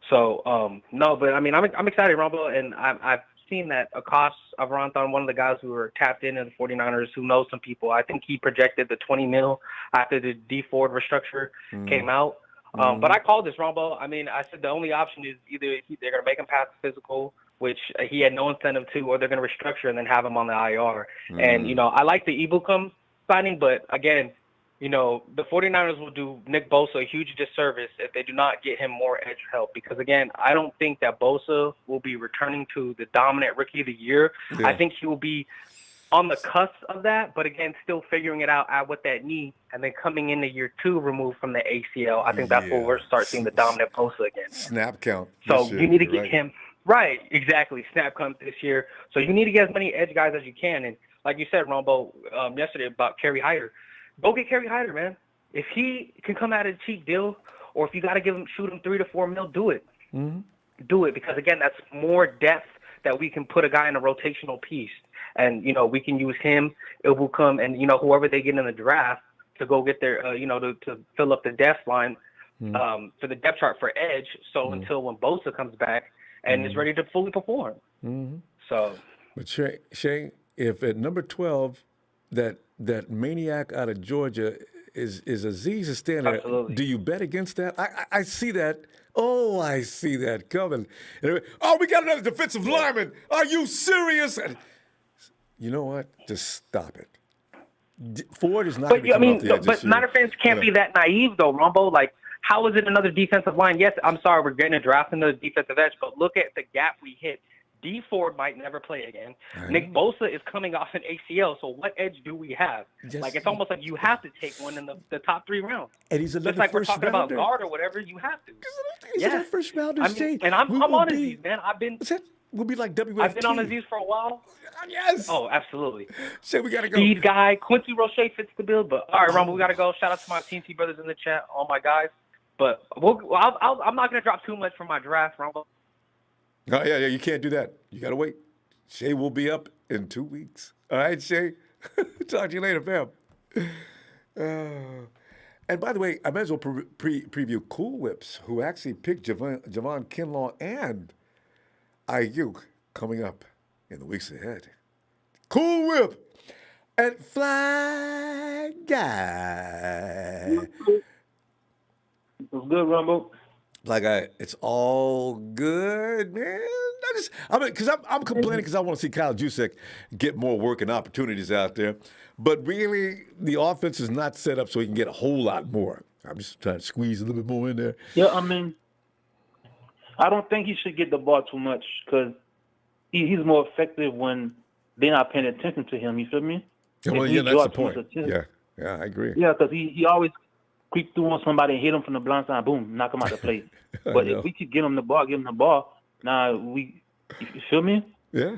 So no, but I mean, I'm excited, Ronbo, and I've seen that Akash Avaranthon, one of the guys who were tapped into the 49ers, who knows some people. I think he projected the $20 million after the D Ford restructure came out. But I called this, Ronbo. I mean, I said the only option is either they're going to make him pass physical, which he had no incentive to, or they're going to restructure and then have him on the IR. And, I like the Ibukum signing, but again, the 49ers will do Nick Bosa a huge disservice if they do not get him more edge help. Because, again, I don't think that Bosa will be returning to the dominant rookie of the year. Yeah. I think he will be on the cusp of that, but, again, still figuring it out at what that knee, and then coming into year 2 removed from the ACL. I think that's where we'll start seeing the dominant Bosa again. Snap count. So you need to get him – right, exactly, snap count this year. So you need to get as many edge guys as you can. And like you said, Ronbo, yesterday about Kerry Hyder, go get Kerry Hyder, man. If he can come out of a cheap deal, or if you got to shoot him $3 to $4 million, do it. Do it, because again, that's more depth that we can put a guy in a rotational piece, and we can use him. It will come, and whoever they get in the draft to go get their, to fill up the depth line for the depth chart for edge. So until when Bosa comes back and is ready to fully perform. So, but Shay, if at number 12, that maniac out of Georgia is Aziz Stanley. Absolutely. Do you bet against that? I see that. Oh, I see that coming. Oh, we got another defensive lineman. Are you serious? And you know what? Just stop it. Ford is not going to come off the edge but Niner fans can't be that naive, though, Ronbo. Like, how is it another defensive line? Yes, I'm sorry, we're getting a draft in the defensive edge, but look at the gap we hit. D Ford might never play again. Nick Bosa is coming off an ACL, so what edge do we have? It's almost like you have to take one in the top 3 rounds. And he's another just like we're first talking rounder. about guard or whatever, you have to. He's another first rounder. And I'm on Aziz, man. We'll be like WFT. I've been on Aziz for a while. Yes. Oh, absolutely. So we got to go. Speed guy. Quincy Roche fits the bill. But all right, Ronbo, we got to go. Shout out to my TNT brothers in the chat, all my guys. But I'm not going to drop too much from my draft, Ronbo. Oh, yeah, you can't do that. You got to wait. Shay will be up in 2 weeks. All right, Shay? Talk to you later, fam. And by the way, I might as well preview Cool Whips, who actually picked Javon Kinlaw and Ayuk coming up in the weeks ahead. Cool Whip and Fly Guy. What's good, Ronbo? Fly Guy, it's all good, man. I'm complaining because I want to see Kyle Juszczyk get more work and opportunities out there. But really, the offense is not set up so he can get a whole lot more. I'm just trying to squeeze a little bit more in there. Yeah, I mean, I don't think he should get the ball too much because he's more effective when they're not paying attention to him. You feel me? Yeah, well, If yeah, he that's draws the too much point. attention- Yeah, I agree. Yeah, because he always creep through on somebody and hit him from the blind side, boom, knock him out the play. I But know. if we keep getting him the ball, you feel me? Yeah.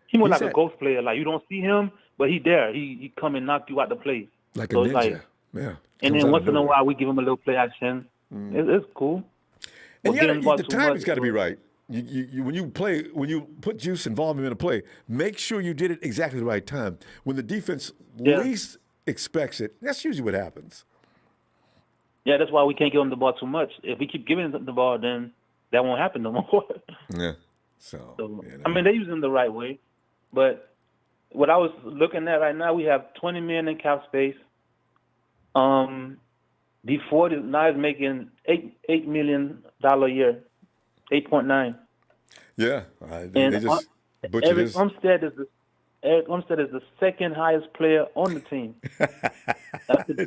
He more He's like a at- ghost player. Like you don't see him, but he there. He come and knock you out the play. Like So a it's ninja. like- Yeah. And Comes then out once of in a nowhere. while we give him a little play action. It's cool. And But you getting gotta, the ball the too timing's much, got to be right. You when you put juice involvement in a play, make sure you did it exactly the right time. When the defense Yeah. least expects it, that's usually what happens. Yeah, that's why we can't give him the ball too much. If we keep giving him the ball, then that won't happen no more. Yeah. So, I mean, they use him the right way. But what I was looking at right now, we have $20 million in cap space. D Ford is making $8 million a year, 8.9. Yeah. They And just butchered Eric his. Umstead is the second highest player on the team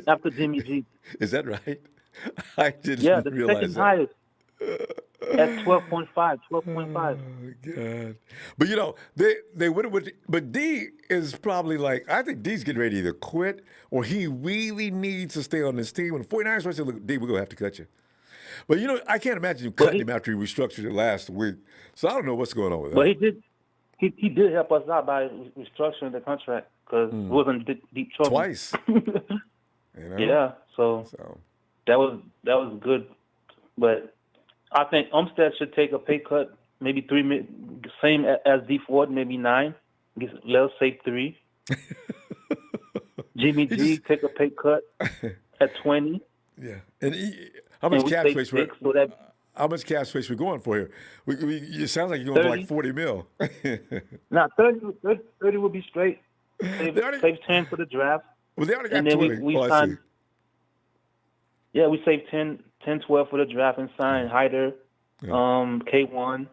after Jimmy G. Is that right? I didn't Yeah, the realize second that. highest at 12.5. God. But they would have. But D is probably like, I think D's getting ready to either quit or he really needs to stay on this team. When the 49ers might say, look, D, we're going to have to cut you. But I can't imagine you cutting him after he restructured it last week. So I don't know what's going on with that. But he did help us out by restructuring the contract because it wasn't deep trouble. Twice. Yeah, so that was good. But I think Umstead should take a pay cut, maybe same as D Ford, maybe 9. Let's say 3. Jimmy G take a pay cut at 20. Yeah. And how much cap say space 6, so that how much cap space we're going for here? It sounds like you're going for like 40 mil. Now 30 would be straight. Save 10 for the draft. Well, they already got and then 20. we I signed. see. Yeah, we saved 10, 12 for the draft and signed Hyder, K1,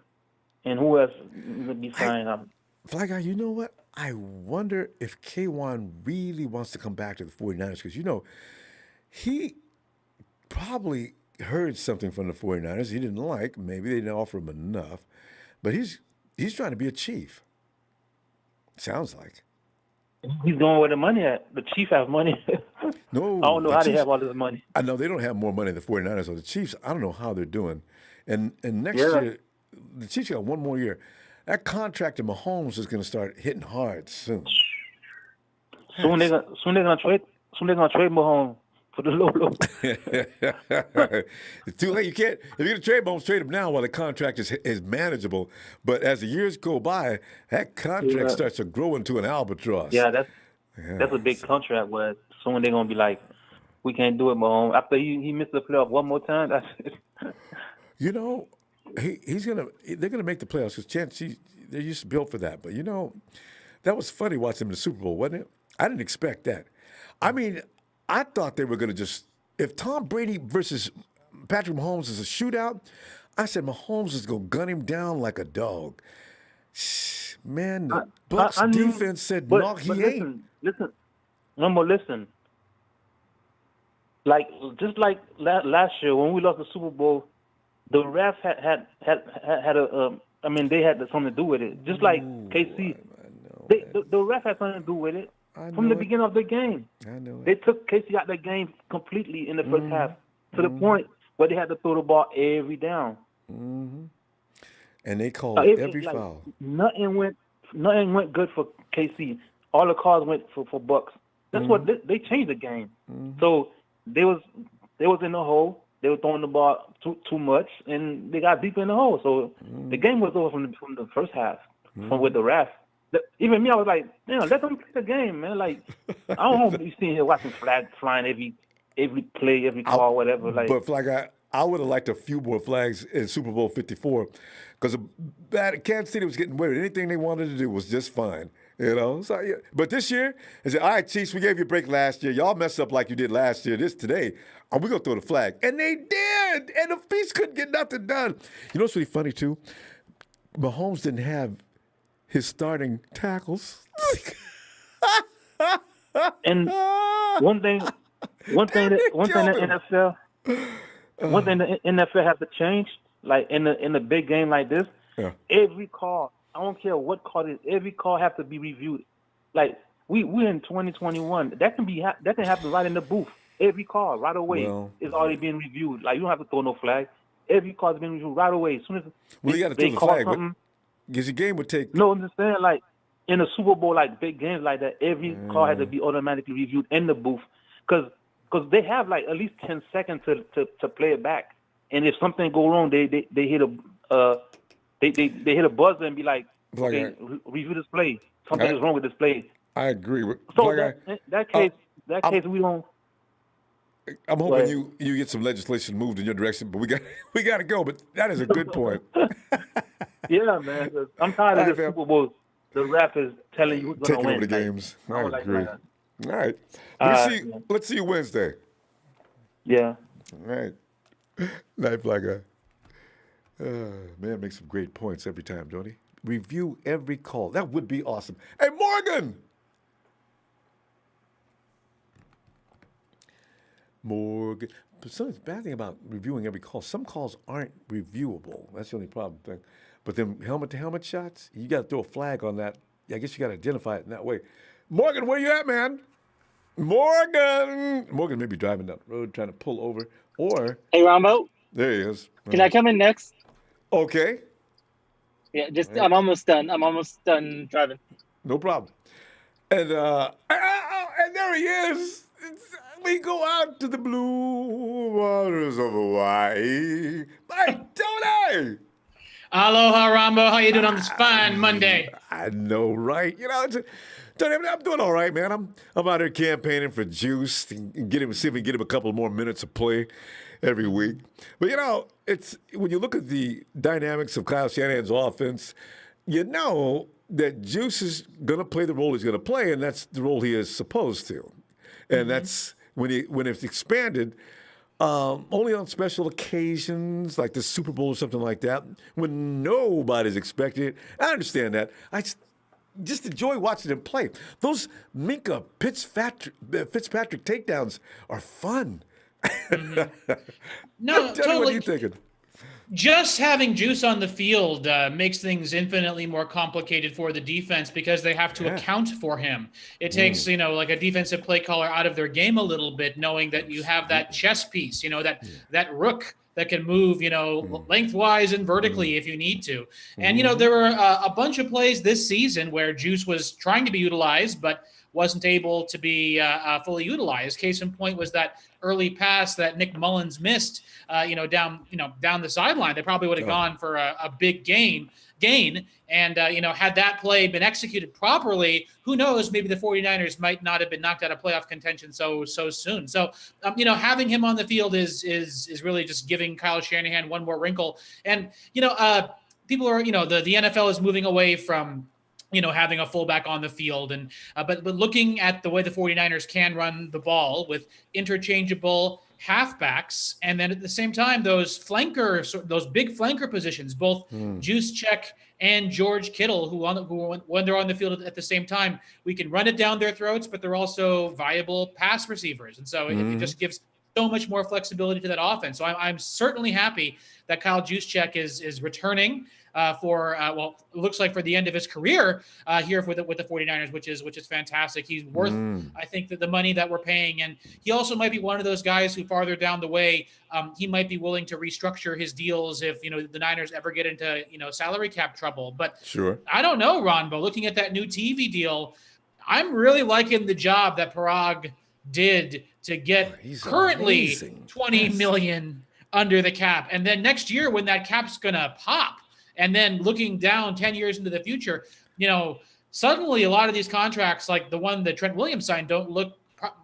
and who else would be signed? Fly Guy, you know what? I wonder if K1 really wants to come back to the 49ers because, he probably heard something from the 49ers he didn't like. Maybe they didn't offer him enough. But he's trying to be a Chief. Sounds like. He's going where the money at. The Chiefs have money. No, I don't know the how Chiefs, they have all this money. I know they don't have more money than the 49ers or the Chiefs. I don't know how they're doing. And next Yeah. year, the Chiefs got one more year. That contract to Mahomes is going to start hitting hard soon. Soon they're gonna trade Mahomes for the low. It's too late. You can't. If you're going to trade Mahomes, trade him now while the contract is manageable. But as the years go by, that contract starts to grow into an albatross. Yeah, that's a big contract. Where soon they're gonna be like, we can't do it, Mahomes. After he missed the playoff one more time, that's it. They're gonna make the playoffs because they're just built for that. But that was funny watching them in the Super Bowl, wasn't it? I didn't expect that. I mean, I thought they were gonna if Tom Brady versus Patrick Mahomes is a shootout, I said Mahomes is gonna gun him down like a dog. Man, the Bucs defense said no, he ain't. Listen, listen. Just like last year when we lost the Super Bowl, the refs had they had something to do with it. Just like KC, the ref had something to do with it from the beginning of the game. I know. They took KC out the game completely in the first half to the point where they had to throw the ball every down. Mm-hmm. And they called every foul. Nothing went good for KC. All the calls went for Bucs. That's what they changed the game. So they was in the hole. They were throwing the ball too much, and they got deep in the hole. So the game was over from the first half with the ref. Even me, I was like, let them play the game, man. Like, I don't want to be sitting here watching flags flying every play, every call, whatever. Like, but Flag, I would have liked a few more flags in Super Bowl 54 because Kansas City was getting away with anything they wanted to do was just fine. So, yeah. But this year, they said, all right, Chiefs, we gave you a break last year. Y'all messed up like you did last year. Today, we're going to throw the flag. And they did. And the Beast couldn't get nothing done. You know what's really funny, too? Mahomes didn't have his starting tackles. And one thing the NFL has to change, like in the big game like this, every call, I don't care what call it is, every call has to be reviewed. Like we're in 2021, that can happen right in the booth. Every call right away is already being reviewed. Like you don't have to throw no flag. Every call is being reviewed right away. As soon as you got to throw the flag, because your game would take. No, I'm just saying, like in a Super Bowl, like big games like that, every call had to be automatically reviewed in the booth, because they have like at least 10 seconds to play it back. And if something go wrong, they hit a buzzer and be like, okay, review this play. Something is wrong with this play. I agree with. So that case, we don't. I'm hoping you get some legislation moved in your direction, but we got to go. But that is a good point. Yeah, man. I'm tired of the Super Bowl. The ref is telling you who's going to win. Taking over the games. I agree. All right. Let's see you Wednesday. Yeah. All right. Night, Black Guy. Man makes some great points every time, don't he? Review every call. That would be awesome. Hey, Morgan! Morgan. But the bad thing about reviewing every call, some calls aren't reviewable. That's the only problem thing. But then helmet-to-helmet shots, you got to throw a flag on that. I guess you got to identify it in that way. Morgan, where you at, man? Morgan may be driving down the road trying to pull over. Or hey, Ronbo. There he is. Can I come in next? Okay. Yeah, I'm almost done. I'm almost done driving. No problem. And there he is. We go out to the blue waters of Hawaii. My Tony! Aloha, Ronbo. How you doing on this fine Monday? I know, right? You know, Tony, I'm doing all right, man. I'm out here campaigning for Juice and see if we can get him a couple more minutes of play every week. But, you know, it's when you look at the dynamics of Kyle Shanahan's offense, you know that Juice is going to play the role he's going to play, and that's the role he is supposed to. And that's when it's expanded, only on special occasions like the Super Bowl or something like that, when nobody's expecting it. I understand that. I just enjoy watching him play. Those Minka Fitzpatrick takedowns are fun. No, Tell me, what are you thinking? Just having Juice on the field makes things infinitely more complicated for the defense because they have to account for him. It takes, like a defensive play caller out of their game a little bit, knowing that you have that chess piece, that rook that can move, lengthwise and vertically if you need to. And, there were a bunch of plays this season where Juice was trying to be utilized, but wasn't able to be fully utilized. Case in point was that early pass that Nick Mullins missed, down the sideline. They probably would have gone for a big gain. And, had that play been executed properly, who knows, maybe the 49ers might not have been knocked out of playoff contention so soon. So, having him on the field is really just giving Kyle Shanahan one more wrinkle. And, people are, the NFL is moving away from, having a fullback on the field. And but looking at the way the 49ers can run the ball with interchangeable halfbacks, and then at the same time, those big flanker positions, both Juszczyk and George Kittle, who when they're on the field at the same time, we can run it down their throats, but they're also viable pass receivers. And so it just gives so much more flexibility to that offense. So I'm certainly happy that Kyle Juszczyk is returning it looks like for the end of his career here with the 49ers, which is fantastic. He's worth, I think, the money that we're paying. And he also might be one of those guys who farther down the way, he might be willing to restructure his deals if, the Niners ever get into, salary cap trouble. But sure, I don't know, Ronbo, looking at that new TV deal, I'm really liking the job that Parag did to get currently amazing. $20 million under the cap. And then next year when that cap's going to pop, and then looking down 10 years into the future, suddenly a lot of these contracts, like the one that Trent Williams signed,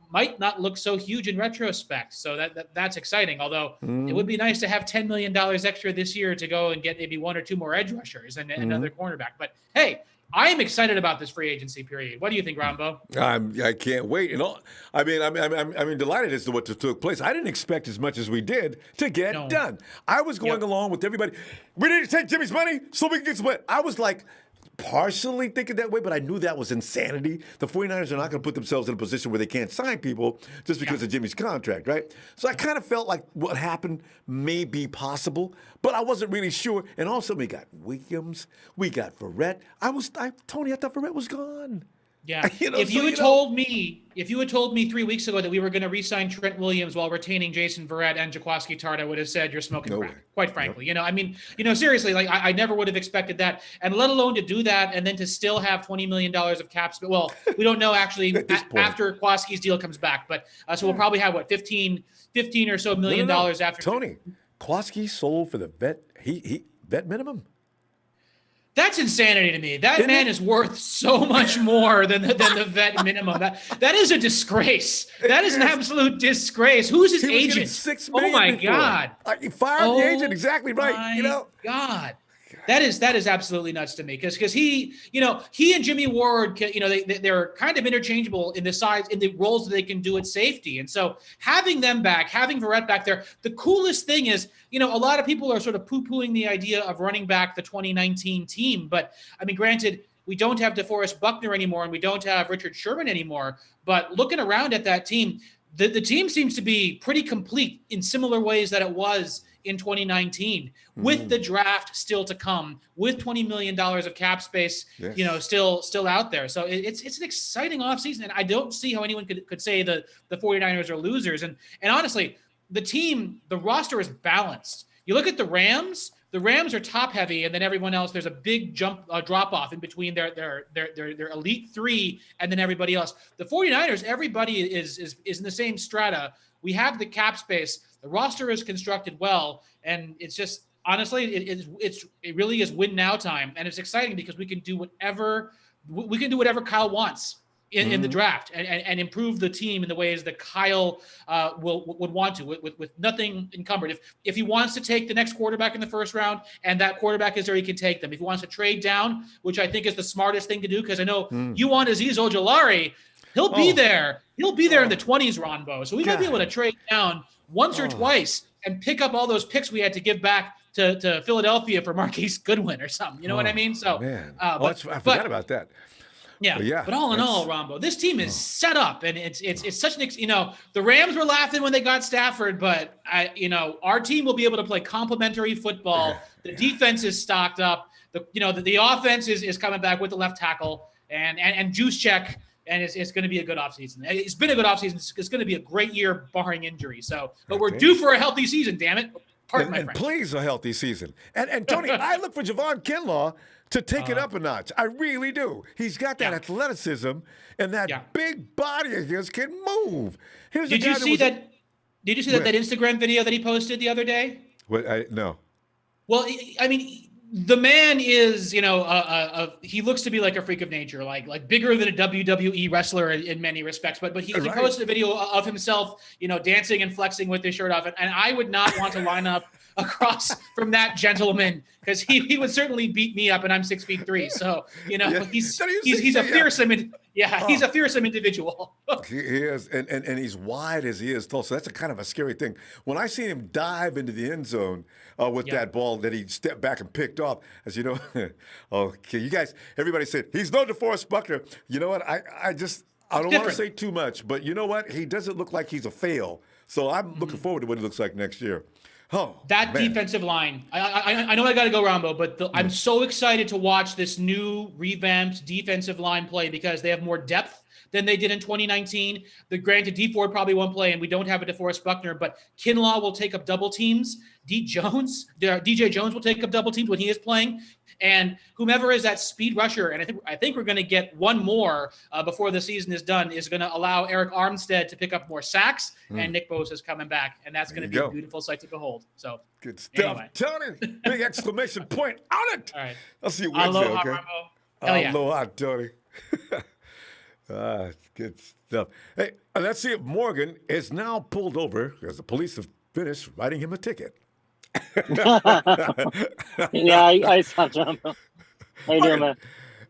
might not look so huge in retrospect. So that's exciting. Although it would be nice to have $10 million extra this year to go and get maybe one or two more edge rushers and another cornerback. But hey, I am excited about this free agency period. What do you think, Ronbo? I can't wait. I'm delighted as to what took place. I didn't expect as much as we did to get done. I was going along with everybody. We need to take Jimmy's money so we can get some money. I was like, partially thinking that way, but I knew that was insanity. The 49ers are not going to put themselves in a position where they can't sign people just because of Jimmy's contract, right? So I kind of felt like what happened may be possible, but I wasn't really sure. And also, we got Williams, we got Verrett. Tony, I thought Verrett was gone. Yeah. If you had told me 3 weeks ago that we were going to re-sign Trent Williams while retaining Jason Verrett and Jaquiski Tartt, I would have said you're smoking crack. Quite frankly, seriously, like I never would have expected that, and let alone to do that and then to still have $20 million of cap space. Well, we don't know actually after Kwaski's deal comes back, but so we'll probably have 15 or so million dollars after. Tony, Kwaski sold for the vet minimum. That's insanity to me. That man is worth so much more than the vet minimum. That is a disgrace. That is an absolute disgrace. Who's his agent? $6 Oh million my before. God! You fired the agent. Exactly right. God. That is absolutely nuts to me because he and Jimmy Ward, they're kind of interchangeable in the roles that they can do at safety. And so having them back, having Verrett back there, the coolest thing is, a lot of people are sort of poo-pooing the idea of running back the 2019 team. But I mean, granted, we don't have DeForest Buckner anymore and we don't have Richard Sherman anymore. But looking around at that team, the team seems to be pretty complete in similar ways that it was in 2019, with the draft still to come, with $20 million of cap space, still out there. So it's an exciting offseason, and I don't see how anyone could say the 49ers are losers. And honestly, the roster is balanced. You look at the Rams are top heavy, and then everyone else, there's a big drop off in between their elite three and then everybody else. The 49ers, everybody is in the same strata. We have the cap space. The roster is constructed well, and it's just honestly, it really is win now time, and it's exciting because we can do whatever Kyle wants in the draft and improve the team in the ways that Kyle would want to with nothing encumbered. If he wants to take the next quarterback in the first round and that quarterback is there, he can take them. If he wants to trade down, which I think is the smartest thing to do, because I know you want Azeez Ojulari, he'll be there. He'll be there in the 20s, Ronbo. So we might be able to trade down once or twice and pick up all those picks we had to give back to Philadelphia for Marquise Goodwin or something. You know what I mean? So, I forgot about that. But all in all, Ronbo, this team is set up, and it's such an the Rams were laughing when they got Stafford, but our team will be able to play complementary football. The defense is stocked up. The offense is coming back with the left tackle and Juszczyk. And it's going to be a good offseason. It's been a good offseason. It's going to be a great year, barring injury. So, but we're due for a healthy season, damn it. Pardon my French. Please, a healthy season. And Tony, I look for Javon Kinlaw to take it up a notch. I really do. He's got that athleticism, and that big body of his can move. Did you see that Instagram video that he posted the other day? No. Well, I mean, the man is, he looks to be like a freak of nature, like bigger than a WWE wrestler in many respects. But he posted a video of himself, dancing and flexing with his shirt off. And I would not want to line up across from that gentleman because he would certainly beat me up, and I'm 6'3". So he's a fearsome. He's a fearsome individual. He is, and he's wide as he is tall. So that's a kind of a scary thing. When I seen him dive into the end zone with that ball that he stepped back and picked off, as you know, okay, you guys, everybody said he's no DeForest Buckner. You know what? I don't want to say too much, but you know what? He doesn't look like he's a fail. So I'm looking forward to what he looks like next year. Defensive line. I know I got to go, Ronbo, but I'm so excited to watch this new revamped defensive line play because they have more depth than they did in 2019. Granted, D Ford probably won't play, and we don't have a DeForest Buckner, but Kinlaw will take up double teams. DJ Jones will take up double teams when he is playing, and whomever is that speed rusher, and I think we're going to get one more before the season is done, is going to allow Eric Armstead to pick up more sacks, and Nick Bosa is coming back, and that's going to be a beautiful sight to behold. So good stuff, anyway. Tony. Big exclamation point on it. All right, I'll see you Wednesday. Aloha, okay. Ronbo. Hell yeah. Aloha, Tony. Good stuff. Hey, let's see if Morgan is now pulled over because the police have finished writing him a ticket. I saw John. How you doing, man?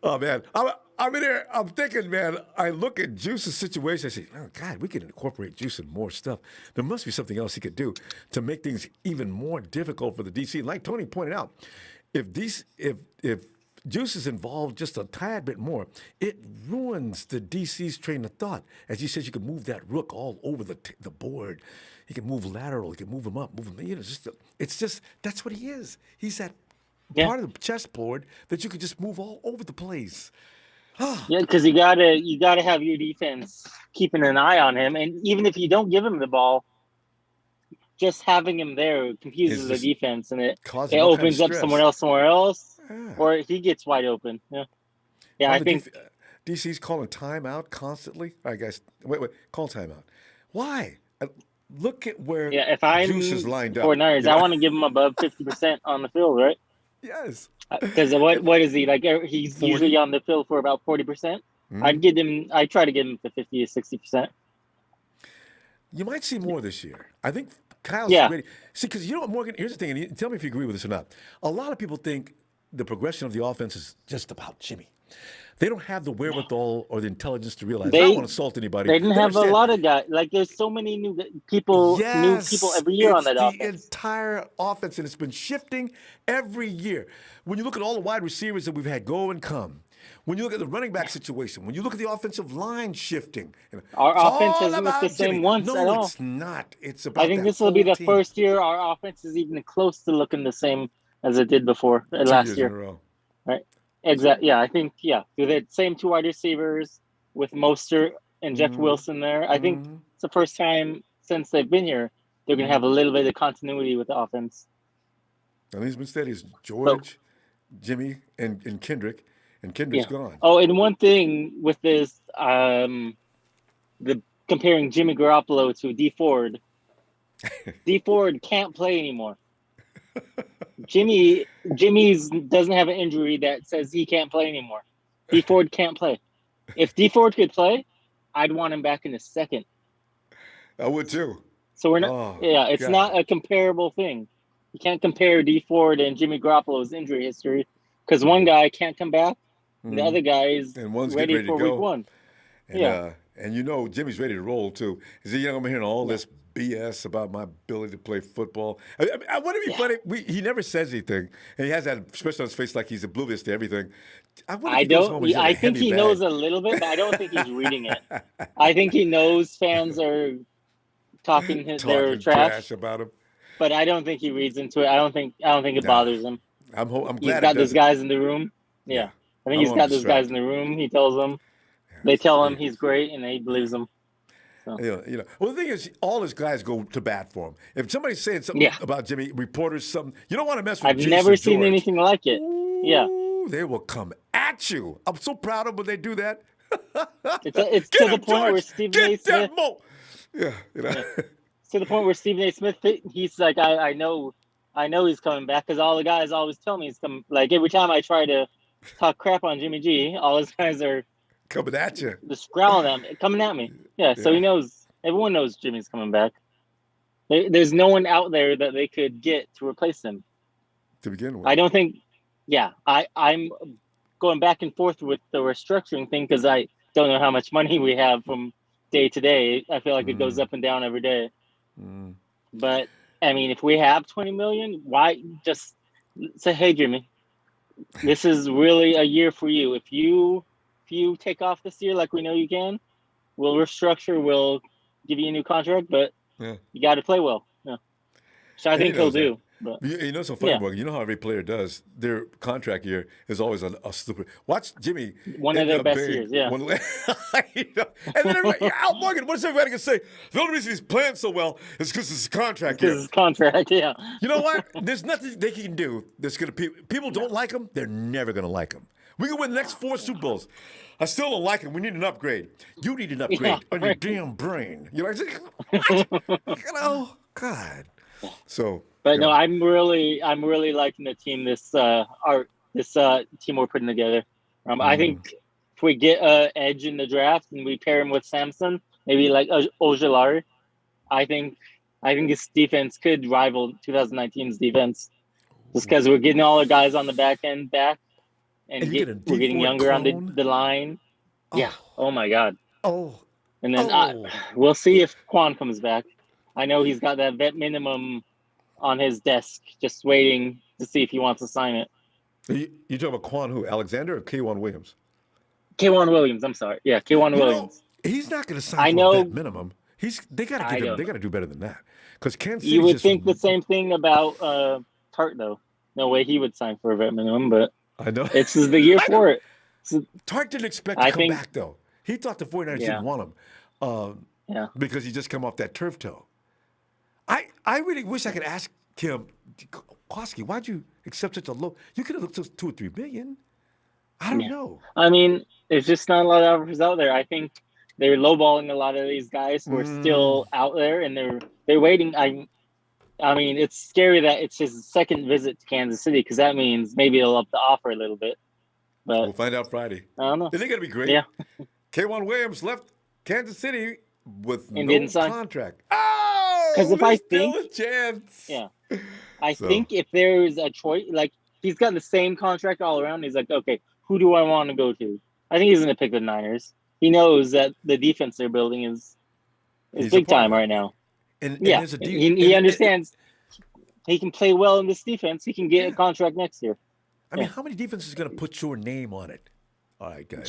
Oh, man. I'm in here. I'm thinking, man, I look at Juice's situation. I say, oh, God, we could incorporate Juice in more stuff. There must be something else he could do to make things even more difficult for the DC. Like Tony pointed out, if Juice is involved just a tad bit more, it ruins the DC's train of thought. As he says, you can move that rook all over the board. He can move lateral. He can move him up, move him. It's just that's what he is. He's that part of the chessboard that you can just move all over the place. Yeah, because you gotta have your defense keeping an eye on him, and even if you don't give him the ball, just having him there confuses the defense, and it opens up somewhere else, or he gets wide open. Yeah. I think DC's calling timeout constantly. I guess call timeout. Why? Look at where if I'm Juice is lined up. 49ers, I want to give him above 50% on the field, right? Yes. Because what is he like? He's 40? Usually on the field for about 40%. I try to get him to 50 to 60%. You might see more this year. I think Kyle's ready. See, because you know what, Morgan? Here's the thing, and tell me if you agree with this or not. A lot of people think the progression of the offense is just about Jimmy. They don't have the wherewithal or the intelligence to realize. I don't want to insult anybody. They didn't have a lot of guys. Like, there's so many new people every year on that offense. The entire offense, and it's been shifting every year. When you look at all the wide receivers that we've had go and come, when you look at the running back situation, when you look at the offensive line shifting, our offense hasn't looked the same once at all. No, it's not. It's about. I think this will be the first year our offense is even close to looking the same as it did before last year. 2 years in a row. Right. Exactly. Yeah, I think with the same 2 wide receivers with Mostert and Jeff Wilson there. I think it's the first time since they've been here they're going to have a little bit of continuity with the offense. And he's been steady. It's George, Jimmy, and Kendrick, and Kendrick's gone. Oh, and one thing with this, the comparing Jimmy Garoppolo to D Ford. D Ford can't play anymore. Jimmy's doesn't have an injury that says he can't play anymore. D Ford can't play. If D Ford could play, I'd want him back in a second. I would too. So we're not. It's not a comparable thing. You can't compare D Ford and Jimmy Garoppolo's injury history because one guy can't come back, and the other guy is ready for week 1. And, and you know Jimmy's ready to roll too. I'm hearing all this BS about my ability to play football. I wouldn't it be funny? He never says anything, and he has that expression on his face like he's oblivious to everything. I think he knows a little bit, but I don't think he's reading it. I think he knows fans are talking their trash about him, but I don't think he reads into it. I don't think it bothers him. I'm glad he's got those guys in the room. Yeah. I think he's got those guys in the room. He tells them. They tell him he's great, and he believes them. So. Well, the thing is, all his guys go to bat for him. If somebody's saying something about Jimmy, reporters, something, you don't want to mess with Jason I've never seen George. anything like it. They will come at you. I'm so proud of when they do that. It's to the point where Stephen A. Smith. It's to the point where Stephen A. Smith, he's like, I know he's coming back because all the guys always tell me he's coming. Like every time I try to talk crap on Jimmy G, all his guys are coming at you, just growling at me, coming at me. So he knows. Everyone knows Jimmy's coming back. There's no one out there that they could get to replace him. To begin with, I don't think. I'm going back and forth with the restructuring thing because I don't know how much money we have from day to day. I feel like it goes up and down every day. But I mean, if we have $20 million, why just say, "Hey, Jimmy, this is really a year for you. If you take off this year like we know you can, we'll restructure. We'll give you a new contract, but you got to play well." So I think he'll do. But, so funny, Morgan. You know how every player does. Their contract year is always a stupid. Watch Jimmy. One of their best years, and then everybody, Morgan, what's everybody gonna say? The only reason he's playing so well is because it's his contract year. His contract, yeah. You know what? There's nothing they can do that's gonna. People don't like him. They're never gonna like him. We can win the next 4 Super Bowls. I still don't like him. We need an upgrade. You need an upgrade on your damn brain. God. So. But no, I'm really liking the team. This team we're putting together. I think if we get an edge in the draft and we pair him with Samson, maybe like Ojulari, I think this defense could rival 2019's defense, just because we're getting all our guys on the back end back, and we're getting younger on the line. Oh my God. And then we'll see if Quan comes back. I know he's got that vet minimum on his desk, just waiting to see if he wants to sign it. You talking about Quan who? Alexander or K'Wan Williams? K'Wan Williams. I'm sorry. Yeah, K'Wan Williams. He's not going to sign I for know. a vet minimum. They got to give him. They got to do better than that. Because Kansas You City's would just think the same thing about Tartt, though. No way he would sign for a vet minimum, but I know it's the year for it. So, Tartt didn't expect to come back though. He thought the 49ers didn't want him because he just come off that turf toe. I really wish I could ask him, Jaquiski, why'd you accept such a low? You could have looked at $2 or $3 million. I don't know. I mean, there's just not a lot of offers out there. I think they're lowballing a lot of these guys who are still out there, and they're waiting. I mean, it's scary that it's his second visit to Kansas City because that means maybe they'll up the offer a little bit. But we'll find out Friday. I don't know. Isn't it going to be great? Yeah. K'Wan Williams left Kansas City with and no didn't sign. contract. Oh, because if I still think, a chance. Yeah, I think if there's a choice, like he's got the same contract all around, he's like, okay, who do I want to go to? I think he's going to pick the Niners. He knows that the defense they're building is big time right now. And he understands he can play well in this defense. He can get a contract next year. I mean, how many defenses is going to put your name on it? All right, guys.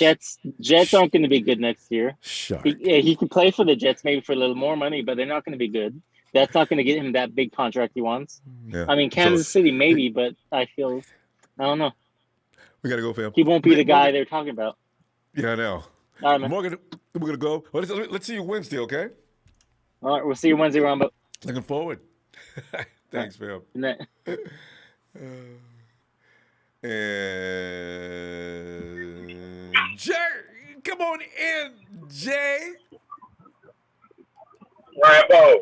Jets aren't going to be good next year. Sure. He can play for the Jets maybe for a little more money, but they're not going to be good. That's not going to get him that big contract he wants. Yeah. I mean, Kansas City maybe, but I don't know. We got to go, fam. He won't be the guy they're talking about. Yeah, I know. All right, man. We're gonna go. Well, let's see you Wednesday, okay? All right, we'll see you Wednesday, Ronbo. Looking forward. Thanks, fam. And Jay, come on in, Jay. Ronbo.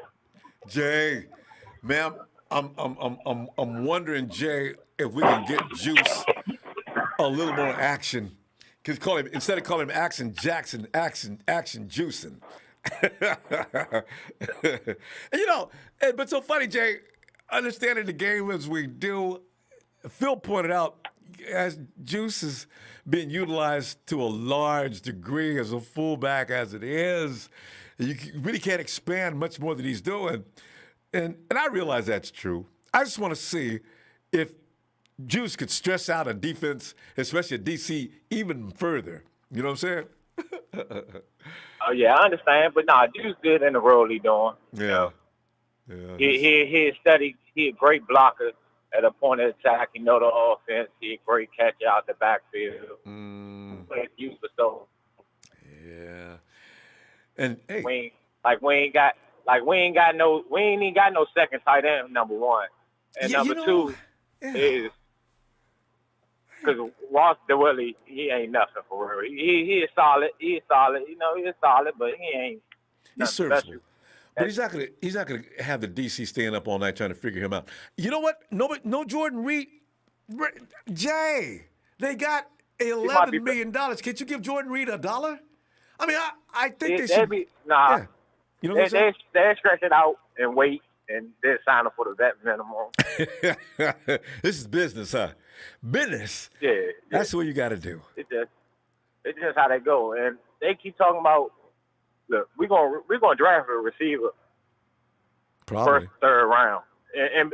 Jay, ma'am, I'm wondering, Jay, if we can get Juice a little more action. Because instead of calling him Action Jackson, action Juicing. But so funny, Jay, understanding the game as we do, Phil pointed out, as Juice is being utilized to a large degree as a fullback as it is, you really can't expand much more than he's doing. And I realize that's true. I just want to see if Juice could stress out a defense, especially a DC, even further. You know what I'm saying? Oh yeah, I understand, but nah, Juice good in the role he doing. Yeah. He studied. He a great blocker at a point of attack. He know the offense. He a great catcher out the backfield. Juice was so. Yeah. And hey, we ain't got no second tight end. Number one, and number two is. Because Ross DeWillie, he ain't nothing for real. He is solid. He is solid. You know, he is solid, but he ain't. He's serviceable. But he's not gonna have the DC staying up all night trying to figure him out. You know what? No Jordan Reed. Jay, they got $11 million. Can't you give Jordan Reed $1? I mean, I think they should. Nah. Yeah. You know what I'm they stretch it out and wait and then sign up for the vet minimum. This is business, huh? Business. Yeah. That's what you got to do. It's just how they go, and they keep talking about. Look, we're gonna draft a receiver. Probably. First, third round.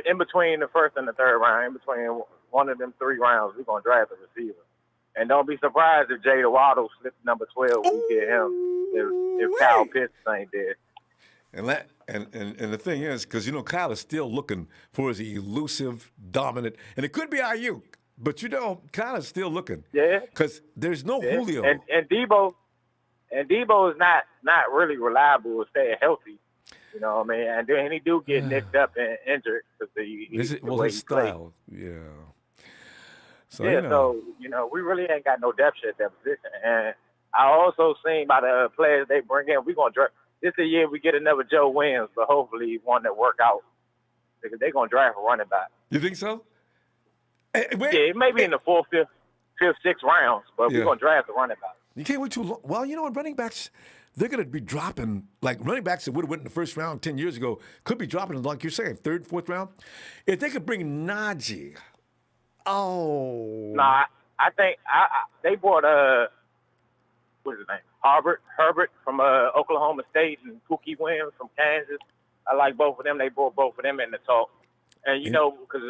In between the first and the third round, in between one of them 3 rounds, we're gonna draft a receiver. And don't be surprised if Jada Waddle slips number 12. We get him if Kyle Pitts ain't there. And the thing is, because Kyle is still looking for his elusive, dominant, and it could be Ayuk, but Kyle is still looking. Yeah. Because there's no Julio. And Debo is not really reliable or staying healthy. You know what I mean? And then he do get nicked up and injured because his style. Yeah. So, so we really ain't got no depth at that position. And I also seen by the players they bring in, we're gonna draft. This is the year we get another Joe Williams, but hopefully one that work out because they're gonna draft a running back. You think so? It may be in the 4th, 5th, 6th rounds, but we're gonna draft a running back. You can't wait too long. Well, running backs, they're going to be dropping, like running backs that would have went in the first round 10 years ago, could be dropping, like you're saying, 3rd, 4th round. If they could bring Najee, Nah, I think they brought, what's his name? Herbert from Oklahoma State and Pookie Williams from Kansas. I like both of them. They brought both of them in the talk. And, because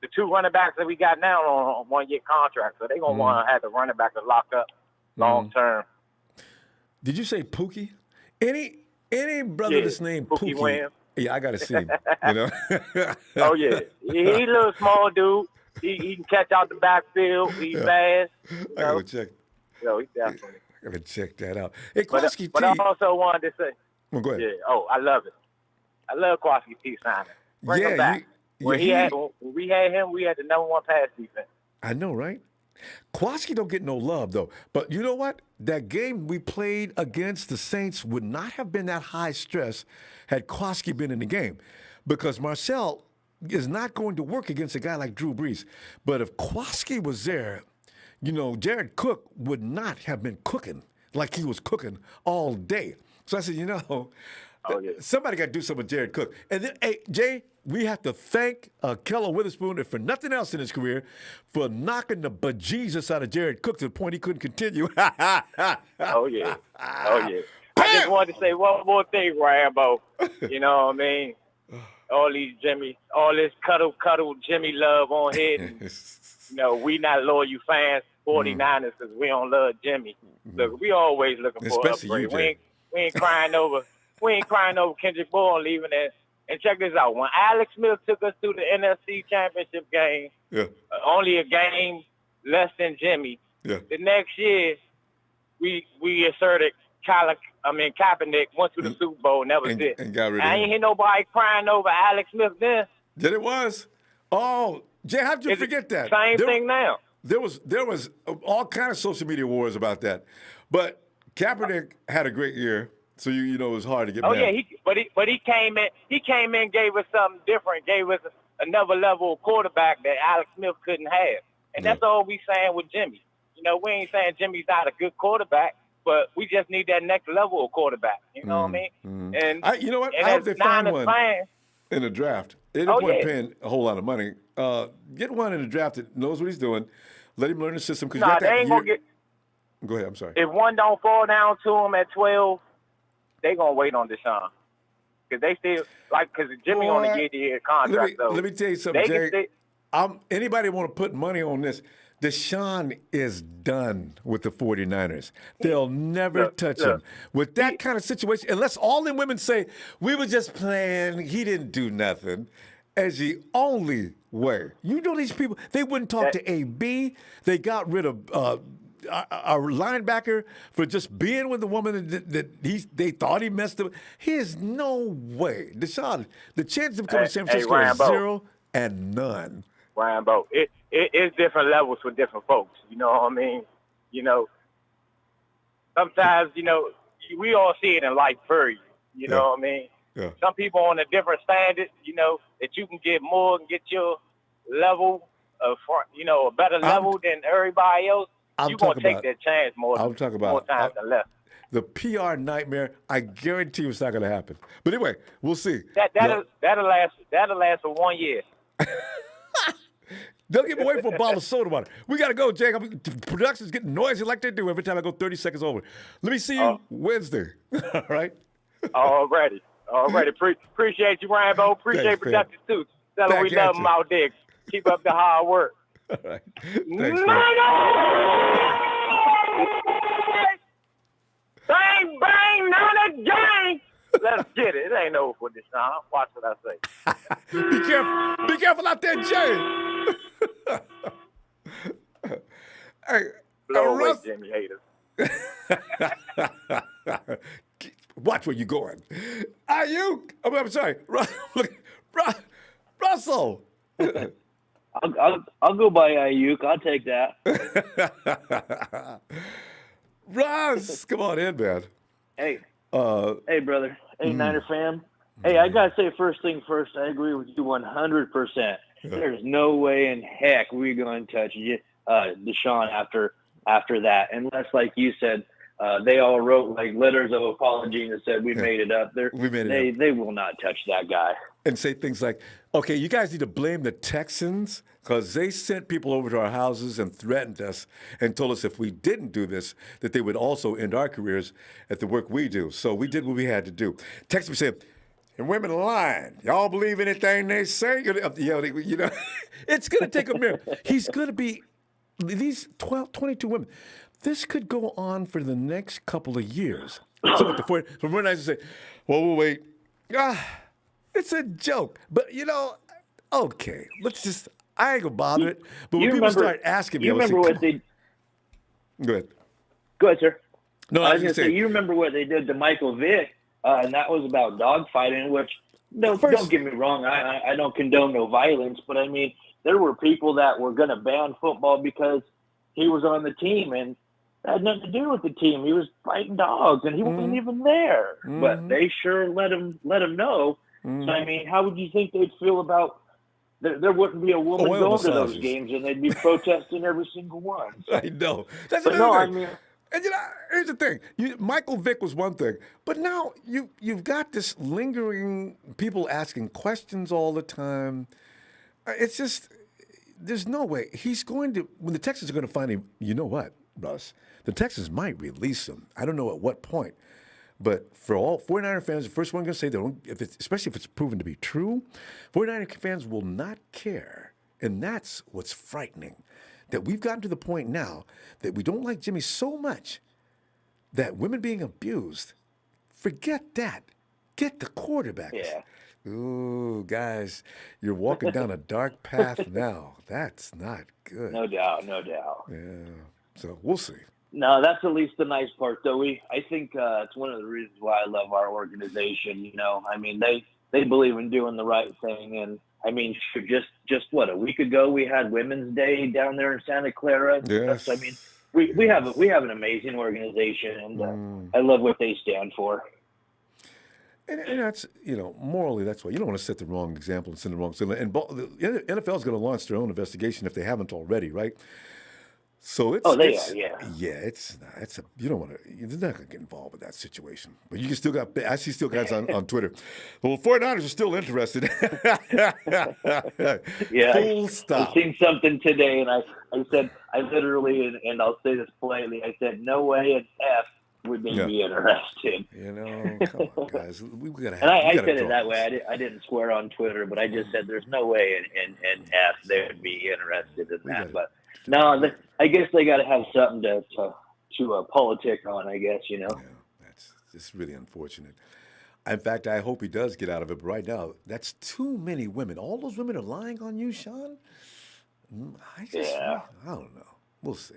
the two running backs that we got now on 1-year contracts, so they're gonna want to have the running back to lock up long term. Did you say Pookie? Any brother that's named Pookie? Williams. Yeah, I gotta see him. You know. Oh yeah, he a little small dude. He can catch out the backfield. He's fast. I gotta check. Yo, he definitely. I gotta check that out. Hey, But Jaquiski I T. also wanted to say, Well, go ahead. yeah. Oh, I love it. I love Jaquiski T signing. Bring him back. When we had him, we had the #1 pass defense. I know, right? Jaquiski don't get no love though. But you know what? That game we played against the Saints would not have been that high stress had Jaquiski been in the game, because Marcel is not going to work against a guy like Drew Brees. But if Jaquiski was there, you know, Jared Cook would not have been cooking like he was cooking all day. So I said, you know, somebody got to do something with Jared Cook. And then, hey, Jay, we have to thank Keller Witherspoon, if for nothing else in his career, for knocking the bejesus out of Jared Cook to the point he couldn't continue. Oh, yeah. Oh, yeah. I just wanted to say one more thing, Rambo. You know what I mean? All this cuddle Jimmy love on here. And, you know, we not loyal fans, 49ers, because we don't love Jimmy. Look, we always looking for an upgrade. We ain't crying over Kendrick Bourne leaving it. And check this out. When Alex Smith took us to the NFC Championship game, only a game less than Jimmy, the next year we asserted Kaepernick went to the Super Bowl, and that was it. And got rid of I ain't hear nobody crying over Alex Smith then. Then it was. Oh, Jay, how'd you forget that? Same thing now. There was all kind of social media wars about that. But Kaepernick had a great year. So you know it was hard to get mad. Yeah, he came in, gave us something different, gave us another level of quarterback that Alex Smith couldn't have. And that's all we saying with Jimmy. You know, we ain't saying Jimmy's not a good quarterback, but we just need that next level of quarterback. You know what I mean? And you know what? I hope they find one in the draft. They don't want paying a whole lot of money. Get one in the draft that knows what he's doing. Let him learn the system. Because they ain't gonna get. Go ahead. I'm sorry. If one don't fall down to him at 12. They gonna wait on Deshaun because they still because Jimmy on a year-to-year contract. Let me tell you something, Jay. Anybody want to put money on this? Deshaun is done with the 49ers. They'll never touch him. With that kind of situation, unless all them women say, we were just playing, he didn't do nothing, as the only way. You know these people, they wouldn't talk to AB. They got rid of our linebacker for just being with the woman that they thought he messed up. There's no way. Deshaun, the chance of coming to San Francisco is 0 and none. Rambo, it's different levels for different folks. You know what I mean? You know, sometimes, you know, we all see it in life for you. You know what I mean? Yeah. Some people on a different standard, you know, that you can get more and get your level of, you know, a better level than everybody else. You're going to take that chance more times than less. The PR nightmare, I guarantee you it's not going to happen. But anyway, we'll see. That'll last for 1 year. They'll give away for a bottle of soda water. We got to go, Jake. Production's getting noisy like they do every time I go 30 seconds over. Let me see you Wednesday. All right? Already. Appreciate you, Rambo. Appreciate Productive too. Tell them we love them out there. Keep up the hard work. All right. Thanks, bang, bang, not a gang. Let's get it. It ain't over for this time. Watch what I say. Be careful out there, Jay. Hey, blow away, Jimmy haters. Watch where you're going. I'm sorry. Russell. I'll go by Ayuk. I'll take that. Russ, come on in, man. Hey. Hey, brother. Hey, Niner fam. Hey, I got to say first thing first, I agree with you 100%. There's no way in heck we're going to touch Deshaun after that. Unless, like you said, they all wrote like letters of apology and said we made it up. They will not touch that guy. And say things like, okay, you guys need to blame the Texans because they sent people over to our houses and threatened us and told us if we didn't do this, that they would also end our careers at the work we do. So we did what we had to do. Text me saying, And women lying. Y'all believe anything they say? It's going to take a miracle. He's going to be, these 22 women, this could go on for the next couple of years. So like the 49ers say, well, we'll wait. It's a joke. But, okay, let's just, I ain't going to bother it. But when people start asking me, you remember what they... Go ahead. Go ahead, sir. No, I was going to say, you remember what they did to Michael Vick, and that was about dogfighting, which, don't get me wrong, I don't condone no violence, but I mean, there were people that were going to ban football because he was on the team, and it had nothing to do with the team. He was fighting dogs, and he wasn't even there. But they sure let him know. So, I mean, how would you think they'd feel about there wouldn't be a woman going to those games, and they'd be protesting every single one. I know. That's but another no, thing. I mean, and here's the thing. Michael Vick was one thing, but now you've got this lingering people asking questions all the time. It's just there's no way he's going to. When the Texans are going to find him, you know what, Russ? The Texans might release him. I don't know at what point. But for all 49er fans, the first one going to say they don't, especially if it's proven to be true, 49er fans will not care. And that's what's frightening. That we've gotten to the point now that we don't like Jimmy so much that women being abused, forget that. Get the quarterback. Yeah. Ooh, guys, you're walking down a dark path now. That's not good. No doubt. Yeah. So we'll see. No, that's at least the nice part, though. I think it's one of the reasons why I love our organization. I mean, they believe in doing the right thing, and I mean, just what, a week ago we had Women's Day down there in Santa Clara. Yes. I mean, we have an amazing organization, and I love what they stand for. And that's, morally, that's why you don't want to set the wrong example and send the wrong signal. And the NFL is going to launch their own investigation if they haven't already, right? So it's you don't want to, you're not going to get involved with that situation. But you can still I see still guys on Twitter. Well, 49ers are still interested. Yeah. Full stop. I've seen something today, and I said, I literally, and I'll say this politely, I said, no way in F would they be interested. Come on, guys. We gotta have, and I said it that way. I didn't swear on Twitter, but I just said there's no way in F they would be interested in that. But no, I guess they got to have something to politic on, I guess, Yeah, that's just really unfortunate. In fact, I hope he does get out of it. But right now, that's too many women. All those women are lying on you, Sean? I don't know. We'll see.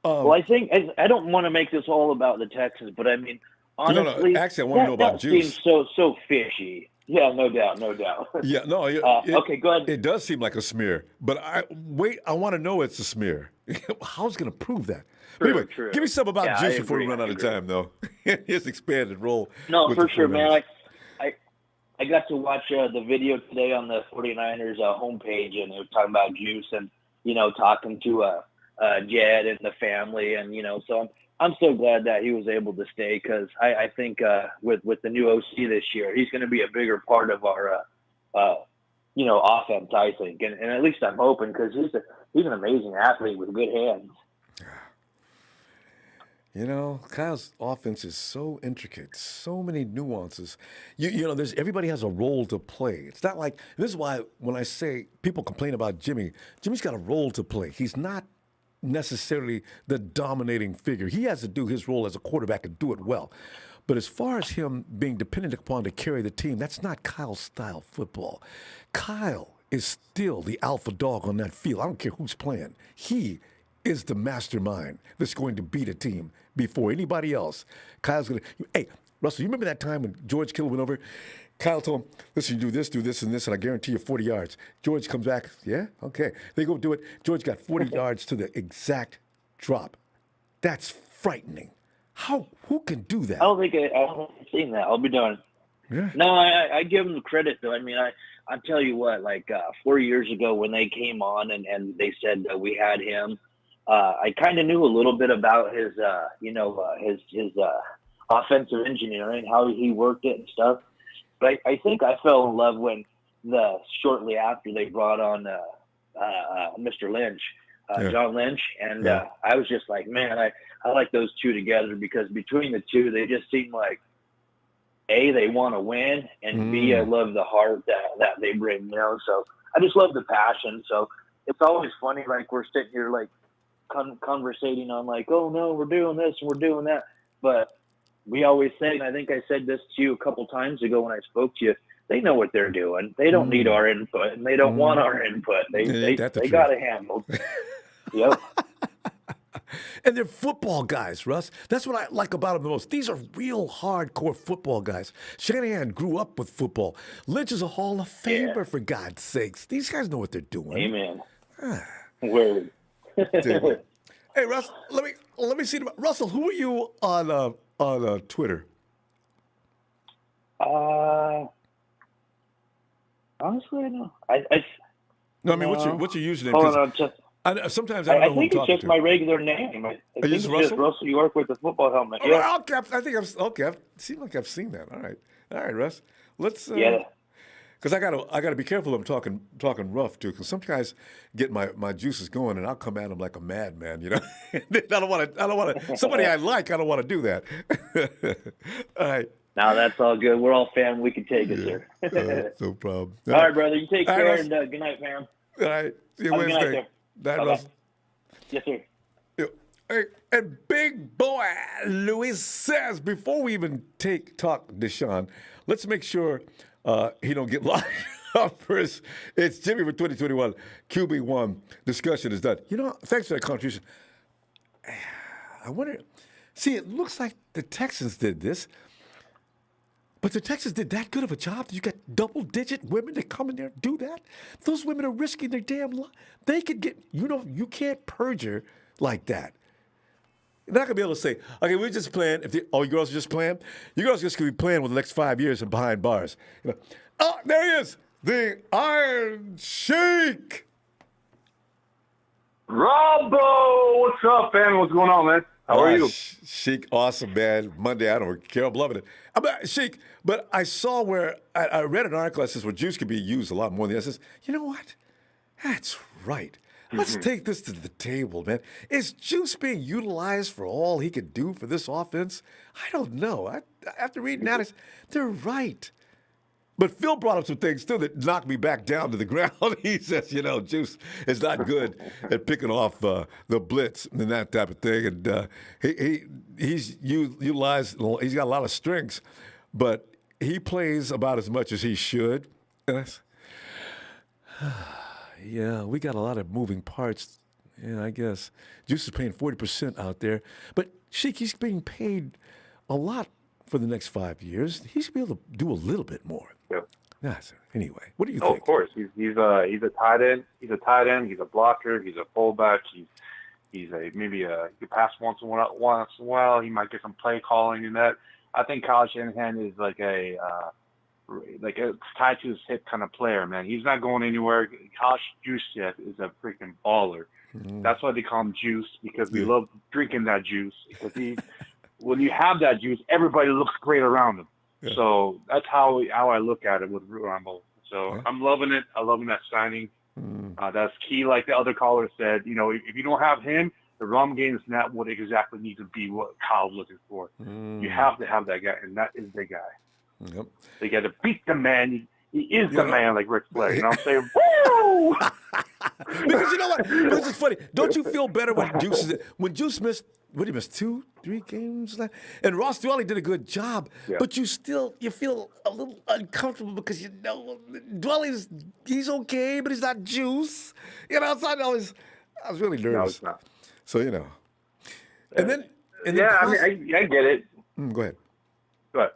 Well, I think I don't want to make this all about the Texans, but I mean, honestly, actually, I want to know about Juice. Seems so fishy. Yeah, no doubt. Yeah, no. Okay, go ahead. It does seem like a smear, but I want to know it's a smear. How's going to prove that? Anyway, give me something about Juice before we run out of time, though. His expanded role. No, for sure, man. I got to watch the video today on the 49ers homepage, and they were talking about Juice and, talking to Jed and the family. And, so I'm so glad that he was able to stay because I think with the new OC this year, he's going to be a bigger part of our, offense, I think. And at least I'm hoping because he's an amazing athlete with good hands. Kyle's offense is so intricate, so many nuances. Everybody has a role to play. It's not like, this is why when I say people complain about Jimmy's got a role to play. He's not necessarily the dominating figure. He has to do his role as a quarterback and do it well. But as far as him being dependent upon to carry the team, that's not Kyle's style football. Kyle is still the alpha dog on that field. I don't care who's playing. He is the mastermind that's going to beat a team before anybody else. Kyle's going to... Hey, Russell, you remember that time when George Kittle went over? Kyle told him, listen, you do this, and this, and I guarantee you 40 yards. George comes back, yeah? Okay. They go do it. George got 40 yards to the exact drop. That's frightening. Who can do that? I don't think I've seen that. I'll be darned. Yeah. No, I give them credit, though. I mean, I tell you what, 4 years ago when they came on and they said that we had him, I kind of knew a little bit about his offensive engineering, how he worked it and stuff. But I think I fell in love when shortly after they brought on Mr. Lynch, John Lynch, and I was just like, man, I like those two together because between the two, they just seem like A, they want to win, and B, I love the heart that they bring, you know. So I just love the passion. So it's always funny, like we're sitting here like conversating on like, oh no, we're doing this and we're doing that. But we always say, and I think I said this to you a couple times ago when I spoke to you, they know what they're doing. They don't need our input, and they don't want our input. They got it handled. Yep. And they're football guys, Russ. That's what I like about them the most. These are real hardcore football guys. Shanahan grew up with football. Lynch is a Hall of Famer, for God's sakes. These guys know what they're doing. Amen. Word. Hey, Russ, let me see. Russell, who are you on Twitter? Honestly, I know. No, I mean, what's your username? Hold on, sometimes I don't know who I'm think it's talking just to. my regular name. I think it's Russell? just Russell York with the football helmet. Oh, Yeah. okay, I think I've seemed like I've seen that. All right, Russ. Let's. Yeah. Because I gotta be careful. I'm talking rough too. Because some guys get my juices going, and I'll come at them like a madman. You know, I don't want to. Somebody I like, I don't want to do that. All right. No, that's all good. We're all family. We can take it, sir. No problem. All right, brother. You take care, Russ. and good night, fam. All right. See you Have a good night, Wednesday. sir. Night, Russ. Yes, sir. Hey, and big boy Louis says, before we even talk Deshaun, let's make sure he don't get locked up first. It's Jimmy for 2021 QB1 discussion is done. You know, thanks for that contribution. I wonder. See, it looks like the Texans did this, but the Texans did that good of a job. You got double-digit women that come in there and do that. Those women are risking their damn life. They could get. You can't perjure like that. You're not going to be able to say, okay, we're just playing. You girls are just playing? You girls are just going to be playing with the next 5 years and behind bars. Oh, there he is, the Iron Sheik. Ronbo, what's up, man? What's going on, man? How are you? Sheik, awesome, man. Monday, I don't care. I'm loving it. Sheik, but I saw where, I read an article that says where juice could be used a lot more than that. Says, you know what? That's right. Let's take this to the table, man. Is Juice being utilized for all he could do for this offense? I don't know. After reading that, they're right. But Phil brought up some things, too, that knocked me back down to the ground. He says, Juice is not good at picking off the blitz and that type of thing. And he's utilized, he's got a lot of strengths, but he plays about as much as he should. And yeah, we got a lot of moving parts. Yeah, I guess. Juice is paying 40% out there. But Sheik, he's being paid a lot for the next 5 years. He should be able to do a little bit more. Yeah. Anyway, what do you think? Of course. He's a tight end. He's a tight end. He's a blocker. He's a fullback. He can pass once in a while. He might get some play calling in that. I think Kyle Shanahan is like a tied to his hip kind of player, man. He's not going anywhere. Kyle Juszczyk is a freaking baller. That's why they call him Juice, because we love drinking that juice. Because when you have that juice, everybody looks great around him. Yeah. So that's how I look at it with Ronbo. So I'm loving it. I'm loving that signing. That's key. Like the other caller said, if you don't have him, the run game is not what exactly needs to be what Kyle's looking for. You have to have that guy, and that is the guy. Yep. They got to beat the man. He is the man, like Ric Flair. You know what I'm saying? Woo! Because you know what? This is funny. Don't you feel better when Juice missed? What did he miss? 2-3 games? And Ross Dwelly did a good job, but you feel a little uncomfortable because Dwelly's he's okay, but he's not Juice. So I was really nervous. No, it's not. So and then I get it. Go ahead. Go ahead.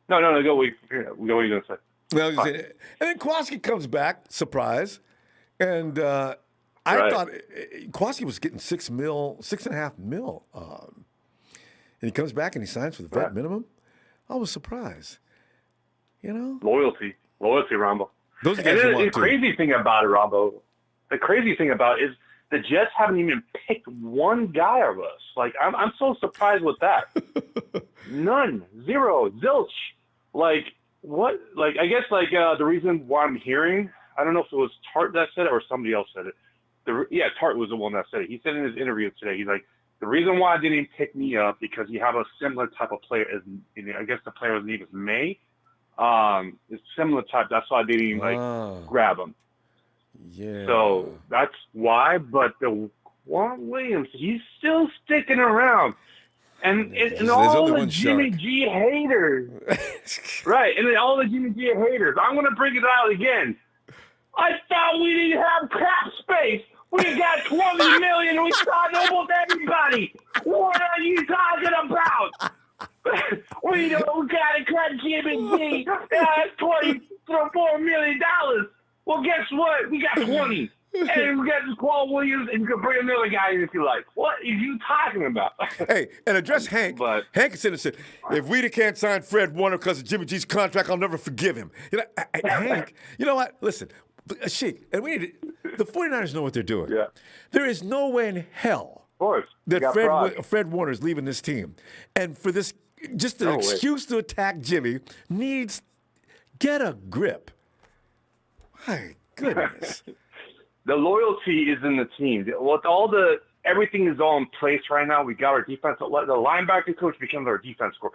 No. Go. What are you gonna say? Well, and then Jaquiski comes back, surprise, and I thought Jaquiski was getting $6.5 million, and he comes back and he signs for the vet minimum. I was surprised. Loyalty, Ronbo. Those guys you want the crazy thing about it, Ronbo. The crazy thing about it is the Jets haven't even picked one guy of us. Like I'm so surprised with that. None, zero, zilch. Like what? Like I guess the reason why I'm hearing, I don't know if it was Tartt that said it or somebody else said it. Tartt was the one that said it. He said in his interview today, he's like, The reason why I didn't pick me up because you have a similar type of player as I guess the player's name is May. It's similar type. That's why I didn't grab him. Yeah. So that's why. But the Juan Williams, he's still sticking around. And all the Jimmy G haters. Right. And then all the Jimmy G haters. I'm going to bring it out again. I thought we didn't have cap space. We got $20 million. We signed almost everybody. What are you talking about? We don't got to cut Jimmy G. That's $24 million. Well, guess what? We got 20. And we got this Paul Williams, and you can bring another guy in if you like. What are you talking about? Hey, and address Hank. Hank said, if we can't sign Fred Warner because of Jimmy G's contract, I'll never forgive him. You know, Hank, you know what? Listen, Sheik, and the 49ers know what they're doing. Yeah. There is no way in hell that Fred Warner is leaving this team. And for this, just an excuse to attack Jimmy get a grip. My goodness. The loyalty is in the team. Everything is all in place right now. We got our defense. The linebacker coach becomes our defense coach.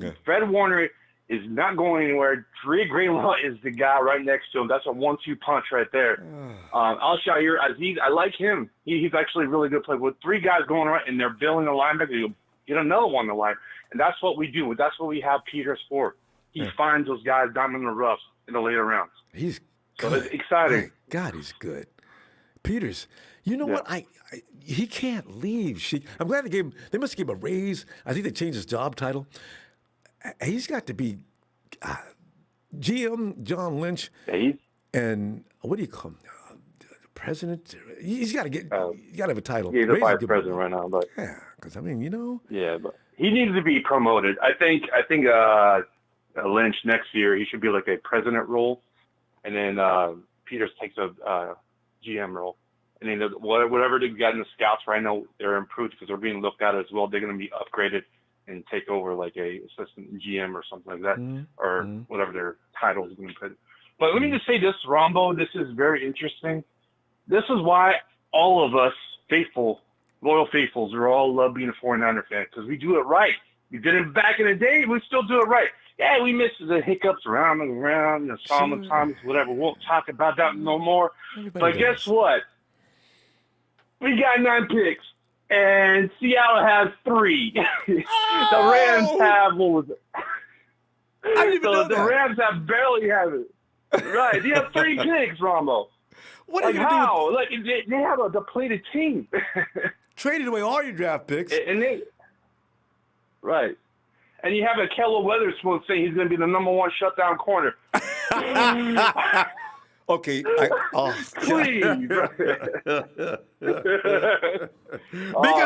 Yeah. Fred Warner is not going anywhere. Dre Greenlaw is the guy right next to him. That's a 1-2 punch right there. Al-Shaair Aziz, I like him. He's actually a really good player. With 3 guys going right and they're building a linebacker, you'll get another one in the line. And that's what we do. That's what we have Peters for. He finds those guys down in the roughs in the later rounds. He's good. So it's exciting. My God, he's good. Peters, you know what? He can't leave. I'm glad they must give him a raise. I think they changed his job title. He's got to be GM John Lynch and what do you call him? President. He's got to get. You got to have a title. He's a vice president right now, but because I mean, you know. Yeah, but he needs to be promoted. I think Lynch next year he should be like a president role, and then Peters takes a GM role. And then whatever they've got in the scouts right now, they're improved because they're being looked at as well. They're going to be upgraded and take over like a assistant GM or something like that, or whatever their title is going to put. But let me just say this, Ronbo, this is very interesting. This is why all of us loyal faithfuls, we all love being a 49er fan because we do it right. We did it back in the day. We still do it right. Yeah, we missed the hiccups around and around, sometimes, whatever. We won't talk about that no more. But guess what? We got 9 picks, and Seattle has 3. The Rams have, what was it? I didn't even know the Rams barely have it. Right. They have 3 picks, Ronbo. What are you doing? Like, they have a depleted team. Traded away all your draft picks. Right. And you have a Kello Weatherspoon saying he's going to be the #1 shutdown corner. Okay. Please. Because it's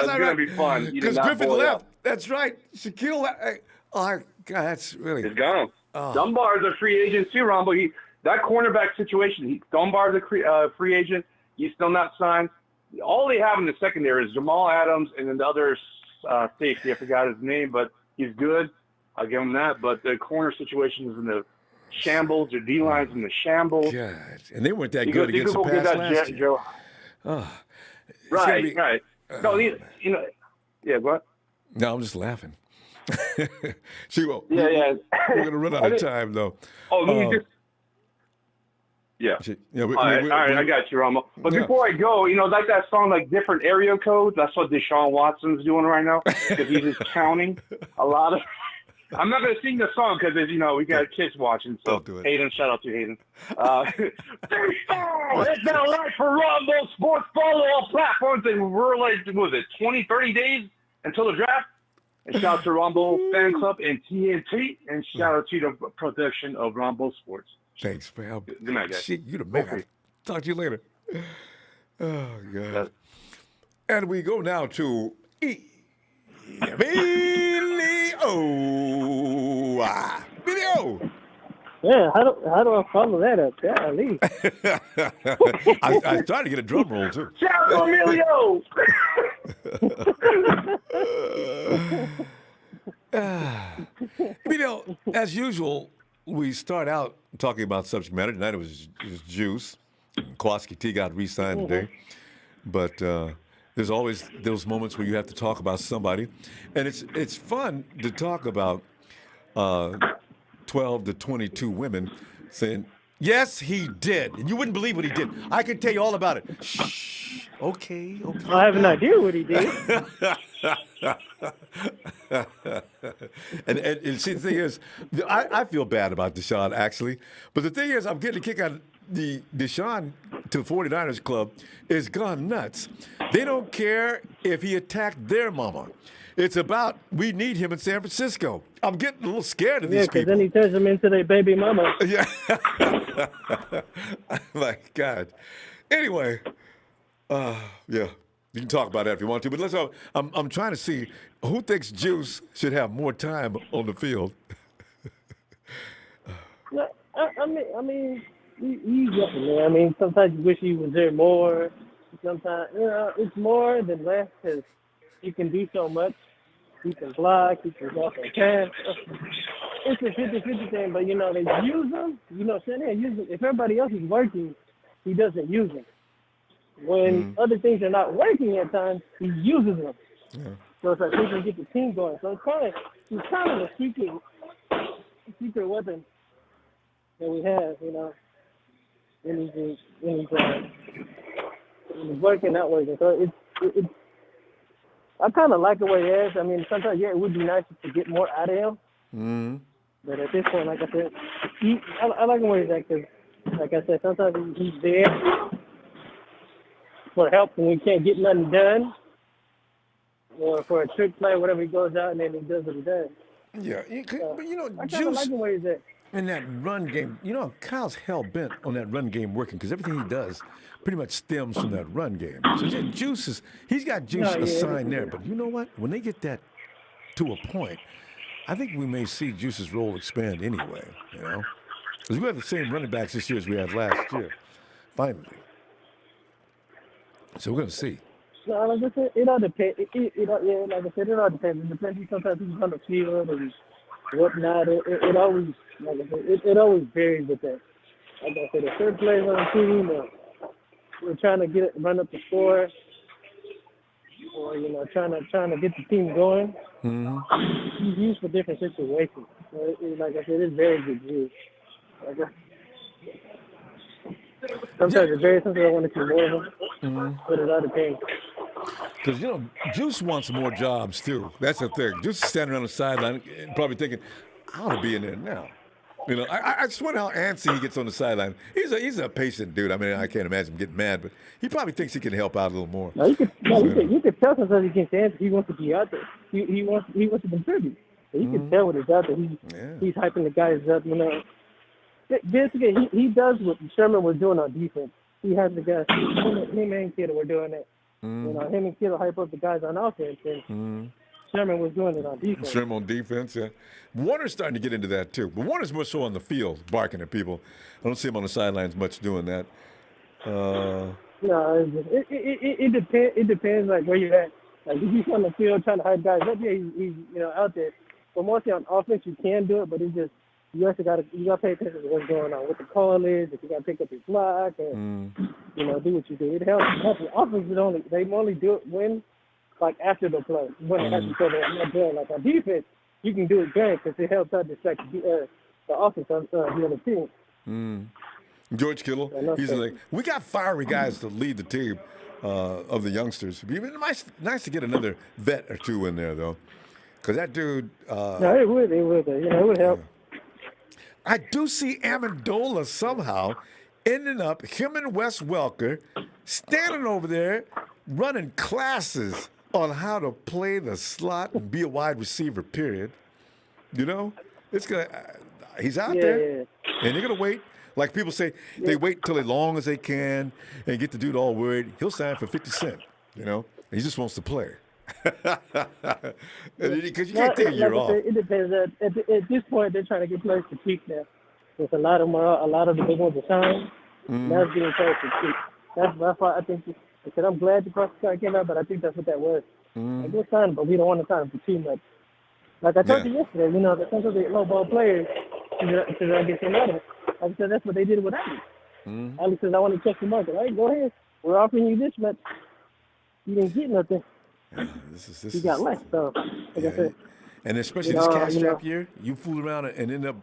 going to be fun. Because Griffin left. That's right. Shaquille. God, that's really. It's gone. Dunbar's a free agent too, Ronbo. That cornerback situation, Dunbar's a free agent. He's still not signed. All they have in the secondary is Jamal Adams and then the other safety. I forgot his name, but he's good. I'll give him that. But the corner situation is in the shambles. Their D-line's in the shambles. God. And they weren't that good against the pass last year. Right. Yeah, what? No, I'm just laughing. We're going to run out of time, though. Yeah. All right, I got you, Ronbo. But before I go, like that song, like different area codes, that's what Deshaun Watson's doing right now because he's just counting a lot of. I'm not going to sing the song because, we got kids watching. So, Hayden, shout out to Hayden. It's been a lot for Ronbo Sports. Follow all platforms. And we're like, 20, 30 days until the draft? And shout out to Ronbo Fan Club and TNT. And shout out to the production of Ronbo Sports. Thanks, man. Good night, guys. You the man. Okay. Talk to you later. Oh, God. And we go now to Video. Yeah, how do I follow that up? Golly. I tried to get a drum roll, too. Shout out Emilio! As usual, we start out talking about subject matter. Tonight it was Juice. Jaquiski Tartt got re-signed today. But there's always those moments where you have to talk about somebody, and it's fun to talk about 12 to 22 women saying, yes, he did. And you wouldn't believe what he did. I can tell you all about it. Shh. Okay. I have an idea what he did. and see, the thing is, I feel bad about Deshaun, actually. But the thing is, I'm getting a kick out of the Deshaun to the 49ers club is gone nuts. They don't care if he attacked their mama. It's about, we need him in San Francisco. I'm getting a little scared of these people. Yeah, because then he turns them into their baby mama. Yeah. My God. Anyway, yeah, you can talk about that if you want to, but I'm trying to see who thinks Juice should have more time on the field. I mean, he's getting there. I mean, sometimes you wish he was there more. Sometimes, it's more than less because he can do so much. He can block, he can walk and pass. It's a 50-50 thing, but, they use him. Saying they use him. If everybody else is working, he doesn't use them. When other things are not working at times, he uses them. Yeah. So it's like he can get the team going. So he's kind of a secret weapon that we have, when he's working, not working. So it's I kind of like the way he is. I mean, sometimes, it would be nice to get more out of him. Mm-hmm. But at this point, like I said, I like him where he's at because, like I said, sometimes he's there for help when we can't get nothing done, or for a trick play, whatever, he goes out and then he does what he does. Yeah, but I kind of like him where he's at. In that run game, Kyle's hell-bent on that run game working because everything he does pretty much stems from that run game. So he's got Juice assigned there. But you know what? When they get that to a point, I think we may see Juice's role expand anyway, Because we have the same running backs this year as we had last year, finally. So we're going to see. No, like I said, it all depends. Like I said, it all depends. It depends sometimes he's on the field and whatnot. It always, like I said, it always varies with that. Like I said, if third players on the team, we're trying to run up the score, or trying to get the team going. Mm-hmm. He's used for different situations. So like I said, it's very good use. Sometimes it's very something I want to see more of him, but it all depends. Because, Juice wants more jobs, too. That's the thing. Juice is standing around the sideline and probably thinking, I ought to be in there now. I just wonder how antsy he gets on the sideline. He's a patient dude. I mean, I can't imagine him getting mad, but he probably thinks he can help out a little more. No, you could tell sometimes he gets antsy. He wants to be out there. He wants to contribute. So you can tell when he's out there. He's hyping the guys up, Basically, he does what Sherman was doing on defense. He has the guys, him and Kittle were doing it. Him and Kittle hype up the guys on offense, and Sherman was doing it on defense. Sherman on defense, yeah. Warner's starting to get into that, too. But Warner's more so on the field, barking at people. I don't see him on the sidelines much doing that. No, it depends. It depends, like, where you're at. Like, if he's on the field trying to hype guys up, he's out there. But mostly on offense, you can do it, but it's just, you also got to pay attention to what's going on, what the call is, if you got to pick up your block, and, do what you do. It helps. The offense they only do it when, like, after the play, when they have to play that drill. Like, on defense, you can do it great because it helps out distract the offense on the other team. George Kittle, he's like, we got fiery guys to lead the team of the youngsters. It'd be nice to get another vet or two in there, though, because that dude. No, it would. It would help. I do see Amendola somehow ending up, him and Wes Welker, standing over there running classes on how to play the slot and be a wide receiver, period. It's going to, he's out there, and they're going to wait. Like people say, they wait till as long as they can and get the dude all worried. He'll sign for 50 cents, He just wants to play. Because you can't take a year off. It depends. At this point, they're trying to get players to peak now. There's a lot of the big ones are signed. Now it's getting players to peak. That's why I think. I said I'm glad the cross card came out, but I think that's what that was. Like, we'll sign, but we don't want to sign for too much. Like I told you yesterday, sometimes they low ball players to get some money. Like I said, that's what they did with Ali. Ali says, I want to check the market. All right, go ahead. We're offering you this much. you didn't get nothing. This You got less. So, like I said, and especially this cash strap year, you fool around and end up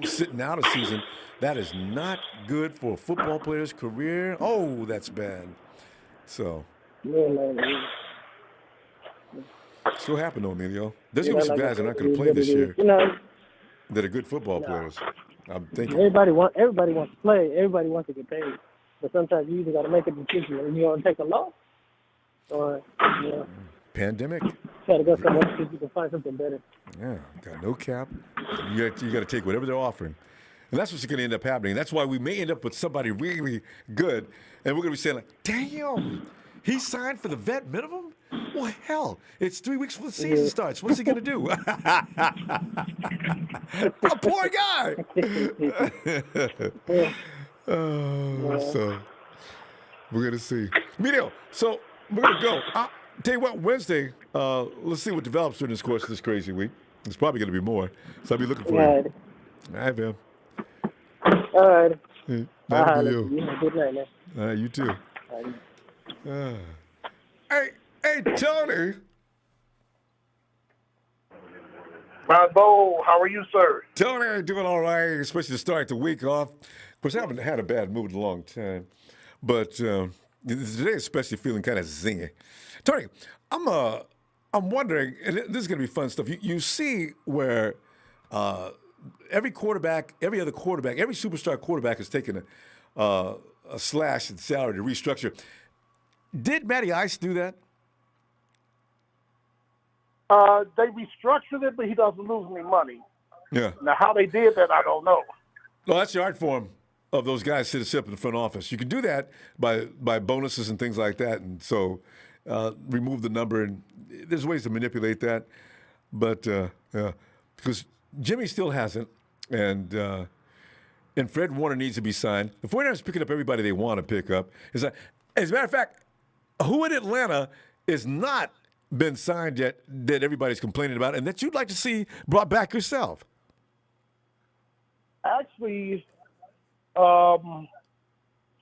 sitting out a season. That is not good for a football player's career. Oh, that's bad. So, man. still happened though, Emilio. There's gonna be some like I guys that said, aren't gonna it is play what this it is. year You know, that are good football players. I'm thinking. everybody wants to play. Everybody wants to get paid. But sometimes you either got to make a decision and you want to take a loss, or Pandemic. try to go somewhere else if you can find something better. Yeah, got no cap. You got to take whatever they're offering. And that's what's going to end up happening. That's why we may end up with somebody really good, and we're going to be saying, like, damn, he signed for the vet minimum? Well, hell, it's 3 weeks before the season starts. What's he going to do? A poor guy. So we're going to see. Emilio, so we're going to go. Tell you what, Wednesday, let's see what develops during this course of this crazy week. There's probably going to be more, so I'll be looking for you. All right, man. All right. That'll be you. Good night, man. All right, you too. Hey, Tony. Ronbo, how are you, sir? Tony, doing all right, especially to start the week off. Of course, I haven't had a bad mood in a long time, but today especially feeling kind of zingy. Tony, I'm wondering, and this is going to be fun stuff. You see where every quarterback, every other quarterback, every superstar quarterback is taking a slash in salary to restructure. Did Matty Ice do that? They restructured it, but he doesn't lose any money. Yeah. Now, how they did that, I don't know. Well, that's the art form of those guys sit up in the front office. You can do that by bonuses and things like that, and so remove the number. And there's ways to manipulate that, but because Jimmy still hasn't, and Fred Warner needs to be signed. The 49ers picking up everybody they want to pick up. As a matter of fact, who in Atlanta is not been signed yet that everybody's complaining about and that you'd like to see brought back yourself? Actually, Foye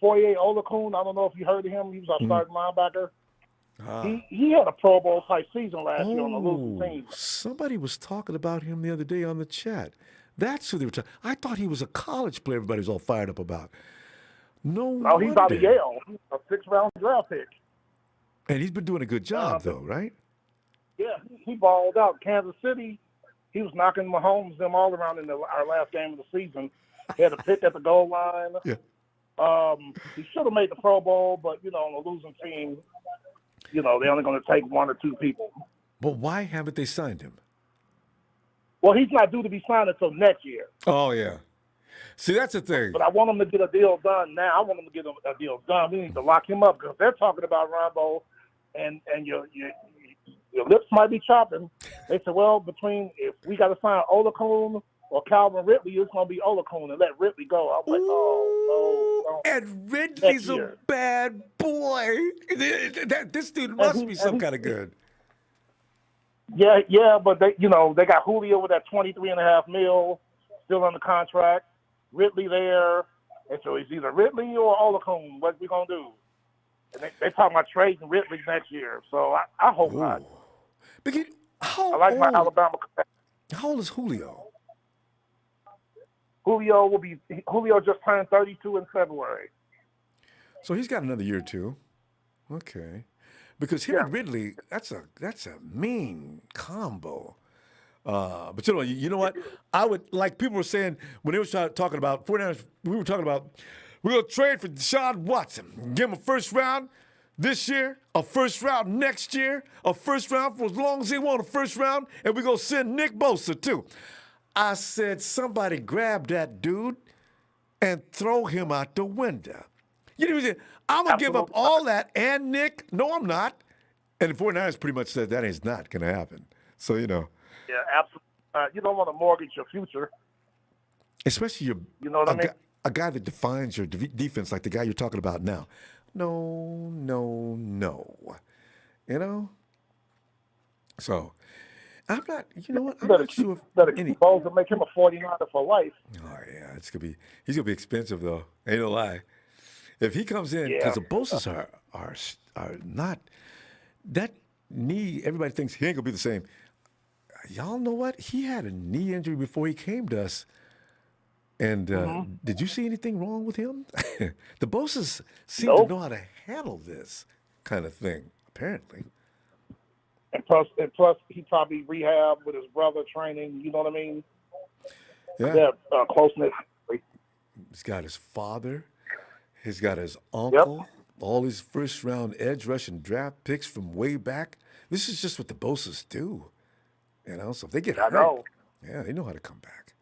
Olakun, I don't know if you heard of him. He was our starting linebacker. He had a Pro Bowl type season last year on the losing team. Somebody was talking about him the other day on the chat. That's who they were talking. I thought he was a college player everybody was all fired up about. No, he's out of Yale. He's a 6th-round draft pick. And he's been doing a good job, though, right? Yeah, he balled out. Kansas City, he was knocking Mahomes them all around in our last game of the season. He had a pick at the goal line. Yeah. He should have made the Pro Bowl, but, on the losing team, they're only going to take 1 or 2 people. But why haven't they signed him? Well, he's not due to be signed until next year. Oh, yeah. See, that's the thing. But I want him to get a deal done now. I want him to get a deal done. We need to lock him up because they're talking about Ronbo, and your lips might be chopping. They said, well, if we got to sign Olakun or Calvin Ridley, it's going to be Olakun and let Ridley go. I'm like, oh, no. And Ridley's a bad boy. This dude must be some kind of good. Yeah, but they got Julio with that $23.5 million still under contract. Ridley there, and so it's either Ridley or Olakun. What we gonna do? And they talking about trading Ridley next year, so I hope not. I like my Alabama. How old is Julio? Julio just turned 32 in February. So he's got another year or two. Okay, because him and Ridley, that's a mean combo. But you know what? I would, like people were saying when they were talking about 49ers, we were talking about we're going to trade for Deshaun Watson. Give him a first round this year, a first round next year, a first round for as long as they want a first round, and we're going to send Nick Bosa too. I said, somebody grab that dude and throw him out the window. You know what I'm saying? I'm going to give up all that and Nick. No, I'm not. And the 49ers pretty much said that is not going to happen. So, Yeah, absolutely. You don't want to mortgage your future. Especially a guy that defines your defense like the guy you're talking about now. No. So, I'm not, I'm not sure if any... to make him a 49er for life. Oh, yeah, he's going to be expensive, though. Ain't no lie. If he comes in, because the Bosas are not... that knee, everybody thinks he ain't going to be the same. Y'all know what? He had a knee injury before he came to us. And did you see anything wrong with him? The Bosas seem to know how to handle this kind of thing, apparently. And plus, he probably rehabbed with his brother training. You know what I mean? Yeah. Closeness. He's got his father. He's got his uncle. All his first-round edge rush and draft picks from way back. This is just what the Bosas do. You know, so if they get hurt, yeah, they know how to come back.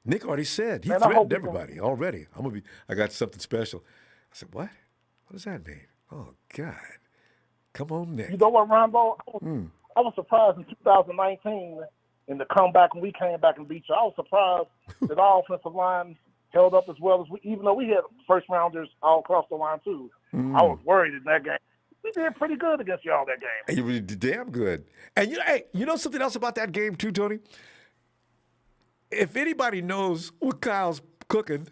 Nick already said he threatened everybody already. I got something special. I said, what? What does that mean? Oh God, come on, Nick. You know what, Ronbo? I was surprised in 2019 in the comeback when we came back and beat you. I was surprised that our offensive line held up as well as we, even though we had first rounders all across the line too. I was worried in that game. We did pretty good against y'all that game. And you really did damn good. And you know something else about that game too, Tony? If anybody knows what Kyle's cooking,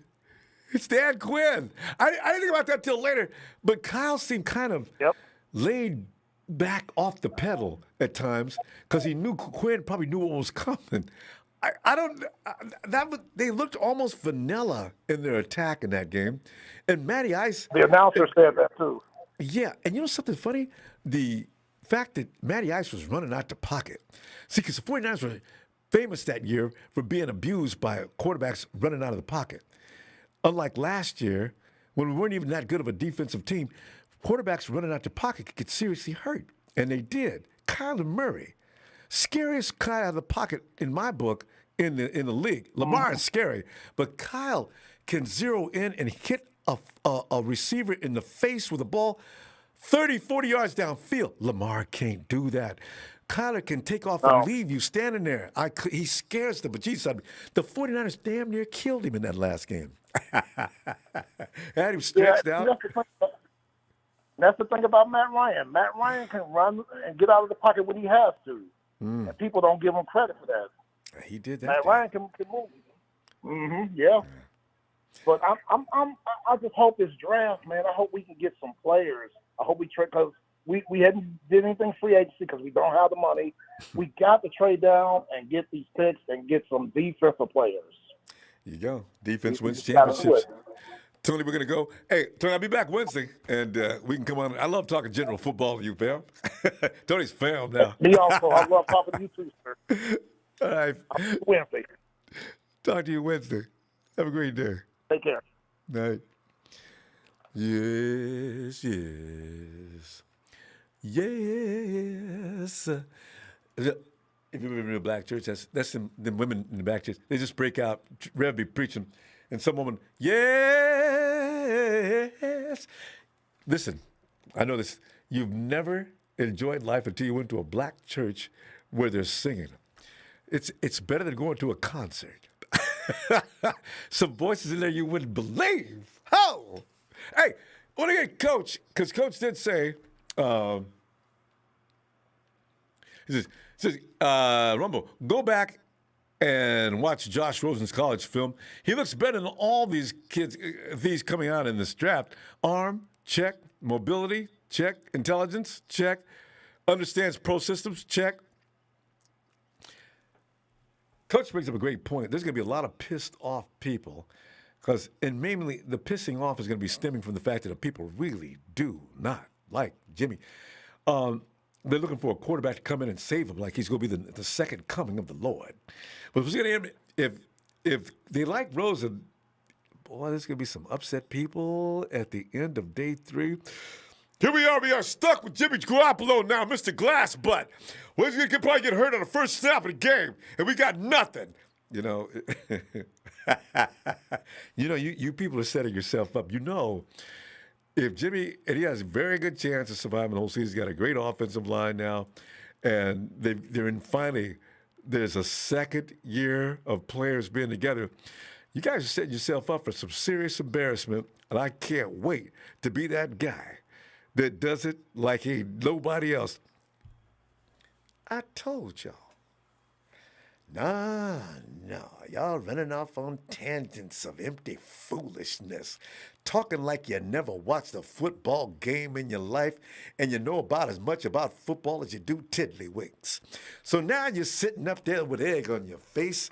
it's Dan Quinn. I didn't think about that till later, but Kyle seemed kind of laid back off the pedal at times because he knew Quinn probably knew what was coming. They looked almost vanilla in their attack in that game, and Matty Ice. The announcer said that too. Yeah, and you know something funny? The fact that Matty Ice was running out the pocket. See, because the 49ers were famous that year for being abused by quarterbacks running out of the pocket. Unlike last year, when we weren't even that good of a defensive team, quarterbacks running out the pocket could get seriously hurt, and they did. Kyler Murray, scariest guy out of the pocket in my book in the league. Lamar is scary, but Kyle can zero in and hit a receiver in the face with a ball 30, 40 yards downfield. Lamar can't do that. Kyler can take off and leave you standing there. He scares the bejesus out of me. The 49ers damn near killed him in that last game. Had him stretched out. That's the thing about Matt Ryan. Matt Ryan can run and get out of the pocket when he has to. And people don't give him credit for that. He did that. Matt Ryan can move. Yeah. But I just hope this draft, man. I hope we can get some players. I hope we trade because we hadn't did anything free agency because we don't have the money. We got to trade down and get these picks and get some defensive players. You go. Defense wins championships. Tony, we're going to go. Hey, Tony, I'll be back Wednesday, and we can come on. I love talking general football with you, fam. Tony's fam now. Me also. I love talking to you too, sir. All right. Wednesday. Talk to you Wednesday. Have a great day. Take care. Night. Yes, yes. Yes. If you've ever been in a black church, that's the women in the black church. They just break out. Rev be preaching, and some woman, yes. Listen, I know this. You've never enjoyed life until you went to a black church where they're singing. It's better than going to a concert. Some voices in there you wouldn't believe. Oh, hey, I want to get Coach, because Coach did say, he says, Ronbo, go back and watch Josh Rosen's college film. He looks better than all these kids, these coming out in this draft. Arm, check. Mobility, check. Intelligence, check. Understands pro systems, check. Coach brings up a great point. There's going to be a lot of pissed off people because, and mainly the pissing off is going to be stemming from the fact that the people really do not like Jimmy. They're looking for a quarterback to come in and save him like he's going to be the second coming of the Lord. But if they like Rosen, boy, there's going to be some upset people at the end of day 3. Here we are stuck with Jimmy Garoppolo now, Mr. Glassbutt. Well, he's going to probably get hurt on the first snap of the game, and we got nothing. You know, you people are setting yourself up. You know, if Jimmy, and he has a very good chance of surviving the whole season. He's got a great offensive line now, and finally, there's a second year of players being together. You guys are setting yourself up for some serious embarrassment, and I can't wait to be that guy that does it like ain't nobody else. I told y'all. Nah, no. Y'all running off on tangents of empty foolishness, talking like you never watched a football game in your life and you know about as much about football as you do tiddlywinks. So now you're sitting up there with egg on your face,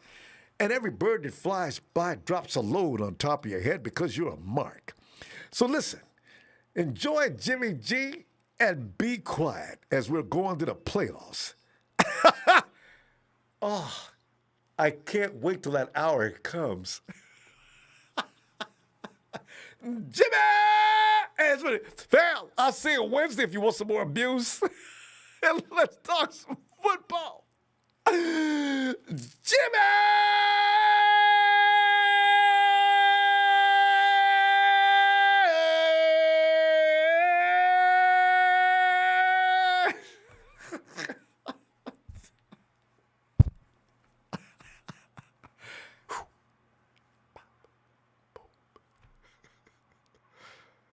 and every bird that flies by drops a load on top of your head because you're a mark. So listen, enjoy Jimmy G and be quiet as we're going to the playoffs. Oh, I can't wait till that hour comes. Jimmy! Hey, Val, I'll see you Wednesday if you want some more abuse. And let's talk some football. Jimmy!